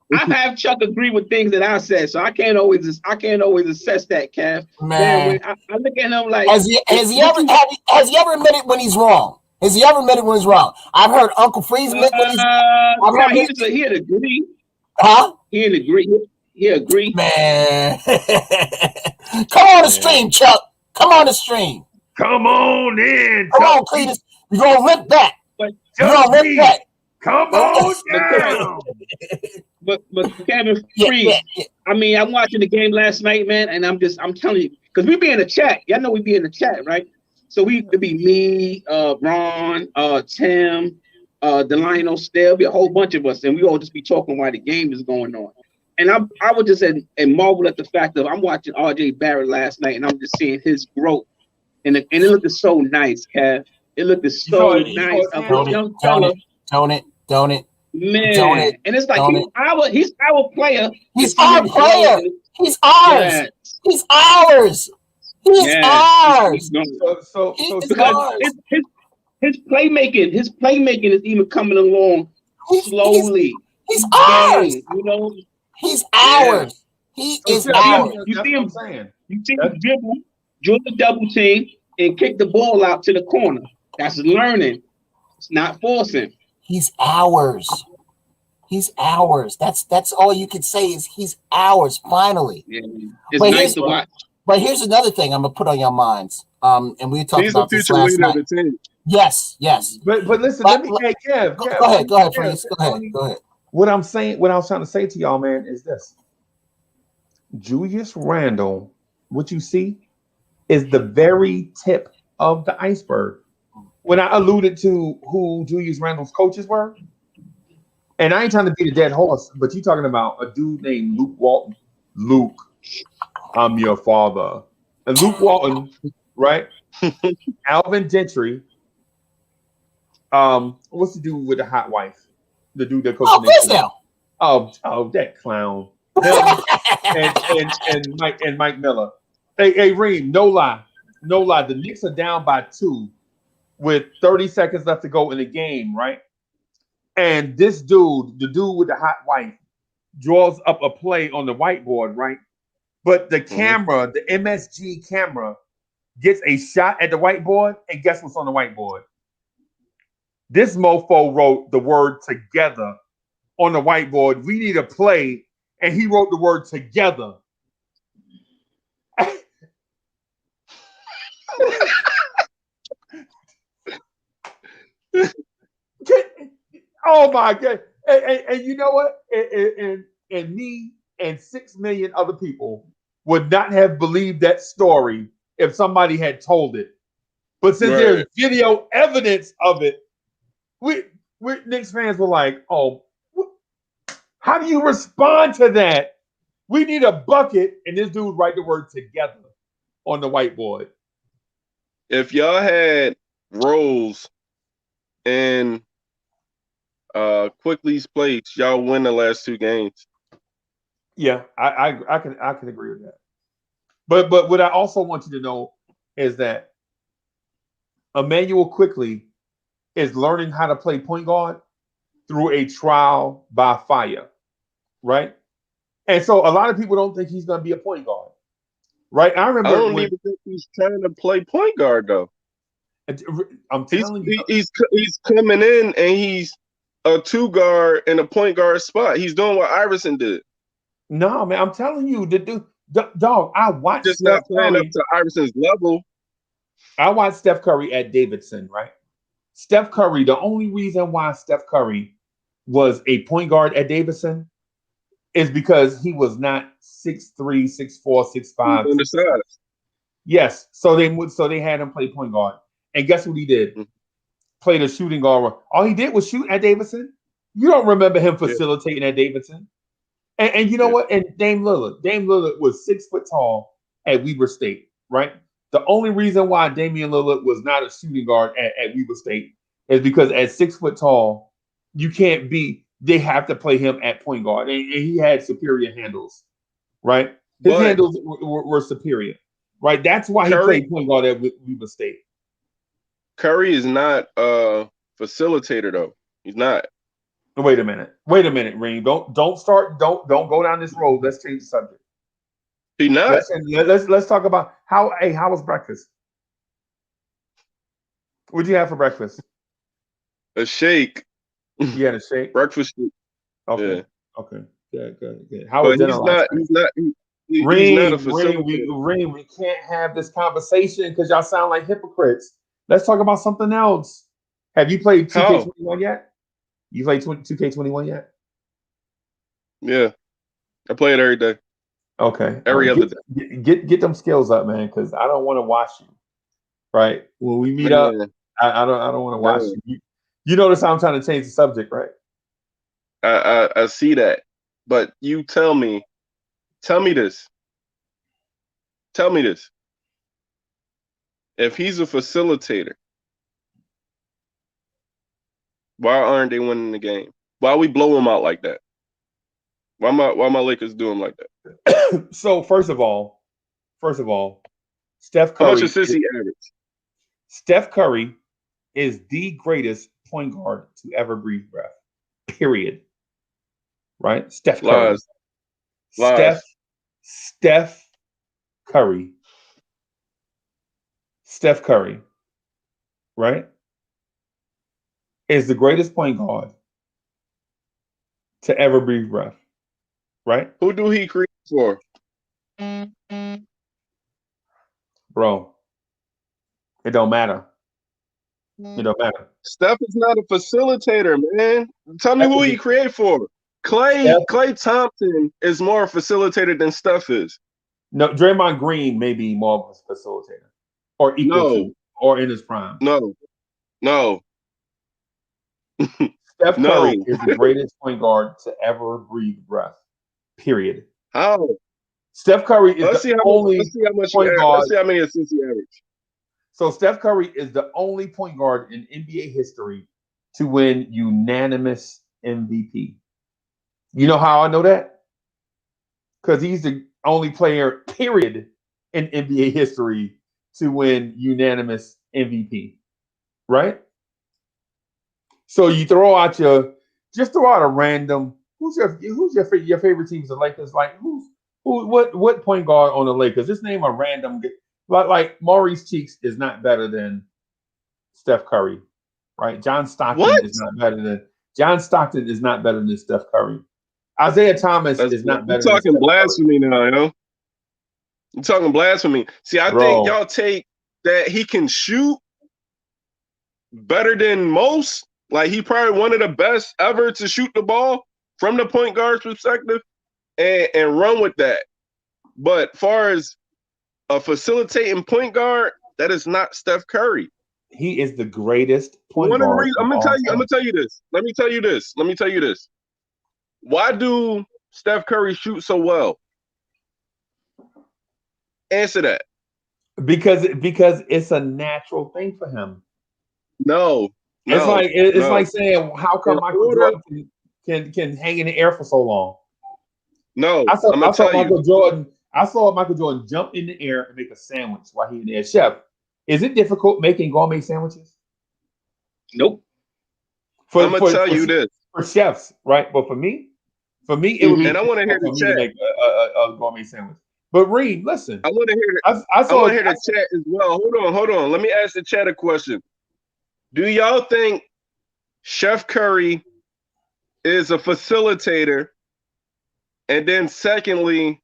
Because I have Chuck agree with things that I said, so I can't always assess that, Kev. Man, I look at him like, has he ever admitted when he's wrong? Has he ever admitted when he's wrong? I've heard Uncle Freeze admit when he's wrong. He'd agree. Huh? He'd agree. He agree. Man. Come on the stream, Chuck. Come on the stream. Come on in. Come on, Cletus. We're going to rip back. Come on down. But Kevin Freeze, I mean, I'm watching the game last night, man, and I'm telling you, because we be in the chat. Y'all know we be in the chat, right? So it'd be me, Ron, Tim, Delino, there'll be a whole bunch of us, and we all just be talking while the game is going on. And I would just and marvel at the fact of I'm watching RJ Barrett last night, and I'm just seeing his growth, and it looked so nice, Kev. It looked so nice. Young fella. Don't it. Man, and it's like he's our player. He's our player. He's ours. Yes. He's ours. He's ours. So because his playmaking is even coming along slowly. He's ours. You know, he's ours. He is ours. You see him saying. You see him dribble the double team, and kick the ball out to the corner. That's learning. It's not forcing. He's ours. He's ours. That's all you can say is he's ours. Finally. Yeah, it's nice to watch. But here's another thing I'm gonna put on your minds. And we talked about this last night. Of the team. Yes. But listen, let me Kev. Go ahead, Freeze. Go ahead. What I was trying to say to y'all, man, is this. Julius Randle, what you see is the very tip of the iceberg. When I alluded to who Julius Randle's coaches were, and I ain't trying to beat a dead horse, but you're talking about a dude named Luke Walton. Luke, I'm your father. And Luke Walton, right? Alvin Gentry. What's the dude with the hot wife? The dude that coaches. Oh, that clown. and Mike Miller. Hey, Reem, no lie. The Knicks are down by 2 with 30 seconds left to go in the game, right? And this dude, the dude with the hot wife, draws up a play on the whiteboard, right? But the camera, the MSG camera, gets a shot at the whiteboard, and guess what's on the whiteboard? This mofo wrote the word together on the whiteboard. We need a play, and he wrote the word together. Oh my God. And you know what? And me and 6 million other people would not have believed that story if somebody had told it. But since there's video evidence of it, we Knicks fans were like, oh, how do you respond to that? We need a bucket, and this dude write the word together on the whiteboard. If y'all had roles in Quickly's place, y'all win the last 2 games. Yeah, I can agree with that. But what I also want you to know is that Emmanuel Quickly is learning how to play point guard through a trial by fire, right? And so a lot of people don't think he's going to be a point guard, right? I remember. I don't even think he's trying to play point guard though. I'm telling you, he's coming in and a 2 guard and a point guard spot. He's doing what Iverson did. No, man, I'm telling you, the dude, dog. I watched Just Steph not playing up Curry. to Iverson's level. I watched Steph Curry at Davidson, right? Steph Curry. The only reason why Steph Curry was a point guard at Davidson is because he was not 6'3", 6'4", 6'5". Undersized. Yes, so they had him play point guard, and guess what he did? Mm-hmm. Played a shooting guard. All he did was shoot at Davidson. You don't remember him facilitating at Davidson. And you know what? And Dame Lillard was 6 foot tall at Weber State, right? The only reason why Damian Lillard was not a shooting guard at Weber State is because at 6 foot tall, you can't be. They have to play him at point guard, and he had superior handles, right? His handles were superior, right? That's why he played point guard at Weber State. Curry is not a facilitator, though. He's not. Wait a minute, Reem. Don't go down this road. Let's change the subject. He not. Let's talk about how was breakfast? What'd you have for breakfast? A shake. You had a shake. Breakfast. Okay. Yeah. Okay. Good. How was dinner last night? He's not a facilitator. Reem, we can't have this conversation because y'all sound like hypocrites. Let's talk about something else. Have you played 2K21 yet? You played 2K21 yet? Yeah, I play it every day. Okay, every other day. Get them skills up, man, because I don't want to watch you. Right when we meet up, I don't want to watch you. You notice how I'm trying to change the subject, right? I see that, but you tell me this. Tell me this. If he's a facilitator, why aren't they winning the game? Why we blow him out like that? Why my Lakers do him like that? So first of all, Steph Curry. How much assists he average? Steph Curry is the greatest point guard to ever breathe breath. Period. Right? Steph Curry. Lies. Steph Curry. Steph Curry. Right? Is the greatest point guard to ever breathe breath. Right? Who do he create for? Bro, it don't matter. It don't matter. Steph is not a facilitator, man. Tell me who he create for. Klay Thompson is more a facilitator than Steph is. No, Draymond Green may be more of a facilitator. Or equal to, or in his prime. No. Steph Curry is the greatest point guard to ever breathe breath. Period. How? Steph Curry is the only point guard. Let's see how many assists he average. So Steph Curry is the only point guard in NBA history to win unanimous MVP. You know how I know that? Because he's the only player, period, in NBA history to win unanimous MVP. Right? So you throw out a random. Who's your favorite teams? The Lakers. Like what point guard on the Lakers? Just name a random. Like Maurice Cheeks is not better than Steph Curry, right? John Stockton is not better than Steph Curry. Isaiah Thomas is not better. You're talking blasphemy now, yo. You're talking blasphemy. See, I think y'all take that he can shoot better than most. Like he probably one of the best ever to shoot the ball from the point guard's perspective, and run with that. But far as a facilitating point guard, that is not Steph Curry. He is the greatest point guard. I'm gonna tell you this. Let me tell you this. Why do Steph Curry shoot so well? Answer that. Because it's a natural thing for him. No. It's like saying, how come Michael Jordan can hang in the air for so long? No, I saw Michael Jordan jump in the air and make a sandwich while he in the air. Chef, is it difficult making gourmet sandwiches? Nope. I'm gonna tell you this for chefs, right? But for me, it would be. And I want to hear the chat. Make a gourmet sandwich. But Reed, listen. I want to hear. I want to hear the chat as well. Hold on. Let me ask the chat a question. Do y'all think Chef Curry is a facilitator, and then secondly,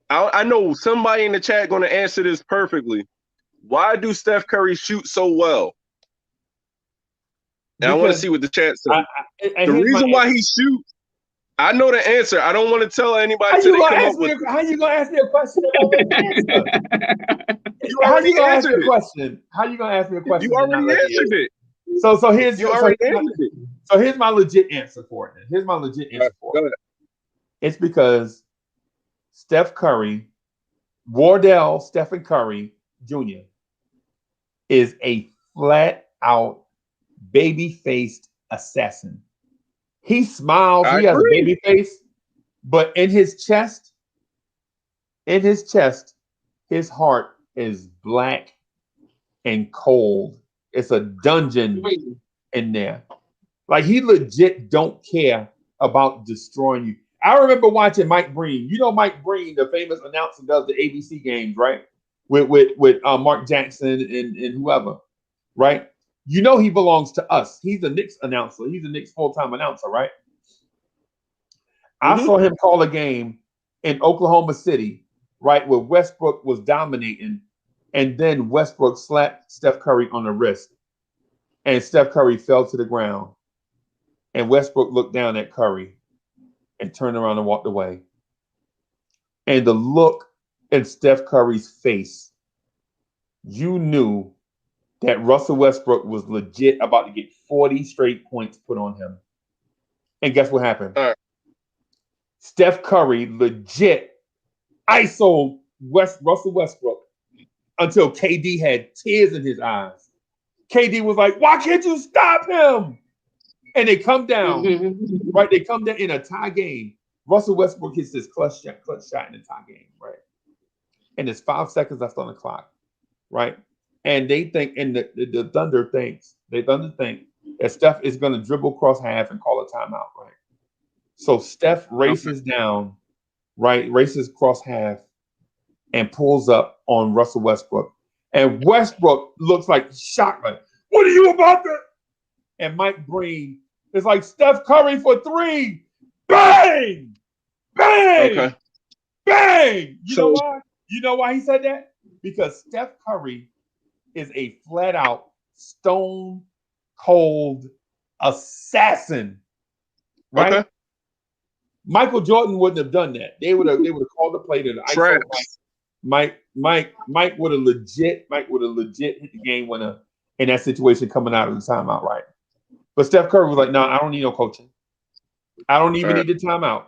I know somebody in the chat going to answer this perfectly. Why do Steph Curry shoot so well? And I want to see what the chat says. The reason why he shoots, I know the answer. I don't want to tell anybody till they come up with. How you gonna ask me a question? You already answered it. How you gonna ask me a question? You already answered it. So here's here's my legit answer for it. Here's my legit answer for it. It's because Steph Curry, Wardell Stephen Curry Jr. is a flat out baby-faced assassin. He smiles, he has a baby face, but in his chest, his heart is black and cold. It's a dungeon in there. Like, he legit don't care about destroying you. I remember watching Mike Breen. You know Mike Breen, the famous announcer, does the ABC games, right? With Mark Jackson and whoever, right? You know he belongs to us. He's a Knicks announcer. He's a Knicks full-time announcer, right? I saw him call a game in Oklahoma City, right, where Westbrook was dominating, and then Westbrook slapped Steph Curry on the wrist, and Steph Curry fell to the ground, and Westbrook looked down at Curry and turned around and walked away. And the look in Steph Curry's face, you knew that Russell Westbrook was legit about to get 40 straight points put on him. And guess what happened? Steph Curry legit ISO'd Russell Westbrook until KD had tears in his eyes. KD was like, why can't you stop him? And they come down, right? They come down in a tie game. Russell Westbrook hits this clutch shot in the tie game, right? And there's 5 seconds left on the clock, right? And they think, and the Thunder think that Steph is going to dribble across half and call a timeout, right? So Steph races down, right? Races across half and pulls up on Russell Westbrook. And Westbrook looks like shocked, like, what are you about to? And Mike Breen is like, Steph Curry for 3. Bang! Bang! Okay. Bang! You know why? You know why he said that? Because Steph Curry is a flat out stone cold assassin. Right? Okay. Michael Jordan wouldn't have done that. They would have called the play to the Mike would have legit hit the game winner in that situation coming out of the timeout, right? But Steph Curry was like, no, I don't need no coaching. I don't even need the timeout.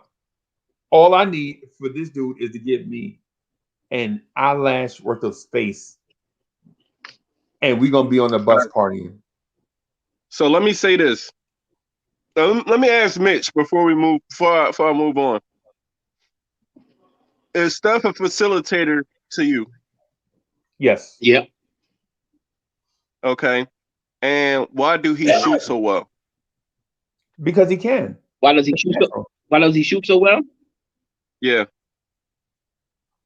All I need for this dude is to give me an eyelash worth of space, and we're gonna be on the bus partying. So let me say this. Let me ask Mitch before I move on. Is Steph a facilitator to you? Yes. Yeah. Okay. And why do he shoot so well? Because he can. Why does he shoot so well? Yeah.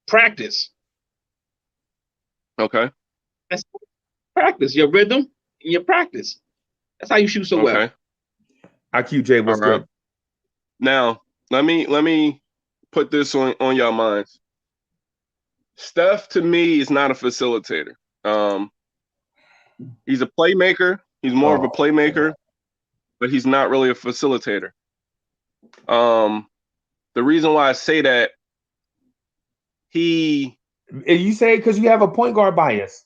Practice. Okay. That's practice. Your rhythm and your practice. That's how you shoot so well. IQJ was good. Now, let me put this on y'all minds. Steph, to me, is not a facilitator. He's a playmaker. He's more of a playmaker, but he's not really a facilitator. The reason why I say that, you say because you have a point guard bias.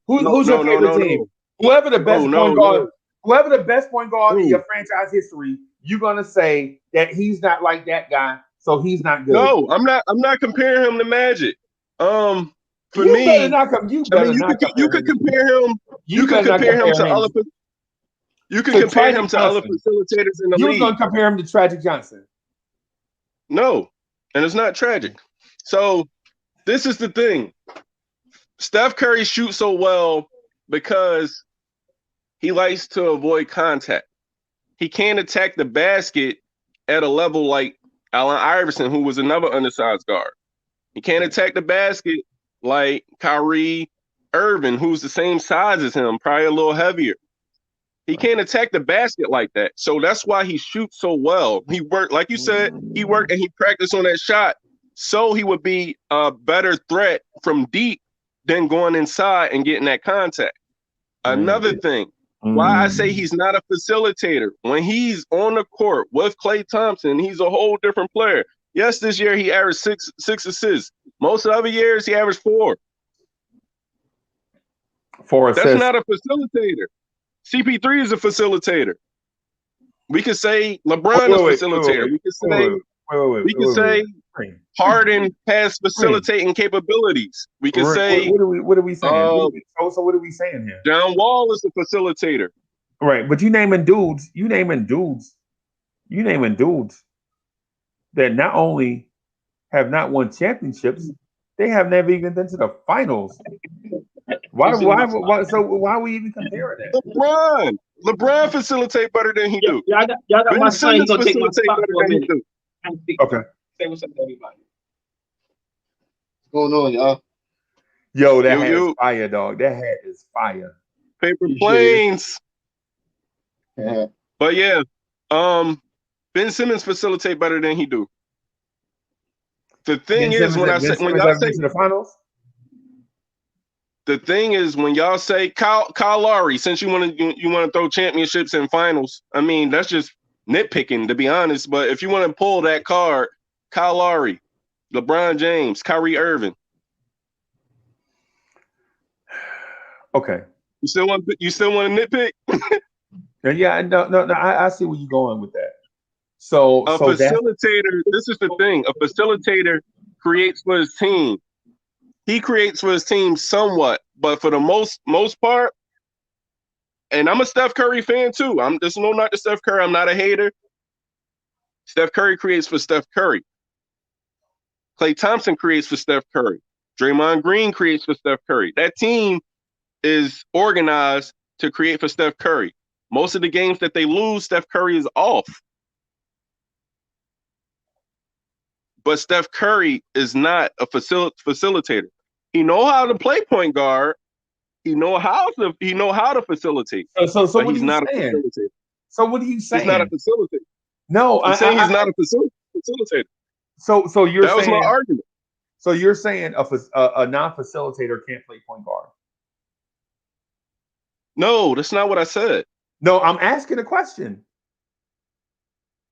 Who's your favorite team? No. Whoever the best point guard in your franchise history, you're gonna say that he's not like that guy, so he's not good. No, I'm not comparing him to Magic. For you me, you could compare him. You could compare him to other. You can compare him to other facilitators in the league. You were gonna compare him to Tragic Johnson. No, and it's not tragic. So this is the thing. Steph Curry shoots so well because he likes to avoid contact. He can't attack the basket at a level like Allen Iverson, who was another undersized guard. He can't attack the basket like Kyrie Irving, who's the same size as him, probably a little heavier. He can't attack the basket like that. So that's why he shoots so well. He worked, like you said, he worked and he practiced on that shot so he would be a better threat from deep than going inside and getting that contact. Another thing, why I say he's not a facilitator. When he's on the court with Klay Thompson, he's a whole different player. Yes, this year he averaged six assists. Most other years he averaged 4. 4 assists. That's not a facilitator. CP3 is a facilitator. We could say LeBron is a facilitator. We could say we could say Harden has facilitating capabilities. We could say what are we saying? So what are we saying here? John Wall is a facilitator. Right, but you naming dudes that not only have not won championships, they have never even been to the finals. Why are we even comparing that? LeBron facilitate better than he do. Y'all got my son. He's gonna take my spot for a minute. Okay. Say what's up to everybody. What's going on, y'all? Yo, that hat is fire, dog. That hat is fire. Paper planes. Yeah. But yeah, Ben Simmons facilitate better than he do. The thing is, when y'all say to the finals. The thing is, when y'all say Kyle Lowry, since you want to throw championships and finals, I mean that's just nitpicking, to be honest. But if you want to pull that card, Kyle Lowry, LeBron James, Kyrie Irving. Okay. You still want to nitpick? Yeah, no. I see where you're going with that. So facilitator. This is the thing. A facilitator creates for his team. He creates for his team somewhat, but for the most part, and I'm a Steph Curry fan too. There's no knock to Steph Curry. I'm not a hater. Steph Curry creates for Steph Curry. Klay Thompson creates for Steph Curry. Draymond Green creates for Steph Curry. That team is organized to create for Steph Curry. Most of the games that they lose, Steph Curry is off. But Steph Curry is not a facilitator. He know how to play point guard. He know how to facilitate. So but what he's are you not saying? a facilitator. So what are you saying? He's not a facilitator. No, I'm saying he's not a facilitator. So you're that saying was my argument. So you're saying a non-facilitator can't play point guard? No, that's not what I said. No, I'm asking a question.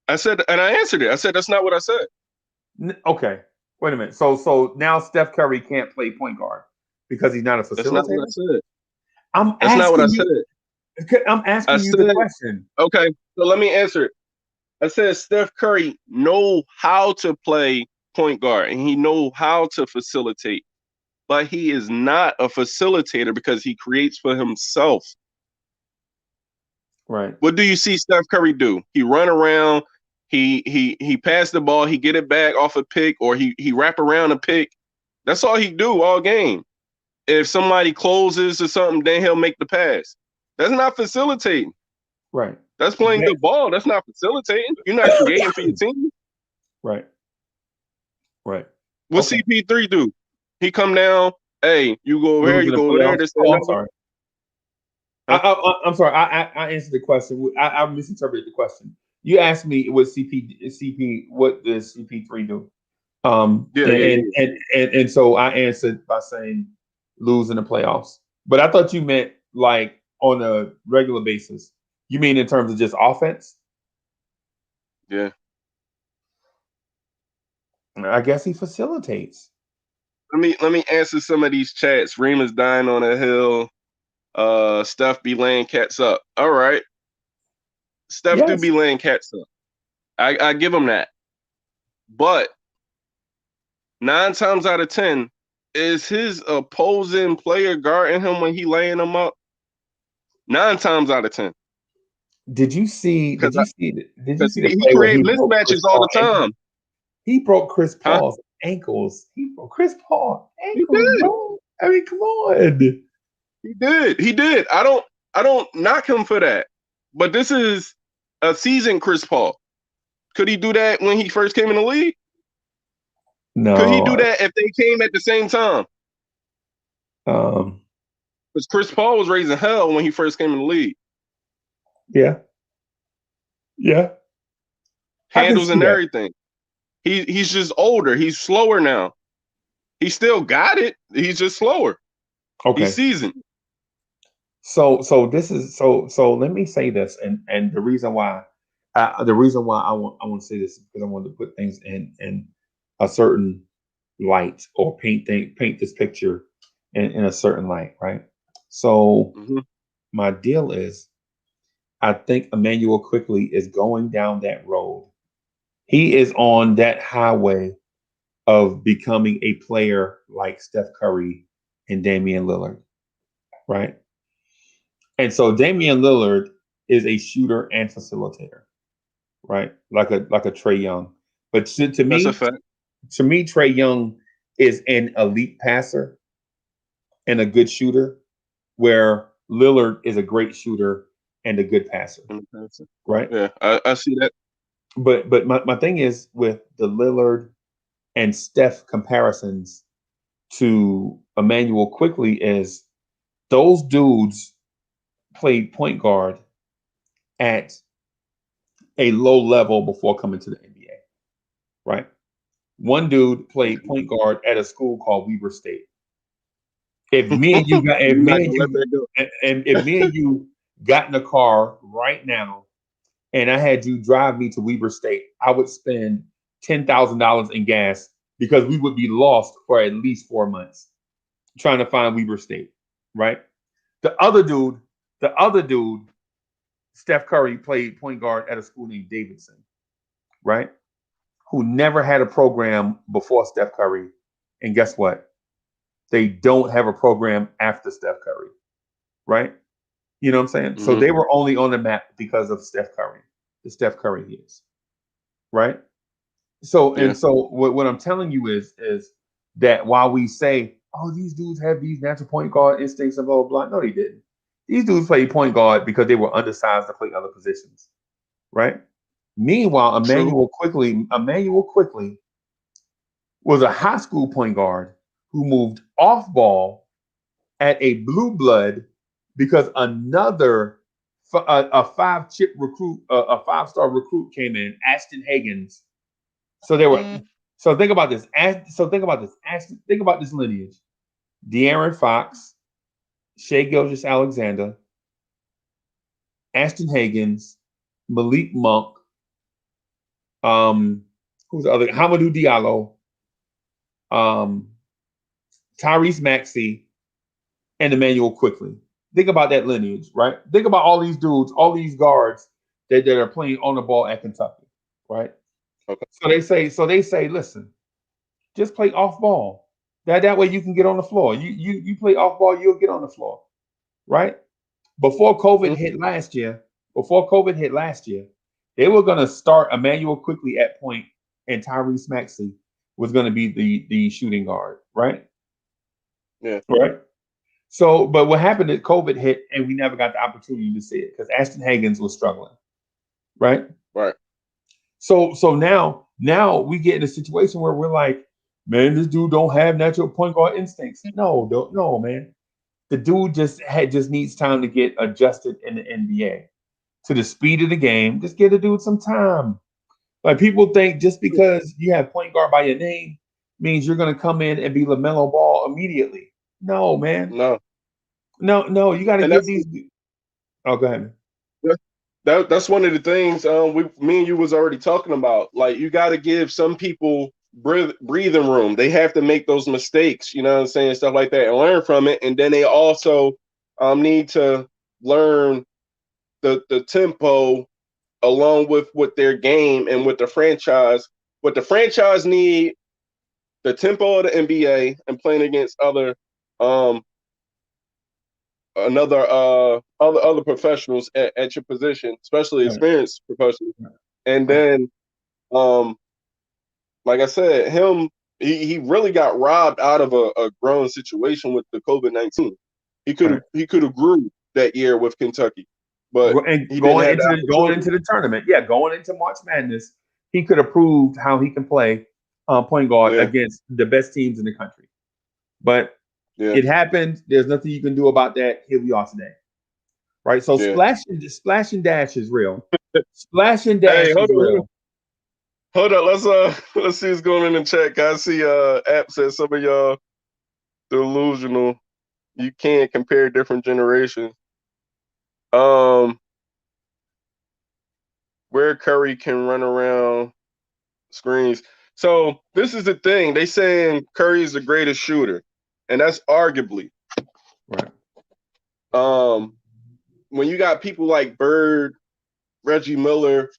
I said, and I answered it. I said that's not what I said. Okay, wait a minute. So now Steph Curry can't play point guard because he's not a facilitator? That's not what I said. That's not what I said. I'm asking you the question. Okay, so let me answer it. I said Steph Curry know how to play point guard and he know how to facilitate, but he is not a facilitator because he creates for himself. Right. What do you see Steph Curry do? He run around. He pass the ball, he get it back off a pick, or he wrap around a pick. That's all he do all game. If somebody closes or something, then he'll make the pass. That's not facilitating. Right. That's playing good ball. That's not facilitating. You're not creating for your team. Right. What CP3 do? He come down, hey, you go over here, you go over there. I'm sorry. I'm sorry. I answered the question. I misinterpreted the question. You asked me what what does CP3 do? And so I answered by saying lose in the playoffs. But I thought you meant like on a regular basis. You mean in terms of just offense? Yeah. I guess he facilitates. Let me answer some of these chats. Reema's dying on a hill. Steph be laying cats up. All right. Steph do be laying cats up. I give him that. But 9 times out of 10, is his opposing player guarding him when he laying them up? 9 times out of 10. Did you see? Did you see he create mismatches all the time. He broke Chris Paul's ankles. He broke Chris Paul's ankles. Bro. I mean, come on. He did. I don't knock him for that. But this is a seasoned Chris Paul. Could he do that when he first came in the league? No. Could he do that if they came at the same time? Because Chris Paul was raising hell when he first came in the league. Yeah. Yeah. I can Handles see and that. everything. He's just older. He's slower now. He still got it. He's just slower. He's Okay. seasoned. So this is so let me say this, and the reason why I want to say this is because I want to put things in a certain light, or paint this picture in a certain light, right? So Hmm. my deal is, I think Emmanuel quickly is going down that road. He is on that highway of becoming a player like Steph Curry and Damian Lillard, right? And so Damian Lillard is a shooter and facilitator, right? Like a Trey Young. But That's a fact. to me, Trey Young is an elite passer and a good shooter, where Lillard is a great shooter and a good passer, right? Yeah, I see that. But my thing is with the Lillard and Steph comparisons to Emmanuel quickly is, those dudes played point guard at a low level before coming to the NBA, right? One dude played Okay. point guard at a school called Weber State. If me and you got, if You're not me and gonna let you, that go. and if me and you got in a car right now, and I had you drive me to Weber State, I would spend $10,000 in gas, because we would be lost for at least 4 months trying to find Weber State, right? The other dude, the other dude, Steph Curry, played point guard at a school named Davidson, right? Who never had a program before Steph Curry. And guess what? They don't have a program after Steph Curry, right? You know what I'm saying? So Hmm. they were only on the map because of Steph Curry, the Steph Curry he is, right? So Yeah. what I'm telling you is that while we say, oh, these dudes have these natural point guard instincts and blah blah blah, no, they didn't. These dudes played point guard because they were undersized to play other positions, right? Meanwhile, True. Emmanuel quickly was a high school point guard who moved off ball at a blue blood, because a a 5-star recruit came in, Ashton Hagans. So they were. So think about this. Think about this lineage: De'Aaron Fox, Shea Gilgeous-Alexander, Ashton Hagans, Malik Monk, who's the other? Hamadou Diallo, um, Tyrese Maxey, and Emmanuel quickly. Think about that lineage, right? Think about all these dudes, all these guards that are playing on the ball at Kentucky, right? Okay. So they say, listen, just play off ball. That way you can get on the floor. You play off ball, you'll get on the floor, right? Before COVID Mhm. hit last year, before COVID hit last year, they were gonna start Emmanuel quickly at point, and Tyrese Maxey was gonna be the shooting guard, right? Yeah. Right. So, but what happened is COVID hit, and we never got the opportunity to see it because Ashton Hagans was struggling, right? Right. So now we get in a situation where we're like, man, this dude don't have natural point guard instincts. No, man. The dude just needs time to get adjusted in the NBA to the speed of the game. Just give the dude some time. Like, people think just because you have point guard by your name means you're gonna come in and be LaMelo Ball immediately. No, man. No. No. You got to And give that's these. Oh, go ahead. that's one of the things me and you was already talking about. Like, you got to give some people breathing room. They have to make those mistakes, you know what I'm saying, stuff like that, and learn from it. And then they also need to learn the tempo along with their game and with the franchise. What the franchise need, the tempo of the NBA and playing against um other professionals at your position, especially Right. experienced professionals. And Right. then um like I said, he really got robbed out of a growing situation with the COVID-19. Right. He could have grew that year with Kentucky, but And he didn't have the going opportunity. into the tournament, yeah, going into March Madness, he could have proved how he can play point guard Yeah, against the best teams in the country. But yeah, it happened. There's nothing you can do about that. Here we are today. right? So Yeah. splash and dash is real. Splash and dash Hey, is real. hold on. Let's see what's going on in the chat. Guys, I see app says some of y'all delusional. You can't compare different generations. Where Curry can run around screens. So this is the thing. They saying Curry is the greatest shooter, and that's arguably. Right. When you got people like Bird, Reggie Miller,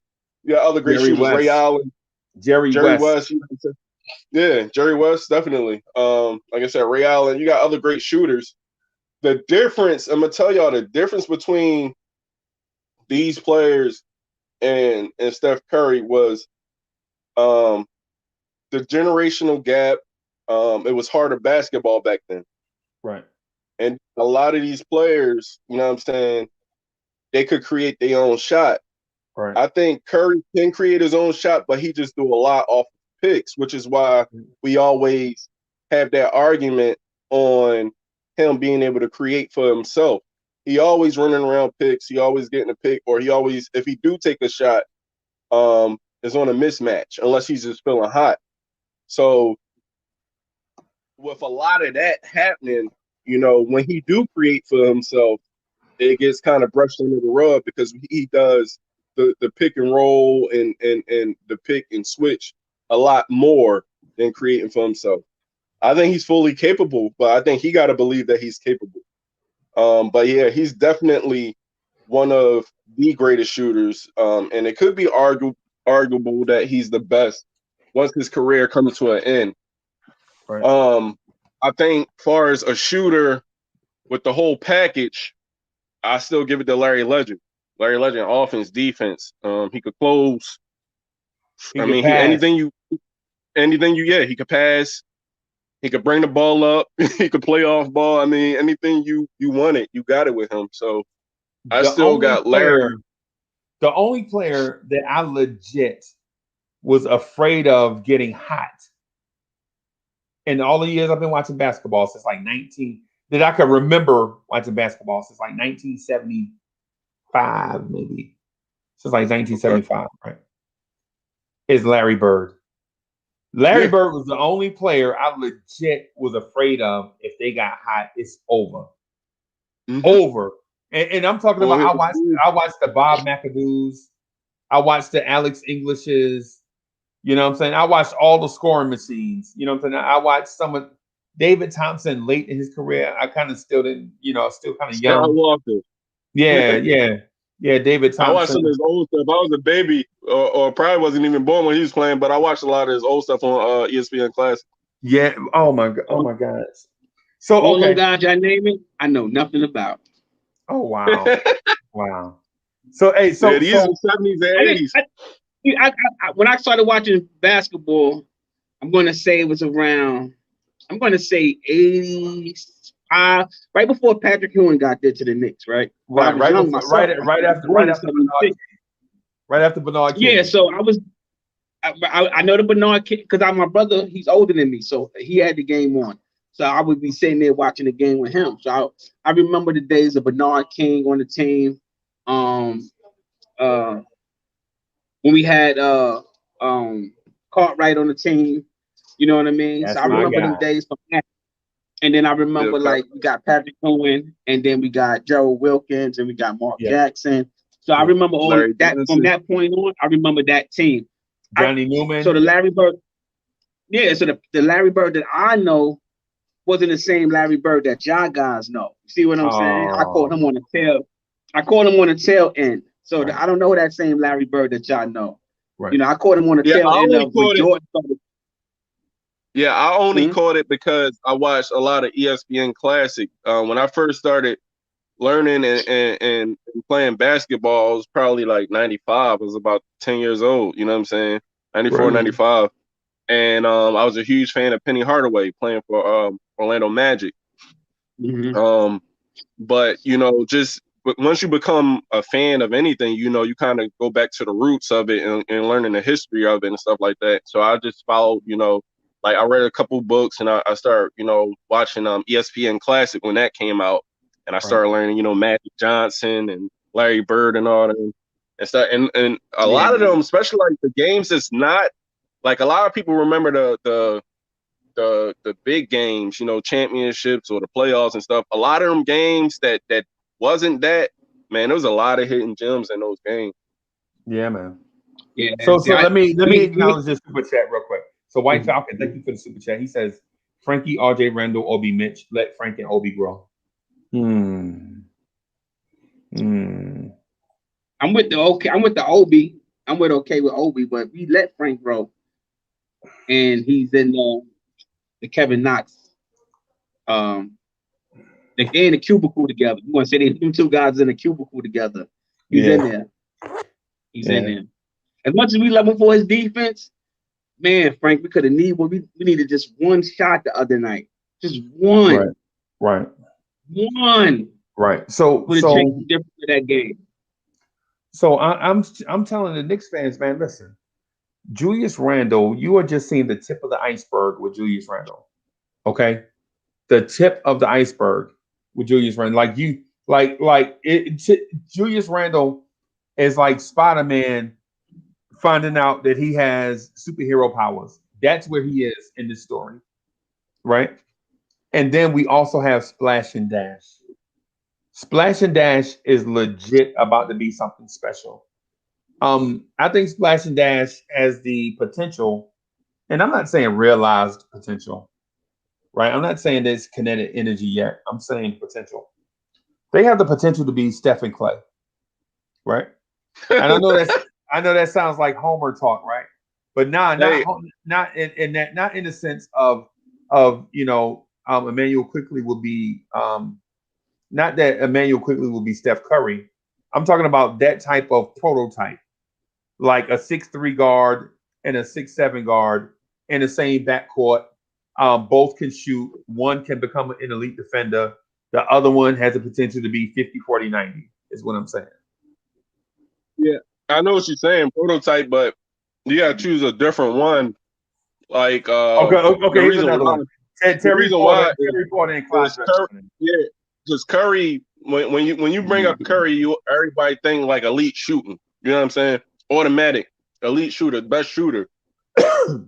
you got other great Jerry shooters, Ray West. Allen, Jerry West. West. Yeah, Jerry West, definitely. Like I said, Ray Allen, you got other great shooters. The difference, I'm gonna tell y'all the difference between these players and Steph Curry was the generational gap. It was harder basketball back then. Right. And a lot of these players, you know what I'm saying, they could create their own shot. Right. I think Curry can create his own shot, but he just do a lot off picks, which is why we always have that argument on him being able to create for himself. He always running around picks. He always getting a pick, or he always, if he do take a shot, is on a mismatch unless he's just feeling hot. So with a lot of that happening, you know, when he do create for himself, it gets kind of brushed under the rug because he does the pick and roll and the pick and switch a lot more than creating for himself. I think he's fully capable, but I think he got to believe that he's capable. But yeah, he's definitely one of the greatest shooters, and it could be arguable that he's the best once his career comes to an end. Right. I think far as a shooter with the whole package, I still give it to Larry Legend. Larry Legend, offense, defense. He could close. He He could pass. He could bring the ball up. He could play off ball. I mean, anything you wanted, you got it with him. So I still got Larry. The only player that I legit was afraid of getting hot in all the years I've been watching basketball since like 19 that I could remember watching basketball since like 1975, maybe. Since like 1975, right? Is Larry Bird. Larry Bird was the only player I legit was afraid of. If they got hot, it's over. Over. And I'm talking about I watched the Bob McAdoo's, I watched the Alex Englishes, you know what I'm saying? I watched all the scoring machines, you know what I'm saying? I watched some of David Thompson late in his career. I kind of still didn't, still kind of young. Scott Walker. Yeah, David Thompson. I watched some of his old stuff. I was a baby, or probably wasn't even born when he was playing, but I watched a lot of his old stuff on ESPN Classic. Yeah. Oh my God. So all okay. them guys I name it, I know nothing about. Oh wow. Wow. So hey, so these are 70s and 80s. When I started watching basketball, I'm going to say it was around. I'm going to say 85, right before Patrick Ewing got there to the Knicks, right? Right after Bernard King. Yeah, so I know the Bernard King because my brother, he's older than me, so he had the game on. So I would be sitting there watching the game with him. So I remember the days of Bernard King on the team. When we had Cartwright on the team, you know what I mean? That's so I remember them days from that. And then I remember we got Patrick Ewing, and then we got Gerald Wilkins, and we got Mark Jackson. So I remember all that from that point on. I remember that team. Johnny Newman. So the Larry Bird, so the Larry Bird that I know wasn't the same Larry Bird that y'all guys know. You see what I'm saying? I caught him on the tail end. So I don't know that same Larry Bird that y'all know. Right. I caught him on the tail end of when Jordan started. Yeah, I only caught it because I watched a lot of ESPN Classic. When I first started learning and playing basketball, it was probably like 95. I was about 10 years old, you know what I'm saying? 94, 95. And I was a huge fan of Penny Hardaway playing for Orlando Magic. But, but once you become a fan of anything, you kind of go back to the roots of it and learning the history of it and stuff like that. So I just followed, like I read a couple books and I started, watching ESPN Classic when that came out. and I started learning, you know, Magic Johnson and Larry Bird and all that and stuff. And a lot of them, especially like the games, it's not like a lot of people remember the big games, you know, championships or the playoffs and stuff. A lot of them games that wasn't that, man, there was a lot of hidden gems in those games. Yeah, man. Yeah. So let me acknowledge this super chat real quick. So White Falcon, thank you for the super chat. He says, Frankie, RJ Randall, Obi Mitch, let Frank and Obi grow. I'm with the Obi. I'm with Obi, but we let Frank grow. And he's in the Kevin Knox. They're in a cubicle together. You want to say them two guys in a cubicle together. He's in there. He's in there. As much as we love him for his defense, man, Frank, we could have needed we needed just one shot the other night. Just one. Right. One. Right. So change the difference of that game. So I'm telling the Knicks fans, man, listen. Julius Randle, you are just seeing the tip of the iceberg with Julius Randle. Okay? The tip of the iceberg with Julius Randle. Julius Randle is like Spider-Man finding out that he has superhero powers. That's where he is in this story. Right? And then we also have Splash and Dash. Splash and Dash is legit about to be something special. I think Splash and Dash has the potential, and I'm not saying realized potential, right? I'm not saying there's kinetic energy yet. I'm saying potential. They have the potential to be Steph and Clay, right? And I know that sounds like Homer talk, right? But not in the sense of Emmanuel Quickly will be not that Emmanuel Quickly will be Steph Curry. I'm talking about that type of prototype, like a 6'3" guard and a 6'7" guard in the same backcourt. Both can shoot. One can become an elite defender. The other one has the potential to be 50, 40, 90, is what I'm saying. Yeah, I know what you're saying, prototype, but you got to choose a different one. Like, okay, here's another one. Terry Porter and Clyde. Just Curry. When you bring up Curry, everybody think like elite shooting. You know what I'm saying? Automatic, elite shooter, best shooter. Because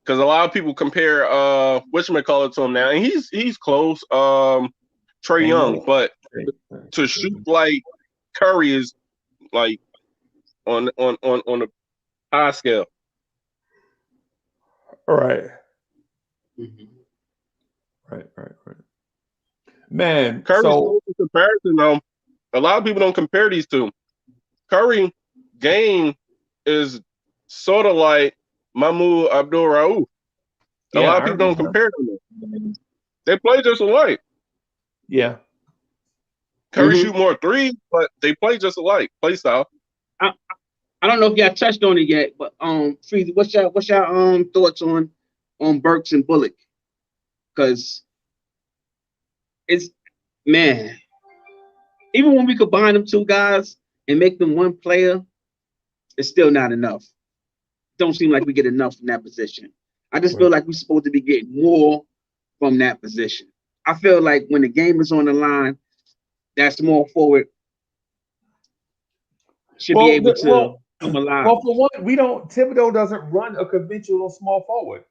a lot of people compare whatchamacallit to him now, and he's close. Trae Young, but to shoot like Curry is like on a high scale. All right. Right. Man, Curry's in comparison though. A lot of people don't compare these two. Curry game is sort of like Mahmoud Abdul-Rauf. A lot of people don't compare them. They play just alike. Yeah. Curry shoot more threes, but they play just alike. Play style. I don't know if y'all touched on it yet, but Freezy, what's your thoughts on Burks and Bullock? Because it's, man, even when we combine them two guys and make them one player, it's still not enough. Don't seem like we get enough from that position. I just feel like we're supposed to be getting more from that position. I feel like when the game is on the line, that small forward should be able to come alive. Well, for one, Thibodeau doesn't run a conventional small forward.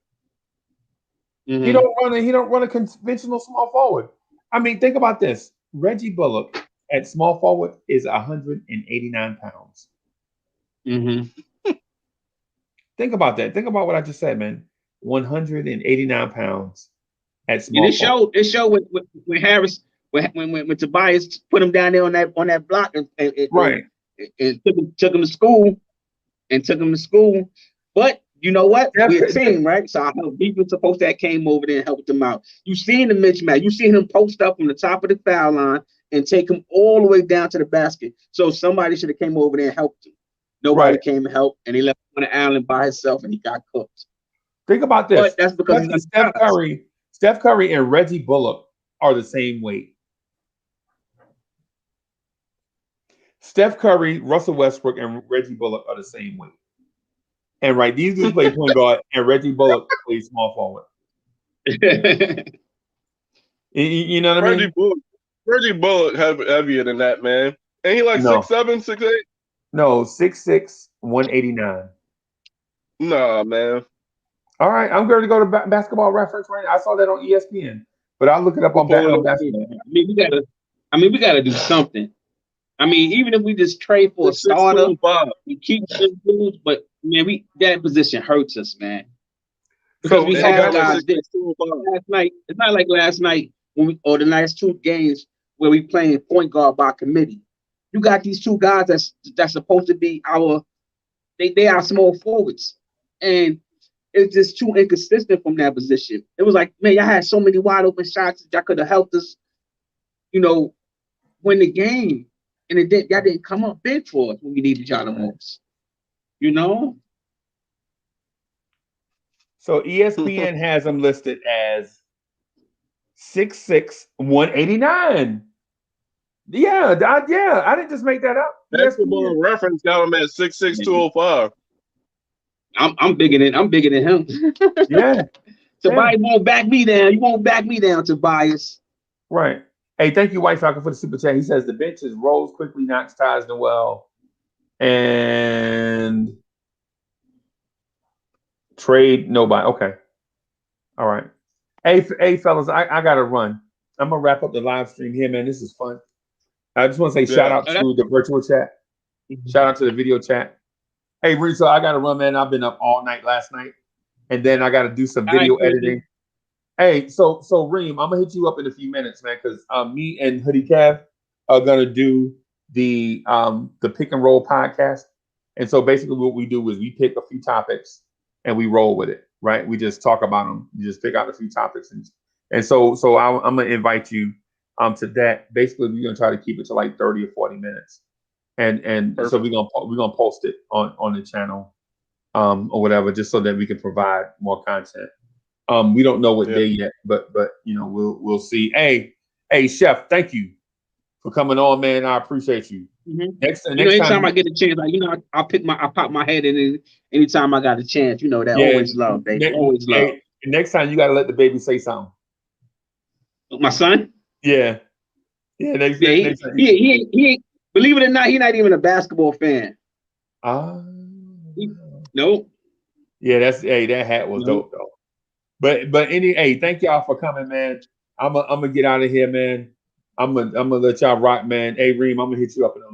He don't run a conventional small forward. I mean, think about this. Reggie Bullock at small forward is 189 pounds. Think about that. Think about what I just said, man. 189 pounds at small forward. It showed when Harris, when Tobias put him down there on that block and took him to school. But you know what? We're a team, right? So our defense supposed to have came over there and helped them out. You seen the mismatch. You seen him post up from the top of the foul line and take him all the way down to the basket. So somebody should have came over there and helped him. Nobody came to help, and he left on the island by himself, and he got cooked. Think about this. But that's because Steph Curry and Reggie Bullock are the same weight. Steph Curry, Russell Westbrook, and Reggie Bullock are the same weight. And these dudes play point guard, and Reggie Bullock plays small forward. You know what I mean? Reggie Bullock heavier than that, man. Ain't he like No. 6'7", 6'8"? No, 6'6", 189. Nah, man. All right, I'm going to go to Basketball Reference right now. I saw that on ESPN, but I'll look it up We'll on, pull it on up. basketball. We gotta do something. I mean, even if we just trade for a 6'6", starter, 205. we keep some dudes, but man, that position hurts us, man. Because So, we And he have got like guys 6'6", that 205. last night. It's not like last night or the last two games where we playing point guard by committee. You got these two guys that's supposed to be they are small forwards, and it's just too inconsistent from that position. It was like, man, y'all had so many wide open shots that could have helped us, win the game, and y'all didn't come up big for us when we needed y'all the most. So ESPN has him listed as 6'6", 189. Yeah, I didn't just make that up. Basketball Reference got him at 6'6", 205. I'm bigger than him. Yeah. Tobias won't back me down. You won't back me down, Tobias. Right. Hey, thank you, White Falcon, for the super chat. He says the bench is Rose, quickly Knox, Ties, Noel, and trade nobody. Okay. All right. Hey, fellas, I gotta run. I'm gonna wrap up the live stream here, man. This is fun. I just want to say shout out to the virtual chat. Shout out to the video chat. Hey, Rizzo, I gotta run, man. I've been up all night last night, and then I gotta do some video editing. Hey, so Reem, I'm gonna hit you up in a few minutes, man, because me and Hoodie Cav are gonna do the pick and roll podcast. And so basically what we do is we pick a few topics and we roll with it, right? We just talk about them. You just pick out a few topics and so I'm gonna invite you to that. Basically, we're gonna try to keep it to like 30 or 40 minutes. And so we're gonna post it on the channel or whatever, just so that we can provide more content. We don't know what day yet, but we'll see. Hey, Chef, thank you for coming on, man. I appreciate you. Mm-hmm. Next anytime time I get a chance, I pop my head in anytime I got a chance. That always love, baby. Always love. Next time you gotta let the baby say something. My son? Yeah. Next time. He believe it or not, he's not even a basketball fan. Nope. Yeah, that hat was dope though. But thank y'all for coming, man. I'm gonna get out of here, man. I'm gonna let y'all rock, man. Hey, Reem, I'm gonna hit you up in a little